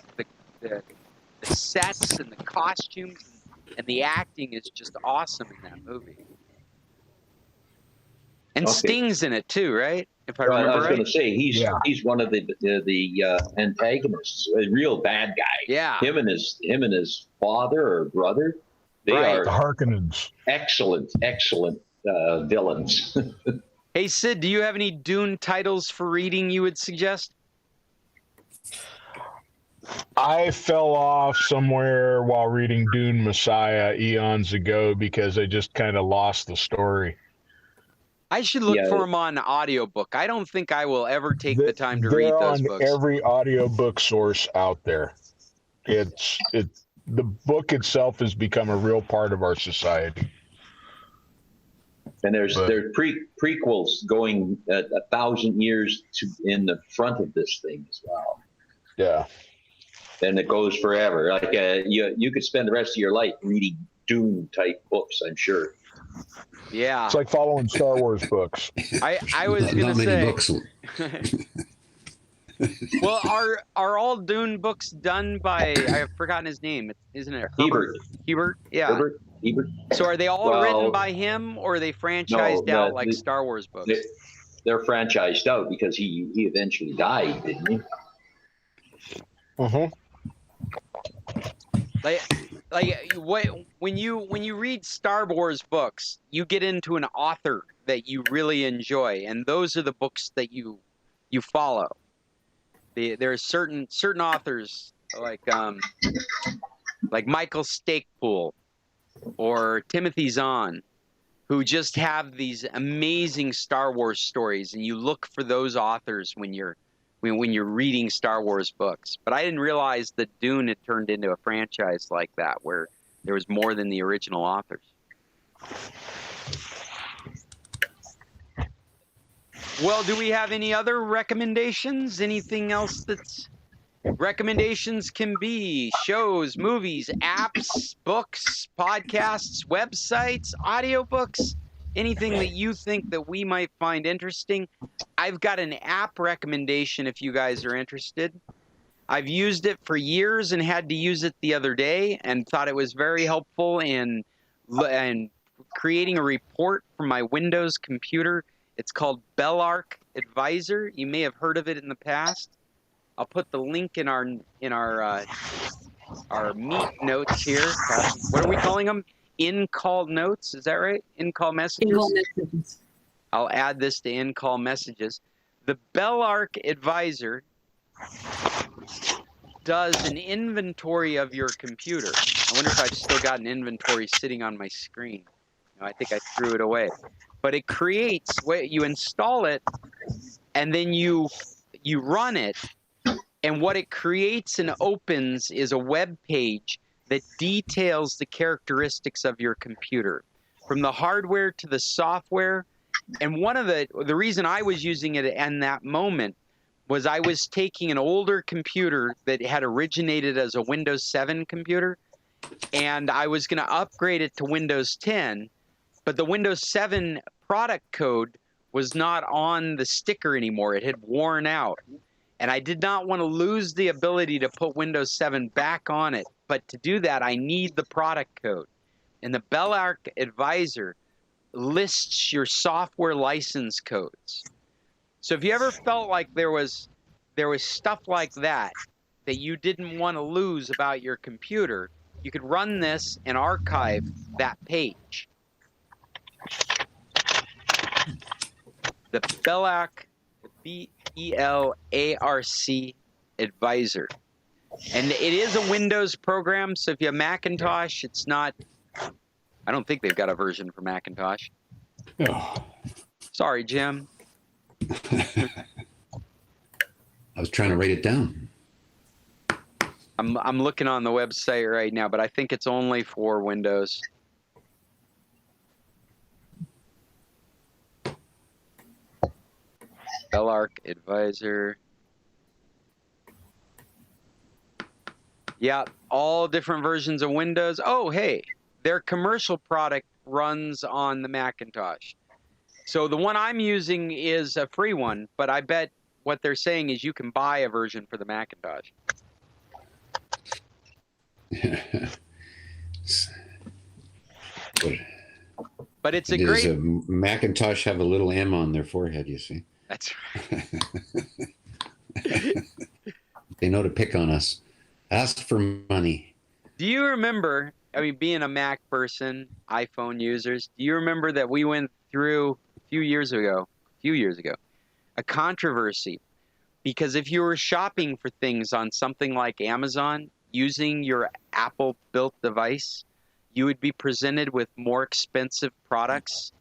sets and the costumes and the acting is just awesome in that movie. And Sting's in it too, right? If I remember right. I was going to say he's one of the antagonists, a real bad guy. Yeah. Him and his father or brother, they are the Harkonnens. Excellent villains. Hey Sid, do you have any Dune titles for reading you would suggest? I fell off somewhere while reading Dune Messiah eons ago because I just kind of lost the story. I should look for them on audiobook. I don't think I will ever take the time to read those books. They're on every audiobook source out there. The book itself has become a real part of our society. And there's prequels going 1,000 years in the front of this thing as well. Yeah. And it goes forever. Like you could spend the rest of your life reading Dune type books, I'm sure. Yeah. It's like following Star Wars books. I was going to say. Books. Well, are all Dune books done by, I've forgotten his name, isn't it? Hebert? Yeah. Hebert. So are they all written by him, or are they franchised out like Star Wars books? They're franchised out because he eventually died, didn't he? Uh-huh. When you read Star Wars books, you get into an author that you really enjoy, and those are the books that you follow. There are certain authors like Michael Stakepool or Timothy Zahn who just have these amazing Star Wars stories, and you look for those authors when you're reading Star Wars books. But I didn't realize that Dune had turned into a franchise like that, where there was more than the original authors. Well, do we have any other recommendations? Anything else that's... Recommendations can be shows, movies, apps, books, podcasts, websites, audiobooks, anything that you think that we might find interesting. I've got an app recommendation if you guys are interested. I've used it for years and had to use it the other day and thought it was very helpful in creating a report for my Windows computer. It's called Bellark Advisor. You may have heard of it in the past. I'll put the link in our meet notes here. What are we calling them? In-call notes, is that right? In-call messages? In-call messages. I'll add this to in-call messages. The Belarc Advisor does an inventory of your computer. I wonder if I've still got an inventory sitting on my screen. No, I think I threw it away. But it creates, you install it, and then you run it, and what it creates and opens is a web page that details the characteristics of your computer, from the hardware to the software. And one of the reason I was using it in that moment was I was taking an older computer that had originated as a Windows 7 computer, and I was going to upgrade it to Windows 10, but the Windows 7 product code was not on the sticker anymore. It had worn out, and I did not want to lose the ability to put Windows 7 back on it, but to do that, I need the product code. And the Belarc Advisor lists your software license codes. So if you ever felt like there was stuff like that you didn't want to lose about your computer, you could run this and archive that page. The Belarc, B-E-L-A-R-C Advisor. And it is a Windows program, so if you have Macintosh, it's not, I don't think they've got a version for Macintosh. Oh. Sorry, Jim. I was trying to write it down. I'm looking on the website right now, but I think it's only for Windows. Belarc Advisor. Yeah, all different versions of Windows. Oh, hey, their commercial product runs on the Macintosh. So the one I'm using is a free one, but I bet what they're saying is you can buy a version for the Macintosh. But it's a great... Does a Macintosh have a little M on their forehead, you see? That's right. They know to pick on us. Ask for money. Do you remember, I mean, being a Mac person, iPhone users, do you remember that we went through a few years ago, a controversy? Because if you were shopping for things on something like Amazon using your Apple-built device, you would be presented with more expensive products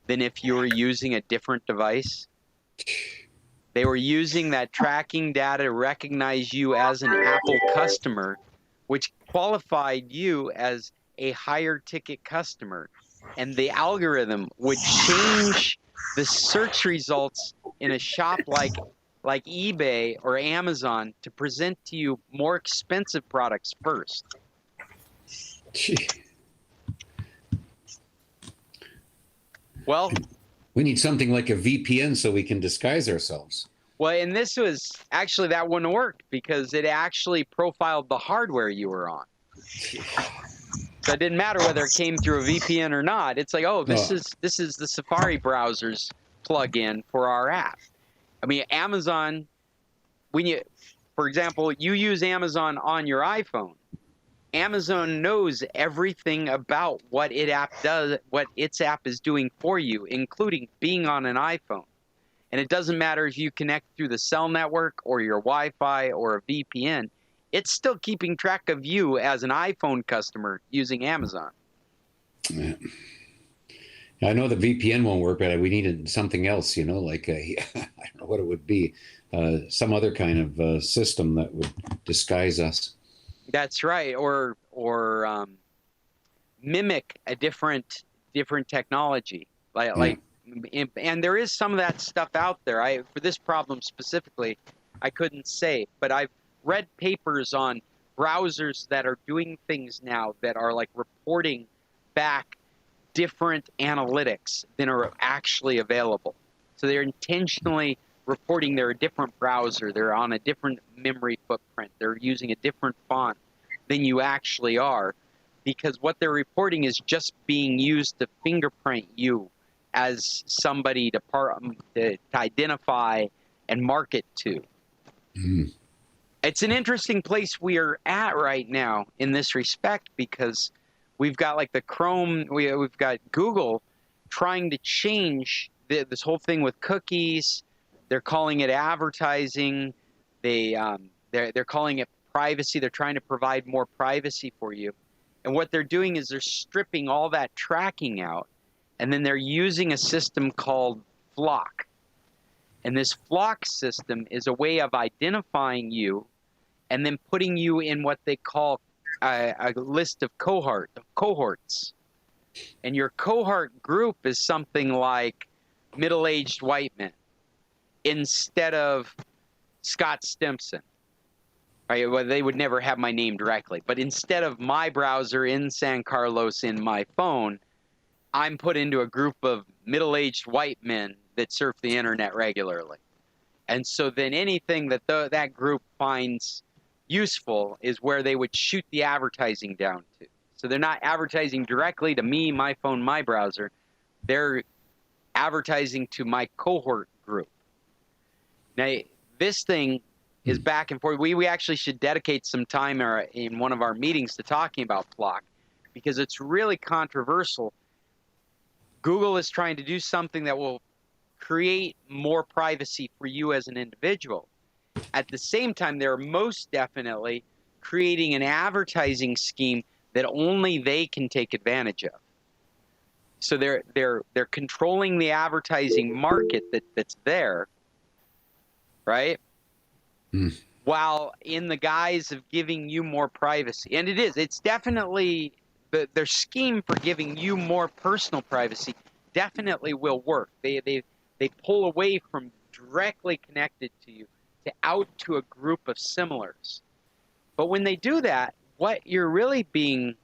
than if you were using a different device. They were using that tracking data to recognize you as an Apple customer, which qualified you as a higher ticket customer. And the algorithm would change the search results in a shop like eBay or Amazon to present to you more expensive products first. Gee. Well, we need something like a VPN so we can disguise ourselves. Well, and this was actually, that wouldn't work because it actually profiled the hardware you were on. So it didn't matter whether it came through a VPN or not. It's like, oh, this is the Safari browser's plugin for our app. I mean, Amazon, for example, you use Amazon on your iPhone. Amazon knows everything about what its app is doing for you, including being on an iPhone. And it doesn't matter if you connect through the cell network or your Wi-Fi or a VPN. It's still keeping track of you as an iPhone customer using Amazon. Yeah. I know the VPN won't work, but we needed something else, like I don't know what it would be, some other kind of system that would disguise us. That's right, or mimic a different technology, and there is some of that stuff out there. For this problem specifically, I couldn't say, but I've read papers on browsers that are doing things now that are like reporting back different analytics than are actually available. So they're intentionally reporting they're a different browser, they're on a different memory footprint, they're using a different font than you actually are, because what they're reporting is just being used to fingerprint you as somebody to identify and market to. Mm. It's an interesting place we are at right now in this respect, because we've got like the Chrome, we've got Google trying to change this whole thing with cookies. They're calling it advertising. They're calling it privacy. They're trying to provide more privacy for you. And what they're doing is they're stripping all that tracking out, and then they're using a system called Flock. And this Flock system is a way of identifying you and then putting you in what they call a list of cohorts. And your cohort group is something like middle-aged white men instead of Scott Stimson. Right? Well, they would never have my name directly. But instead of my browser in San Carlos in my phone, I'm put into a group of middle-aged white men that surf the internet regularly. And so then anything that that group finds useful is where they would shoot the advertising down to. So they're not advertising directly to me, my phone, my browser. They're advertising to my cohort group. Now, this thing is back and forth. We actually should dedicate some time in one of our meetings to talking about Flock, because it's really controversial. Google is trying to do something that will create more privacy for you as an individual. At the same time, they're most definitely creating an advertising scheme that only they can take advantage of. So they're controlling the advertising market that's there, right? While in the guise of giving you more privacy. And it's definitely their scheme for giving you more personal privacy definitely will work. They pull away from directly connected to you to out to a group of similars. But when they do that, what you're really being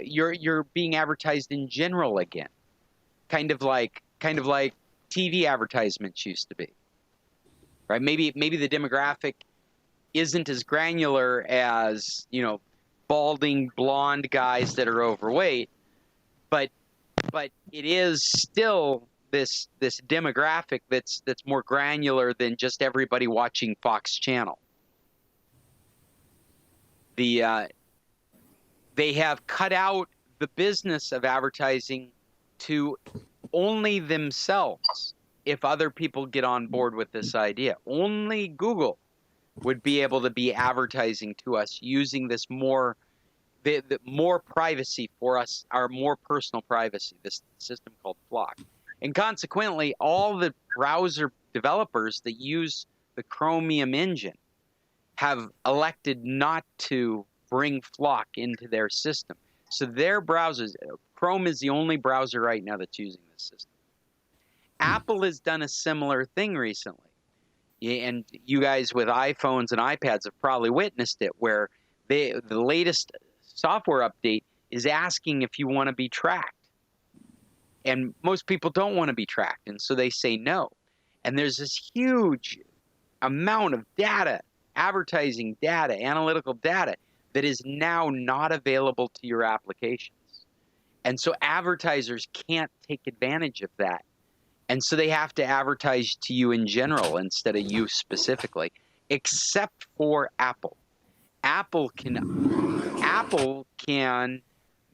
you're being advertised in general again, kind of like TV advertisements used to be, right? Maybe the demographic isn't as granular as, you know, balding blonde guys that are overweight, but it is still this demographic that's more granular than just everybody watching Fox Channel. They have cut out the business of advertising to only themselves. If other people get on board with this idea, only Google would be able to be advertising to us using this more privacy for us, our more personal privacy, this system called Flock. And consequently, all the browser developers that use the Chromium engine have elected not to bring Flock into their system. So their browsers, Chrome is the only browser right now that's using this system. Apple has done a similar thing recently. And you guys with iPhones and iPads have probably witnessed it, where the latest software update is asking if you want to be tracked. And most people don't want to be tracked, and so they say no. And there's this huge amount of data, advertising data, analytical data, that is now not available to your applications. And so advertisers can't take advantage of that. And so they have to advertise to you in general instead of you specifically, except for Apple. Apple can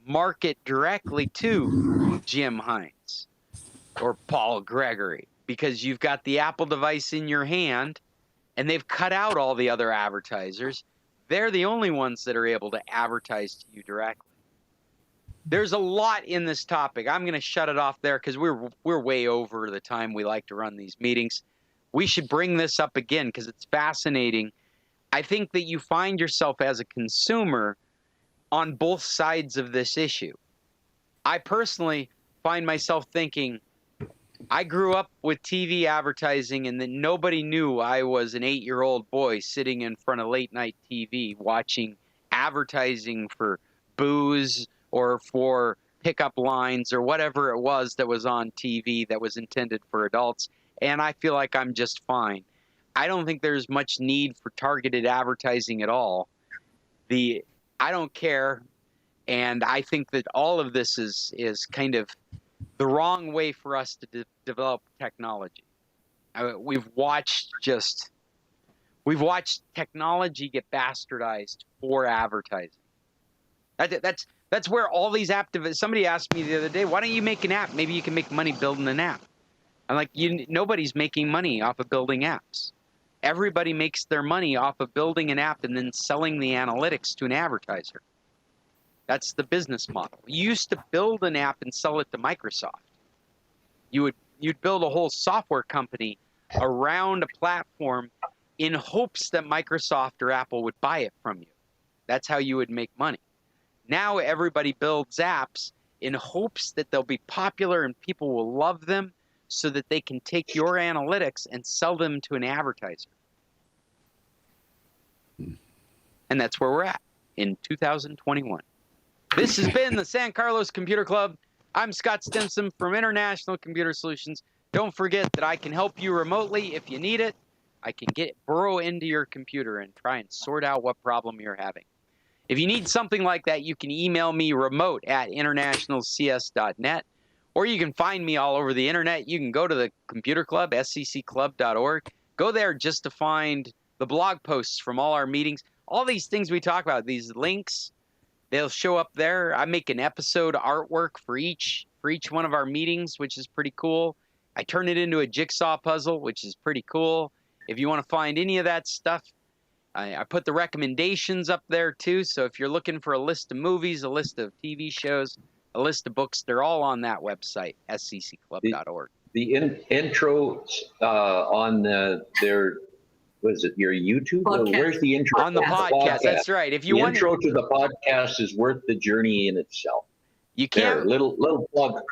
market directly to Jim Hines or Paul Gregory, because you've got the Apple device in your hand, and they've cut out all the other advertisers. They're the only ones that are able to advertise to you directly. There's a lot in this topic. I'm going to shut it off there because we're way over the time we like to run these meetings. We should bring this up again because it's fascinating. I think that you find yourself as a consumer on both sides of this issue. I personally find myself thinking, I grew up with TV advertising, and then nobody knew I was an 8-year-old boy sitting in front of late night TV watching advertising for booze or for pickup lines or whatever it was that was on TV that was intended for adults. And I feel like I'm just fine. I don't think there's much need for targeted advertising at all. I don't care. And I think that all of this is kind of the wrong way for us to develop technology. We've watched We've watched technology get bastardized for advertising. That's where all these activists. Somebody asked me the other day, "Why don't you make an app? Maybe you can make money building an app." I'm like, nobody's making money off of building apps. Everybody makes their money off of building an app and then selling the analytics to an advertiser. That's the business model. You used to build an app and sell it to Microsoft. You'd build a whole software company around a platform in hopes that Microsoft or Apple would buy it from you. That's how you would make money. Now everybody builds apps in hopes that they'll be popular and people will love them so that they can take your analytics and sell them to an advertiser. And that's where we're at in 2021. This has been the San Carlos Computer Club. I'm Scott Stimson from International Computer Solutions. Don't forget that I can help you remotely if you need it. I can burrow into your computer and try and sort out what problem you're having. If you need something like that, you can email me remote@internationalcs.net, or you can find me all over the internet. You can go to the Computer Club, scclub.org. Go there just to find the blog posts from all our meetings. All these things we talk about, these links, they'll show up there. I make an episode artwork for each one of our meetings, which is pretty cool. I turn it into a jigsaw puzzle, which is pretty cool. If you want to find any of that stuff, I put the recommendations up there too. So if you're looking for a list of movies, a list of TV shows, a list of books, they're all on that website, scclub.org. The intro on their, what is it, your YouTube? Where's the intro? On the podcast. That's right. If you want intro to the podcast is worth the journey in itself. You can't. There, little plug.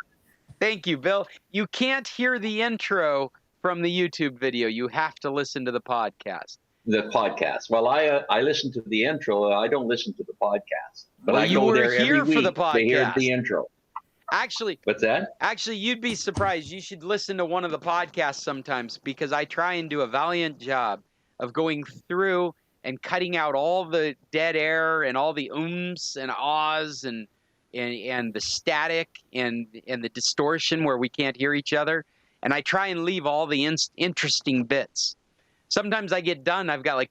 Thank you, Bill. You can't hear the intro from the YouTube video. You have to listen to the podcast. The podcast. Well, I listen to the intro. I don't listen to the podcast. But well, I go there every here week for the podcast. to hear the intro. Actually, what's that? Actually, you'd be surprised. You should listen to one of the podcasts sometimes, because I try and do a valiant job of going through and cutting out all the dead air and all the ums and ahs and the static and the distortion where we can't hear each other. And I try and leave all the interesting bits. Sometimes I get done, I've got like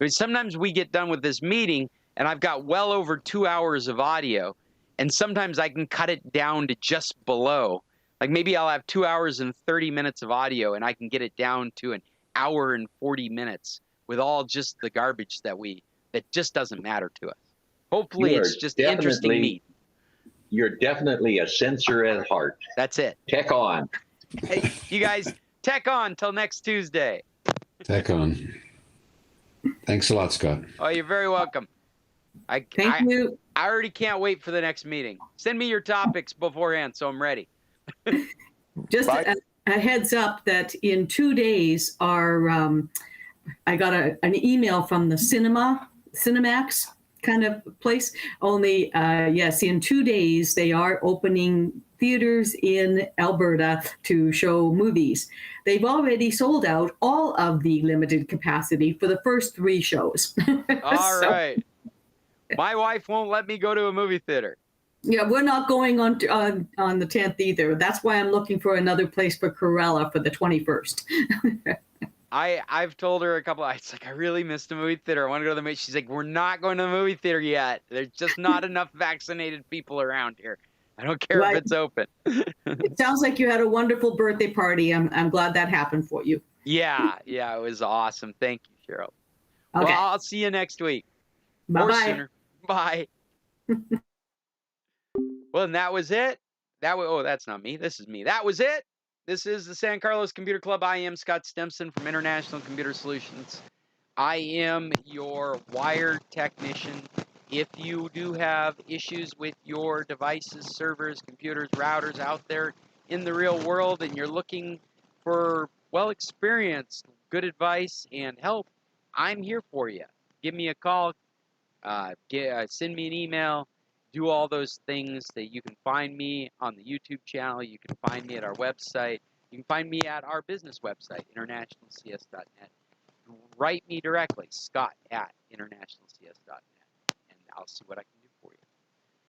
sometimes we get done with this meeting and I've got well over 2 hours of audio. And sometimes I can cut it down to just below. Like maybe I'll have 2 hours and 30 minutes of audio and I can get it down to an hour and 40 minutes with all just the garbage that just doesn't matter to us. Hopefully it's just interesting meat. You're definitely a censor at heart. That's it. Tech on. Hey, you guys, tech on till next Tuesday. Tech on. Thanks a lot, Scott. Oh, you're very welcome. Thank you. I already can't wait for the next meeting. Send me your topics beforehand so I'm ready. Just a heads up that in 2 days, I got an email from the Cinemax kind of place. Only, yes, in 2 days, they are opening theaters in Alberta to show movies. They've already sold out all of the limited capacity for the first 3 shows. All right. My wife won't let me go to a movie theater. Yeah, we're not going on the 10th either. That's why I'm looking for another place for Corella for the 21st. I've told her a couple of nights, like, I really missed a movie theater. I want to go to the movie. She's like, we're not going to the movie theater yet. There's just not enough vaccinated people around here. I don't care if it's open. It sounds like you had a wonderful birthday party. I'm glad that happened for you. Yeah, it was awesome. Thank you, Cheryl. Okay. Well, I'll see you next week. Bye-bye. Bye. Well, and that was it. That's not me. This is me. That was it. This is the San Carlos Computer Club. I am Scott Stimson from International Computer Solutions. I am your wired technician. If you do have issues with your devices, servers, computers, routers out there in the real world, and you're looking for well-experienced, good advice and help, I'm here for you. Give me a call, send me an email, do all those things. That you can find me on the YouTube channel. You can find me at our website. You can find me at our business website, internationalcs.net. Write me directly, scott@internationalcs.net, and I'll see what I can do.